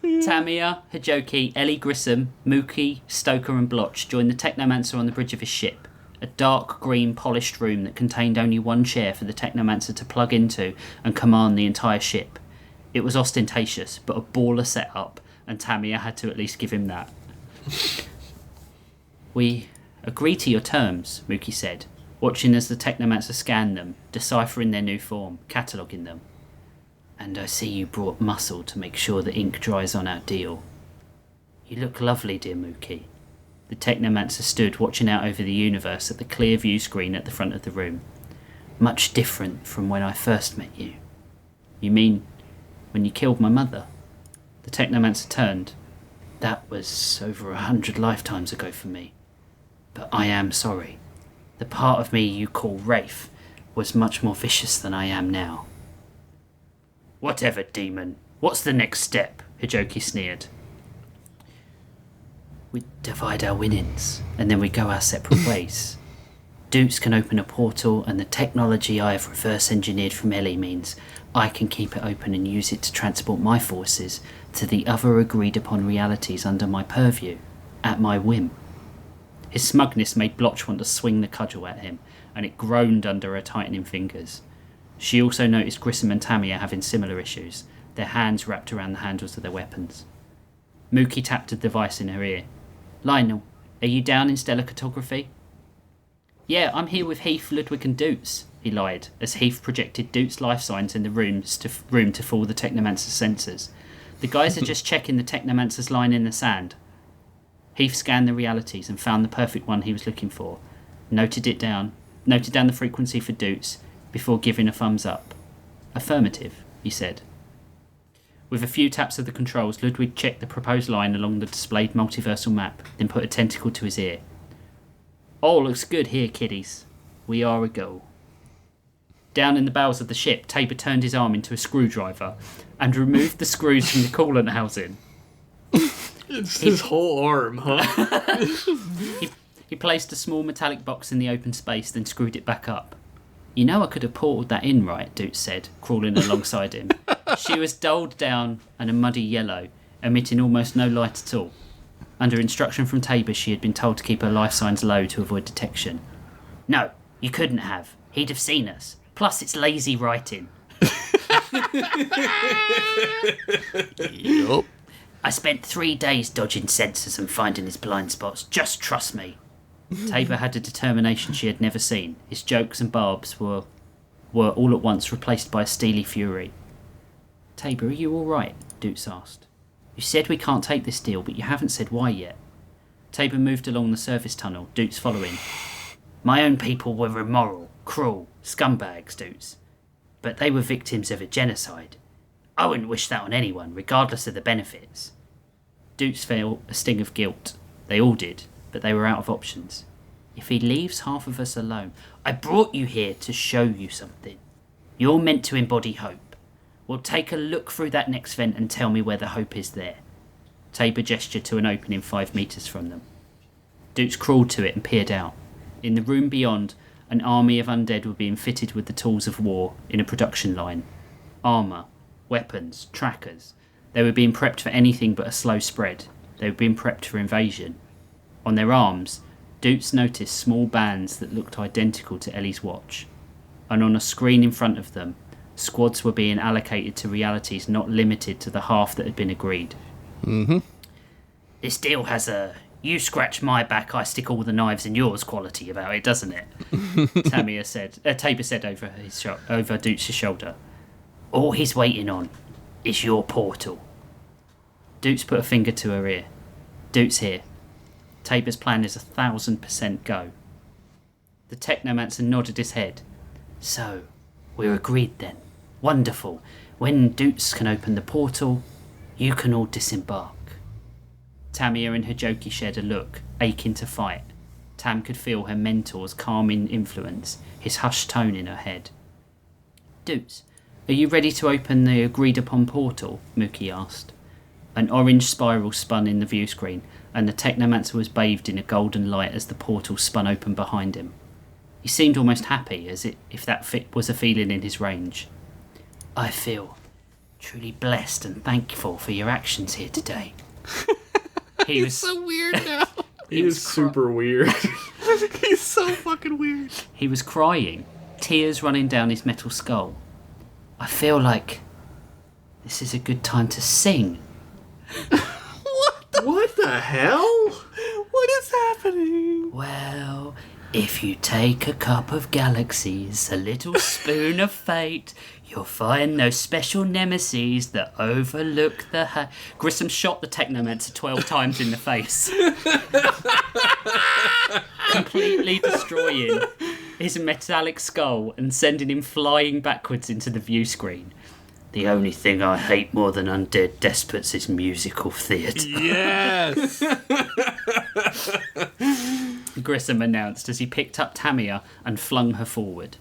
Tamia, Hijoki, Ellie Grissom, Mookie, Stoker and Blotch joined the Technomancer on the bridge of his ship, a dark green polished room that contained only one chair for the Technomancer to plug into and command the entire ship. It was ostentatious, but a baller setup, and Tamia had to at least give him that. We agree to your terms, Mookie said, watching as the Technomancer scanned them, deciphering their new form, cataloguing them. And I see you brought muscle to make sure the ink dries on our deal. You look lovely, dear Mookie. The Technomancer stood watching out over the universe at the clear view screen at the front of the room. Much different from when I first met you. You mean when you killed my mother? The Technomancer turned. That was over 100 lifetimes ago for me. But I am sorry. The part of me you call Wraith was much more vicious than I am now. Whatever, demon. What's the next step? Hijoki sneered. We divide our winnings, and then we go our separate ways. Dukes can open a portal, and the technology I have reverse engineered from Ellie means I can keep it open and use it to transport my forces to the other agreed-upon realities under my purview, at my whim. His smugness made Blotch want to swing the cudgel at him, and it groaned under her tightening fingers. She also noticed Grissom and Tamia having similar issues, their hands wrapped around the handles of their weapons. Mookie tapped a device in her ear. Lionel, are you down in stellar cartography? Yeah, I'm here with Heath, Ludwig and Doots, he lied, as Heath projected Doots' life signs in the room to fool the Technomancer's sensors. The guys are just checking the Technomancer's line in the sand. Heath scanned the realities and found the perfect one he was looking for, noted down the frequency for Doots, before giving a thumbs up. Affirmative, he said. With a few taps of the controls, Ludwig checked the proposed line along the displayed multiversal map, then put a tentacle to his ear. All looks good here, kiddies. We are a go. Down in the bowels of the ship, Tabor turned his arm into a screwdriver and removed the screws from the coolant housing. It's his whole arm, huh? He placed a small metallic box in the open space, then screwed it back up. You know I could have portaled that in, right? Doots said, crawling alongside him. She was dulled down and a muddy yellow, emitting almost no light at all. Under instruction from Tabor, she had been told to keep her life signs low to avoid detection. No, you couldn't have. He'd have seen us. Plus, it's lazy writing. Yup. I spent 3 days dodging sensors and finding his blind spots. Just trust me. Tabor had a determination she had never seen. His jokes and barbs were all at once replaced by a steely fury. Tabor, are you all right? Doots asked. You said we can't take this deal, but you haven't said why yet. Tabor moved along the service tunnel, Doots following. My own people were immoral, cruel, scumbags, Doots. But they were victims of a genocide. I wouldn't wish that on anyone, regardless of the benefits. Doots felt a sting of guilt. They all did, but they were out of options. If he leaves half of us alone... I brought you here to show you something. You're meant to embody hope. Well, take a look through that next vent and tell me where the hope is there. Tabor gestured to an opening 5 metres from them. Doots crawled to it and peered out. In the room beyond, an army of undead were being fitted with the tools of war in a production line. Armour, weapons, trackers. They were being prepped for anything but a slow spread. They were being prepped for invasion. On their arms, Doots noticed small bands that looked identical to Ellie's watch. And on a screen in front of them, squads were being allocated to realities not limited to the half that had been agreed. Mm-hmm. This deal has a you scratch my back, I stick all the knives in yours quality about it, doesn't it? Tabor said over Doots' shoulder. All he's waiting on is your portal. Doots put a finger to her ear. Doots here. Tabor's plan is 1,000% go. The Technomancer nodded his head. So, we're agreed then. Wonderful. When Doots can open the portal, you can all disembark. Tamia in her jokey shared a look, aching to fight. Tam could feel her mentor's calming influence, his hushed tone in her head. Doots, are you ready to open the agreed-upon portal? Mookie asked. An orange spiral spun in the view screen, and the Technomancer was bathed in a golden light as the portal spun open behind him. He seemed almost happy, as if that was a feeling in his range. I feel truly blessed and thankful for your actions here today. He's so weird now. He is super weird. He's so fucking weird. He was crying, tears running down his metal skull. I feel like this is a good time to sing. What the hell? What is happening? Well, if you take a cup of galaxies, a little spoon of fate, you'll find those special nemesis that overlook the Grissom shot the Technomancer 12 times in the face. Completely destroying his metallic skull and sending him flying backwards into the view screen. The only thing I hate more than undead despots is musical theatre. Yes! Grissom announced as he picked up Tamia and flung her forward.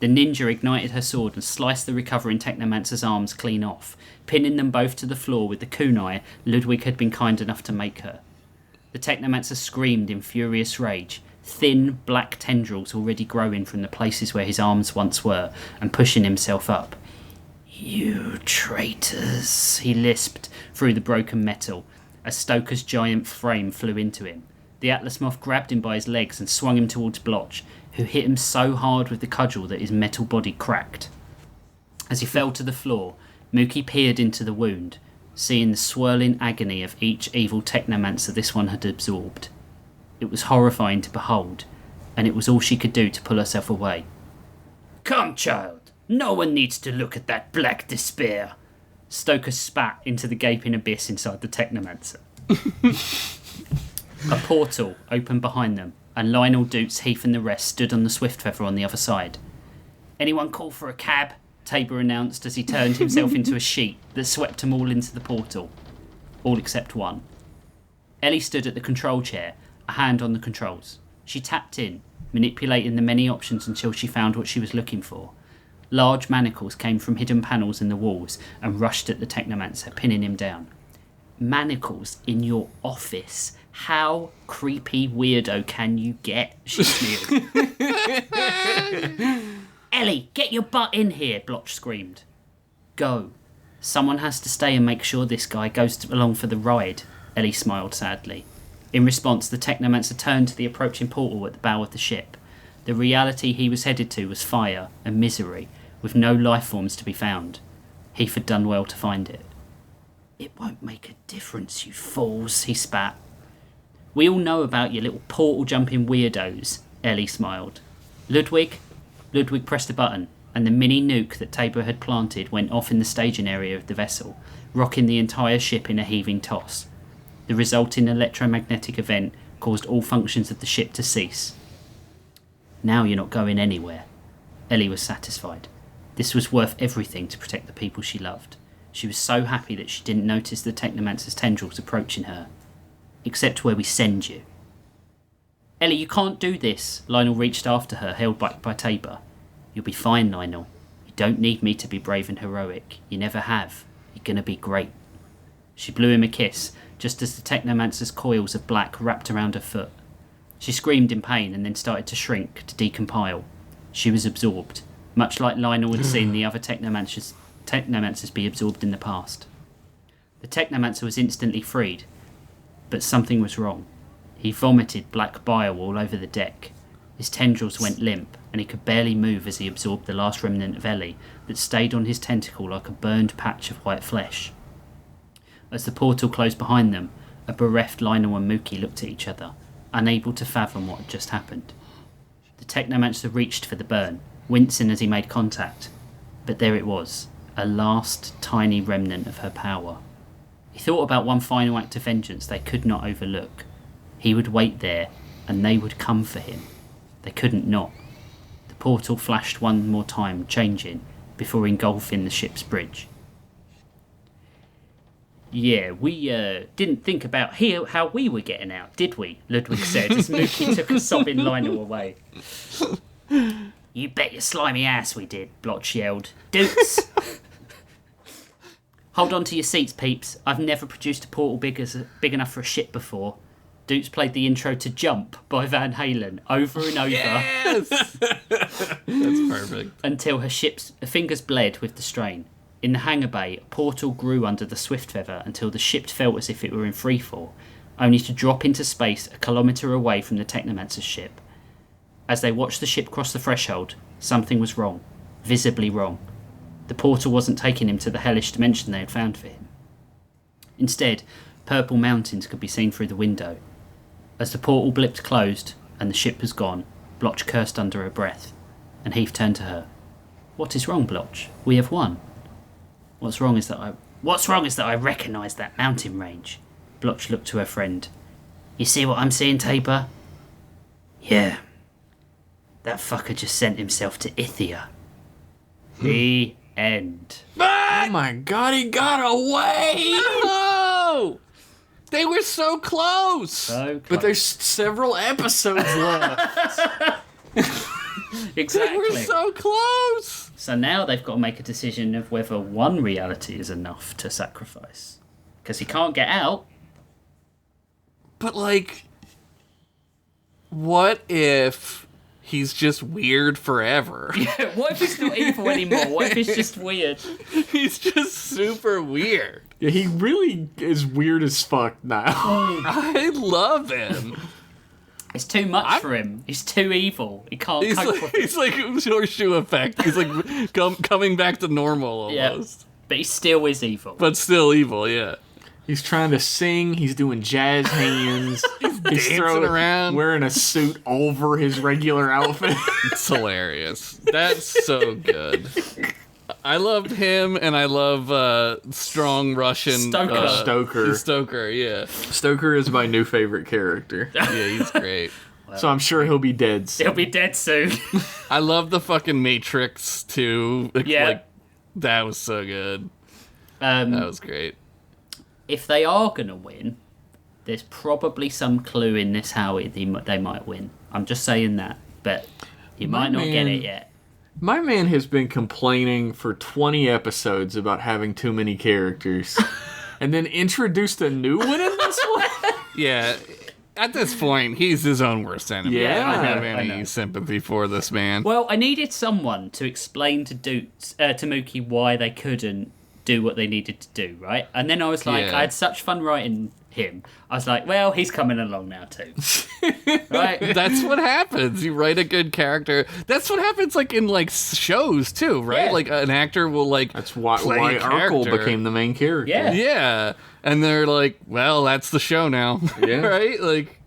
The ninja ignited her sword and sliced the recovering Technomancer's arms clean off, pinning them both to the floor with the kunai Ludwig had been kind enough to make her. The Technomancer screamed in furious rage, thin black tendrils already growing from the places where his arms once were and pushing himself up. You traitors, he lisped through the broken metal as Stoker's giant frame flew into him. The Atlas Moth grabbed him by his legs and swung him towards Blotch, who hit him so hard with the cudgel that his metal body cracked. As he fell to the floor, Mookie peered into the wound, seeing the swirling agony of each evil technomancer this one had absorbed. It was horrifying to behold, and it was all she could do to pull herself away. Come, child, no one needs to look at that black despair. Stoker spat into the gaping abyss inside the technomancer. A portal opened behind them, and Lionel, Doots, Heath and the rest stood on the swift feather on the other side. Anyone call for a cab? Tabor announced as he turned himself into a sheet that swept them all into the portal. All except one. Ellie stood at the control chair, a hand on the controls. She tapped in, manipulating the many options until she found what she was looking for. Large manacles came from hidden panels in the walls and rushed at the technomancer, pinning him down. Manacles in your office? How creepy weirdo can you get? She sneered. Ellie, get your butt in here, Blotch screamed. Go. Someone has to stay and make sure this guy goes along for the ride, Ellie smiled sadly. In response, the technomancer turned to the approaching portal at the bow of the ship. The reality he was headed to was fire and misery, with no life forms to be found. Heath had done well to find it. It won't make a difference, you fools, he spat. We all know about your little portal-jumping weirdos, Ellie smiled. Ludwig pressed a button, and the mini nuke that Tabor had planted went off in the staging area of the vessel, rocking the entire ship in a heaving toss. The resulting electromagnetic event caused all functions of the ship to cease. Now you're not going anywhere. Ellie was satisfied. This was worth everything to protect the people she loved. She was so happy that she didn't notice the technomancer's tendrils approaching her. Except where we send you. Ellie, you can't do this. Lionel reached after her, held back by Tabor. You'll be fine, Lionel. You don't need me to be brave and heroic. You never have. You're gonna be great. She blew him a kiss, just as the technomancer's coils of black wrapped around her foot. She screamed in pain and then started to shrink, to decompile. She was absorbed, much like Lionel had seen the other technomancers be absorbed in the past. The technomancer was instantly freed, but something was wrong. He vomited black bile all over the deck. His tendrils went limp, and he could barely move as he absorbed the last remnant of Ellie that stayed on his tentacle like a burned patch of white flesh. As the portal closed behind them, a bereft Lionel and Mookie looked at each other, unable to fathom what had just happened. The technomancer reached for the burn, wincing as he made contact, but there it was, a last tiny remnant of her power. He thought about one final act of vengeance they could not overlook. He would wait there, and they would come for him. They couldn't not. The portal flashed one more time, changing, before engulfing the ship's bridge. Yeah, we didn't think about how we were getting out, did we? Ludwig said as Mookie took a sobbing Lionel away. You bet your slimy ass we did, Blotch yelled. Doots! Hold on to your seats, peeps. I've never produced a portal big enough for a ship before. Doots played the intro to Jump by Van Halen over and over. Yes! That's perfect. Until her fingers bled with the strain. In the hangar bay, a portal grew under the swift feather until the ship felt as if it were in freefall, only to drop into space a kilometre away from the technomancer's ship. As they watched the ship cross the threshold, something was wrong. Visibly wrong. The portal wasn't taking him to the hellish dimension they had found for him. Instead, purple mountains could be seen through the window. As the portal blipped closed and the ship was gone, Blotch cursed under her breath, and Heath turned to her. What is wrong, Blotch? We have won. What's wrong is that I recognise that mountain range. Blotch looked to her friend. You see what I'm seeing, Tabor? Yeah. That fucker just sent himself to Ithia. The end. Oh my god, he got away! No! They were so close! So close. But there's several episodes left. Exactly. They were so close! So now they've got to make a decision of whether one reality is enough to sacrifice. Because he can't get out. But, like, what if he's just weird forever. What if it's not evil anymore? What if it's just weird? He's just super weird. Yeah, he really is weird as fuck now. I love him. It's too much for him. He's too evil. He can't cope with it. He's like horseshoe effect. He's like coming back to normal almost. But he still is evil. But still evil, yeah. He's trying to sing. He's doing jazz hands. He's dancing around. Wearing a suit over his regular outfit. It's hilarious. That's so good. I loved him, and I love strong Russian... Stoker. Stoker, yeah. Stoker is my new favorite character. Yeah, he's great. So I'm sure he'll be dead soon. He'll be dead soon. I love the fucking Matrix, too. Yeah. That was so good. That was great. If they are going to win, there's probably some clue in this how they might win. I'm just saying that. But you might not get it yet. My man has been complaining for 20 episodes about having too many characters. And then introduced a new one in this one? Yeah. At this point, he's his own worst enemy. Yeah, I don't have I know. any sympathy for this man. Well, I needed someone to explain to Mookie why they couldn't do what they needed to do, right? And then I was like, Yeah. I had such fun writing him. I was like, well, he's coming along now too. Right? That's what happens. You write a good character. That's what happens, like in like shows too, right? Yeah. Like an actor will like That's why play a Urkel character. became the main character. Yeah. Yeah, and they're like, well, that's the show now, Yeah. right? Like,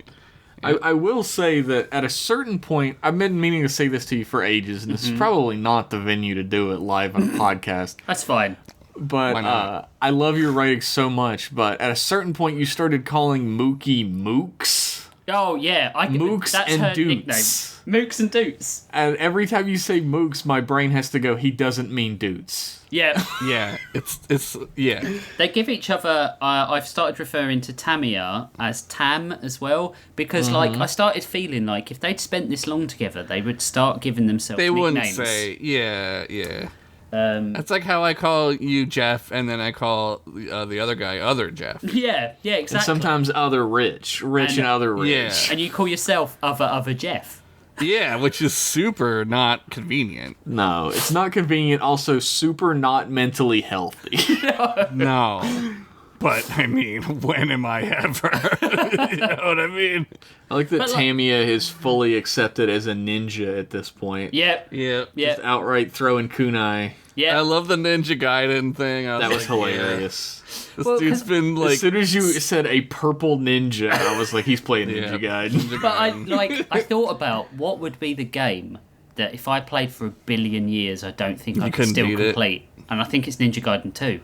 I will say that at a certain point, I've been meaning to say this to you for ages, and this is probably not the venue to do it live on a podcast. That's fine. But Why not? I love your writing so much, but at a certain point you started calling Mookie Mooks. Oh, yeah. Mooks that's and her Doots. nickname. Mooks and Doots. And every time you say Mooks, my brain has to go, he doesn't mean Doots. Yeah. yeah, it's yeah. They give each other. I've started referring to Tamia as Tam as well because, like, I started feeling like if they'd spent this long together, they would start giving themselves They nicknames. wouldn't say, yeah. That's like how I call you Jeff, and then I call the other guy Other Jeff. Yeah, exactly. And sometimes other Rich and other Rich. Yeah. And you call yourself Other Jeff. Yeah, which is super not convenient. No, it's not convenient. Also, super not mentally healthy. No. But, I mean, when am I ever? You know what I mean? I like that But, like- Tamia is fully accepted as a ninja at this point. Yep. Yeah. Yep. Outright throwing kunai. Yep. I love the Ninja Gaiden thing. That was like, hilarious. Yeah. This Well, dude's 'cause been like... As soon as you said a purple ninja, I was like, he's playing Yeah. Ninja Gaiden. But I thought about what would be the game that if I played for 1 billion years, I don't think I could couldn't still beat it. complete. And I think it's Ninja Gaiden 2.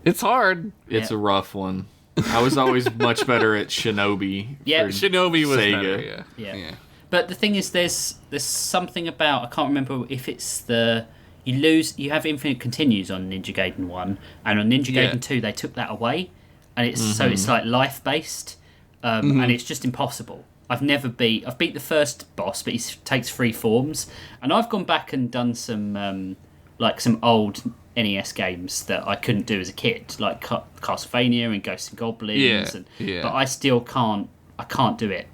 It's hard. It's Yeah. a rough one. I was always much better at Shinobi. Yeah. for Shinobi was Sega. better, Yeah. But the thing is, there's something about, I can't remember if it's you have infinite continues on Ninja Gaiden 1, and on Ninja Yeah. Gaiden 2 they took that away, and so it's like life based, and it's just impossible. I've beat the first boss, but he takes 3 forms, and I've gone back and done some some old NES games that I couldn't do as a kid, like Castlevania and Ghosts and Goblins, Yeah. but I still can't. I can't do it.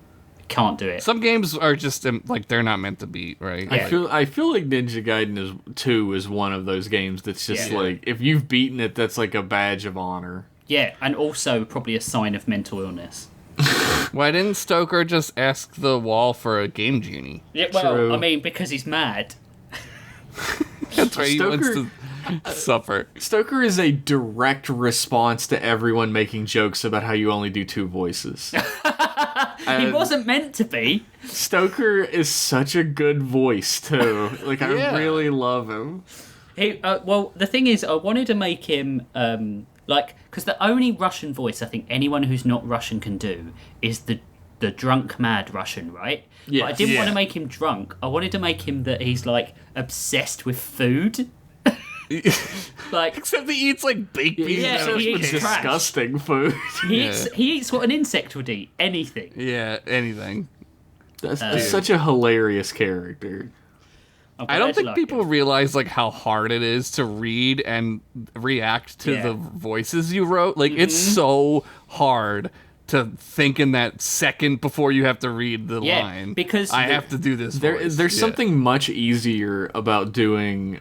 Can't do it. Some games are just, like, they're not meant to beat, right? Yeah. I feel like Ninja Gaiden 2 is one of those games that's just Yeah. like, if you've beaten it, that's like a badge of honor. Yeah, and also probably a sign of mental illness. Why didn't Stoker just ask the wall for a Game Genie? Yeah, well, True. I mean, because he's mad. That's right, he wants Stoker- to suffer. Stoker is a direct response to everyone making jokes about how you only do 2 voices. He wasn't meant to be. Stoker is such a good voice, too. Like, Yeah. I really love him. Well, the thing is, I wanted to make him because the only Russian voice I think anyone who's not Russian can do is the drunk mad Russian, right? Yes. But I didn't want Yeah. to make him drunk. I wanted to make him that he's like obsessed with food. Like Except he eats, like, baked beans. Yeah, out of he a eats can. trash. Disgusting food. he eats what an insect would eat. Anything. Yeah, anything. That's such a hilarious character. I'm I glad don't you think like people him. realize, like, how hard it is to read and react to Yeah. the voices you wrote. Like, it's so hard to think in that second before you have to read the line. Because I have to do this. There's Yeah. something much easier about doing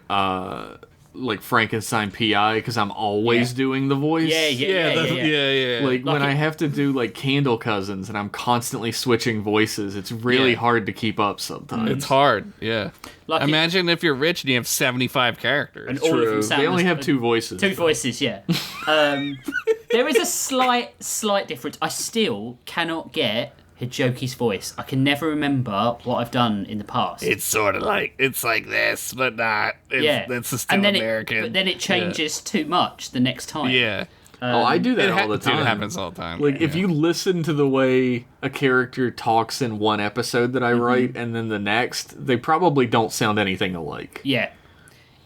like Frankenstein PI because I'm always doing the voice. Yeah. Like when I have to do like Candle Cousins and I'm constantly switching voices, it's really hard to keep up sometimes. It's hard. Yeah. Like Imagine if you're rich and you have 75 characters. And all of them sound They only the- have two voices. Two voices, yeah. There is a slight difference. I still cannot get Hijoki's voice. I can never remember what I've done in the past. It's sort of like it's like this, but not. It's still and then American. but then it changes too much the next time. Yeah. Oh, I do that all the It time. happens all the time. Like if you listen to the way a character talks in one episode that I write and then the next, they probably don't sound anything alike. Yeah.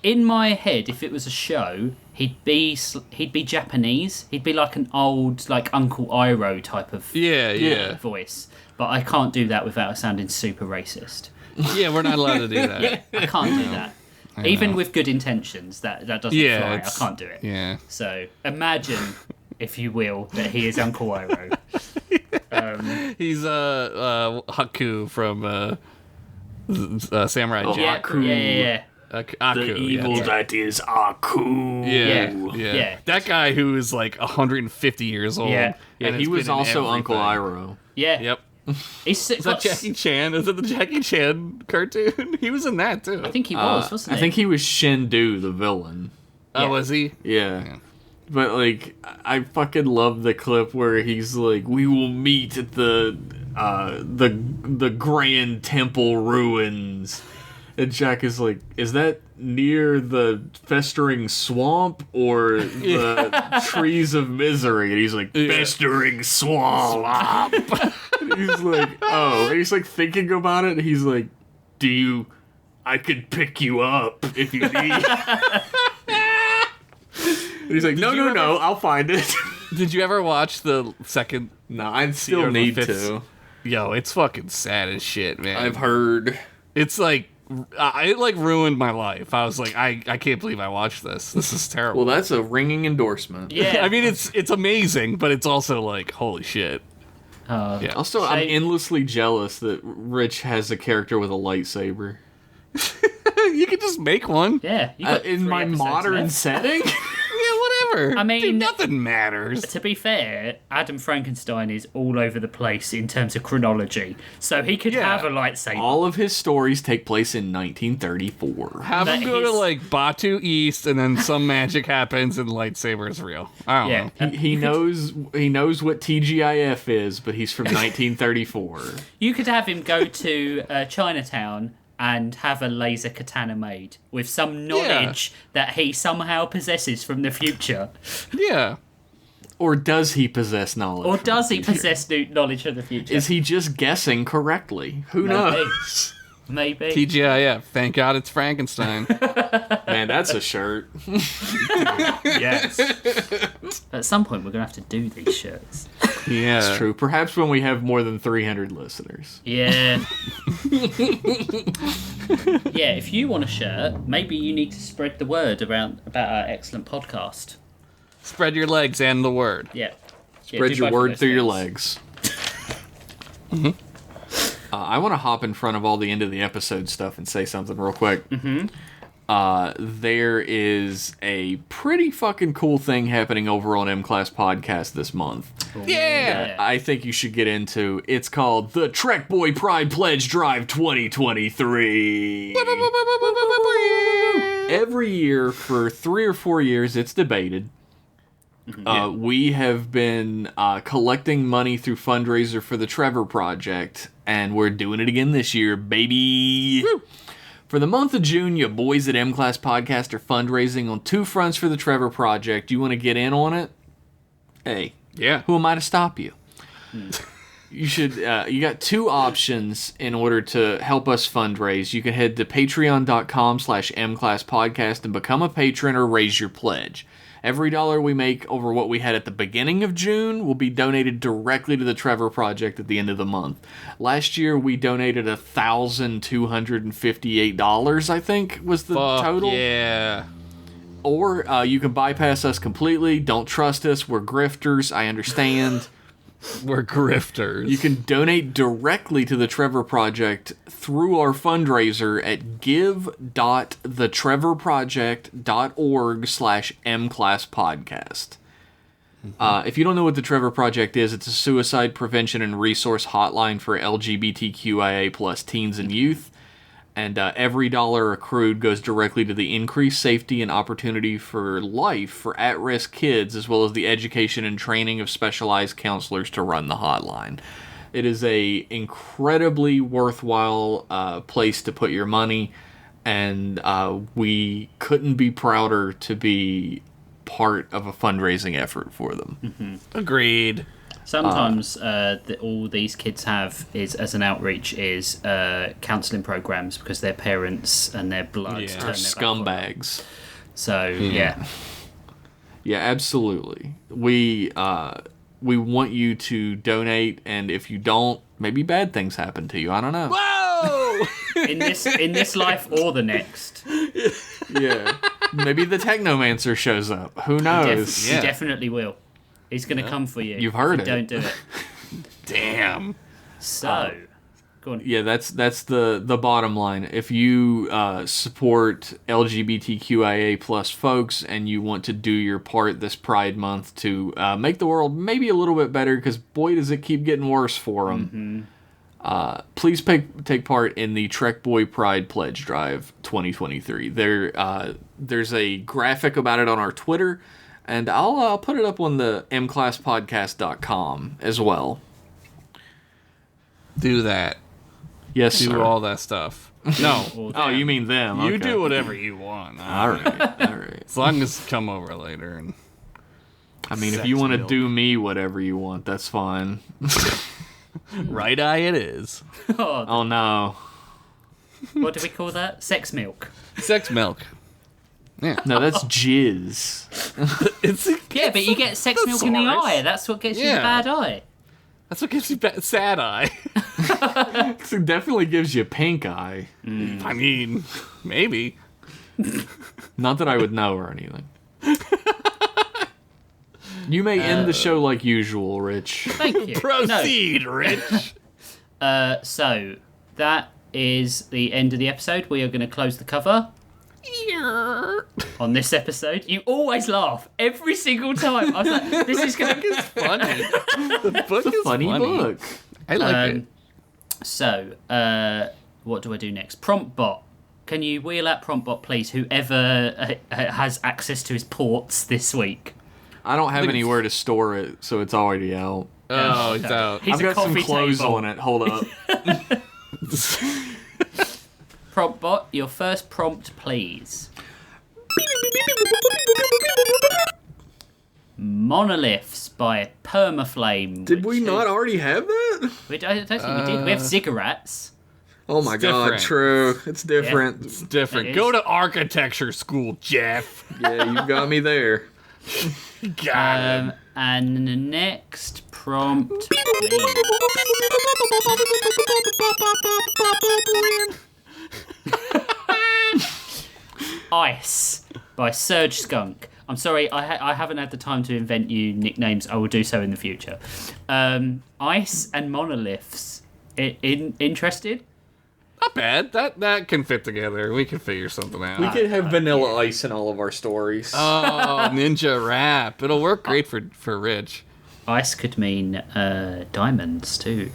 In my head, if it was a show, he'd be Japanese. He'd be like an old, like Uncle Iroh type of Yeah. voice. But I can't do that without sounding super racist. Yeah, we're not allowed to do that. I can't do that. Even with good intentions, that doesn't fly. I it's- can't do it. Yeah. So imagine, if you will, that he is Uncle Iroh. He's Haku from Samurai Yeah, Jack. yeah. Aku, that is Aku. yeah. That guy who is like 150 years old. Yeah. Yeah, and he has was been in also Uncle everything. Iroh. Yeah. Yep. He's Is that Jackie Chan? Is it the Jackie Chan cartoon? He was in that too. I think he was, wasn't I he? think he was Shindu, the villain. Oh, was he? Yeah. But like, I fucking love the clip where he's like, "We will meet at the Grand Temple ruins," and Jack is like, "Is that near the festering swamp or the trees of misery?" And he's like, "Festering swamp." He's like, "Oh," and he's like thinking about it. And he's like, "Do you? I could pick you up if you need." And he's like, no, I'll find it. Did you ever watch the second? No, I Or still the need fifth- to. Yo, it's fucking sad as shit, man. I've heard. It's like it like ruined my life. I was like, I can't believe I watched this. This is terrible. Well, that's a ringing endorsement. Yeah. I mean, it's amazing, but it's also like, holy shit. Yeah. Also, I'm Shay- endlessly jealous that Rich has a character with a lightsaber. You could just make one. Yeah. You got In 3 my episodes modern left. setting? Yeah, whatever. I mean- Dude, nothing matters. To be fair, Adam Frankenstein is all over the place in terms of chronology, so he could Yeah. have a lightsaber. All of his stories take place in 1934. Have him But go to he's- like Batu East, and then some magic happens, and lightsaber is real. I don't Yeah. know. He knows what TGIF is, but he's from 1934. You could have him go to Chinatown and have a laser katana made with some knowledge that he somehow possesses from the future. Yeah. Or does he possess knowledge? Or from does the he future? possess knowledge of the future? Is he just guessing correctly? Who Maybe. knows? Maybe. TGIF. Thank God it's Frankenstein. Man, that's a shirt. Yes. At some point, we're going to have to do these shirts. Yeah. It's true. Perhaps when we have more than 300 listeners. Yeah. Yeah, if you want a shirt, maybe you need to spread the word about our excellent podcast. Spread your legs and the word. Yeah. Spread your word through your legs. I want to hop in front of all the end of the episode stuff and say something real quick. There is a pretty fucking cool thing happening over on M Class Podcast this month. Yeah. I think you should get into. It's called the Trek Boy Pride Pledge Drive 2023. Every year for 3 or 4 years, it's debated. We have been collecting money through fundraiser for the Trevor Project, and we're doing it again this year, baby. Woo. For the month of June, you boys at M Class Podcast are fundraising on 2 fronts for the Trevor Project. You want to get in on it? Hey, Yeah. who am I to stop you? You should. You got 2 options in order to help us fundraise. You can head to patreon.com/mclasspodcast and become a patron or raise your pledge. Every dollar we make over what we had at the beginning of June will be donated directly to the Trevor Project at the end of the month. Last year we donated $1,258, I think, was the total. Yeah. Or you can bypass us completely. Don't trust us. We're grifters. I understand. We're grifters. You can donate directly to the Trevor Project through our fundraiser at give.thetrevorproject.org/mclasspodcast. If you don't know what the Trevor Project is, it's a suicide prevention and resource hotline for LGBTQIA plus teens and youth. And every dollar accrued goes directly to the increased safety and opportunity for life for at-risk kids, as well as the education and training of specialized counselors to run the hotline. It is a incredibly worthwhile place to put your money, and we couldn't be prouder to be part of a fundraising effort for them. Mm-hmm. Agreed. Sometimes all these kids have is as an outreach is counselling programs because their parents and their blood Yeah. turn They're their back on them. scumbags. So yeah. Yeah, absolutely. We want you to donate, and if you don't, maybe bad things happen to you. I don't know. Whoa! in this life or the next. Yeah. Maybe the Technomancer shows up. Who knows? He definitely will. He's going to come for you. You've heard if it. you don't do it. Damn. So, go on. Yeah, that's the bottom line. If you support LGBTQIA plus folks and you want to do your part this Pride Month to make the world maybe a little bit better, because boy does it keep getting worse for them. Please take part in the Trek Boy Pride Pledge Drive 2023. There's a graphic about it on our Twitter, and I'll put it up on the mclasspodcast.com as well. Do that. Yes, Do sir. all that stuff. No. Oh, you mean them? You Okay. do whatever you want. All right, all right. As long as come over later. And I mean, if Sex you want to milk. do me whatever you want, that's fine. right eye it is. Oh, Oh no, what do we call that? Sex milk. Sex milk. Yeah. no, that's jizz. It's Yeah, but you get sex milk in the eye. That's what gets you the Yeah. bad eye. That's what gives you sad eye. It definitely gives you pink eye. I mean, maybe. Not that I would know or anything. You may end the show like usual, Rich. Thank you. Proceed, Rich. So, that is the end of the episode. We are going to close the cover on this episode. You always laugh every single time. I was like, this is going to... Funny. The book is Funny book. I like it. So, what do I do next? Prompt bot. Can you wheel out prompt bot, please? Whoever has access to his ports this week. I don't have anywhere to store it, so it's already out. Oh, it's out. He's I've a got some coffee clothes table. on it. Hold up. Prompt bot, your first prompt, please. Monoliths by Permaflame. Did we which not is- already have that? I don't think we did. We have ziggurats. Oh my god, different. true. It's different. It's different. It Go is. to architecture school, Jeff. Yeah, you got me there. Got it. And the next prompt, please. Ice by Surge Skunk. I'm sorry, I haven't had the time to invent you nicknames. I will do so in the future. Ice and monoliths. Interested? Not bad. That can fit together. We can figure something out. We could have Vanilla Ice in all of our stories. Oh, ninja rap. It'll work great for Rich. Ice could mean diamonds too.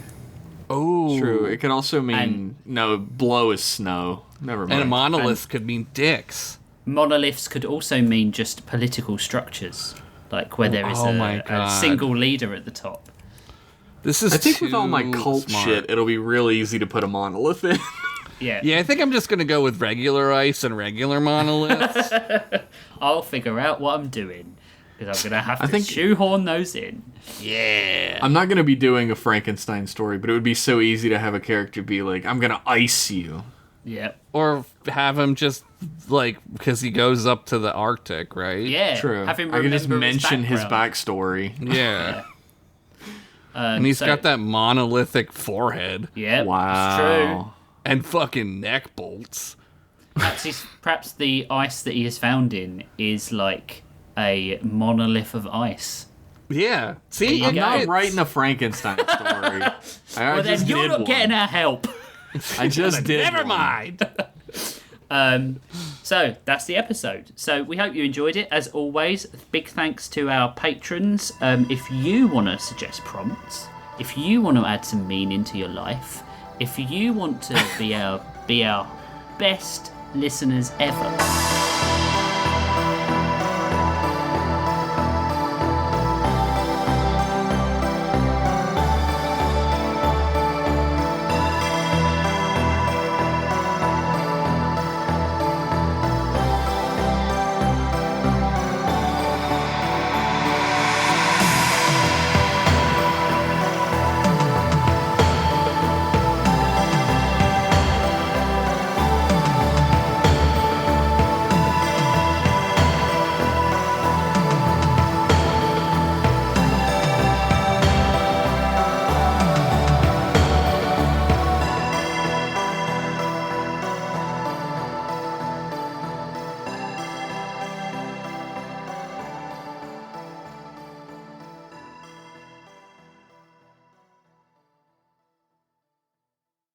Oh, True. It could also mean And- no. Blow is snow. Never mind. And a monolith could mean dicks. Monoliths could also mean just political structures, like where there is Oh my a God. single leader at the top. This is I think with all my too cult smart. shit, it'll be real easy to put a monolith in. Yeah. Yeah, I think I'm just gonna go with regular ice and regular monoliths. I'll figure out what I'm doing because I'm gonna have to think- shoehorn those in. Yeah. I'm not going to be doing a Frankenstein story, but it would be so easy to have a character be like, I'm going to ice you. Yeah. Or have him just like because he goes up to the Arctic, right? Yeah. True. Have him I can just remember mention his background. backstory. Yeah. And he's so- got that monolithic forehead Yeah. Wow. It's true. and fucking neck bolts. Perhaps the ice that he is found in is like a monolith of ice. Yeah. See, I'm go. not writing a Frankenstein story. Well, then you're not getting our help. I just did. Never one. mind. So that's the episode. So we hope you enjoyed it. As always, big thanks to our patrons. If you want to suggest prompts, if you want to add some meaning to your life, if you want to be our best listeners ever,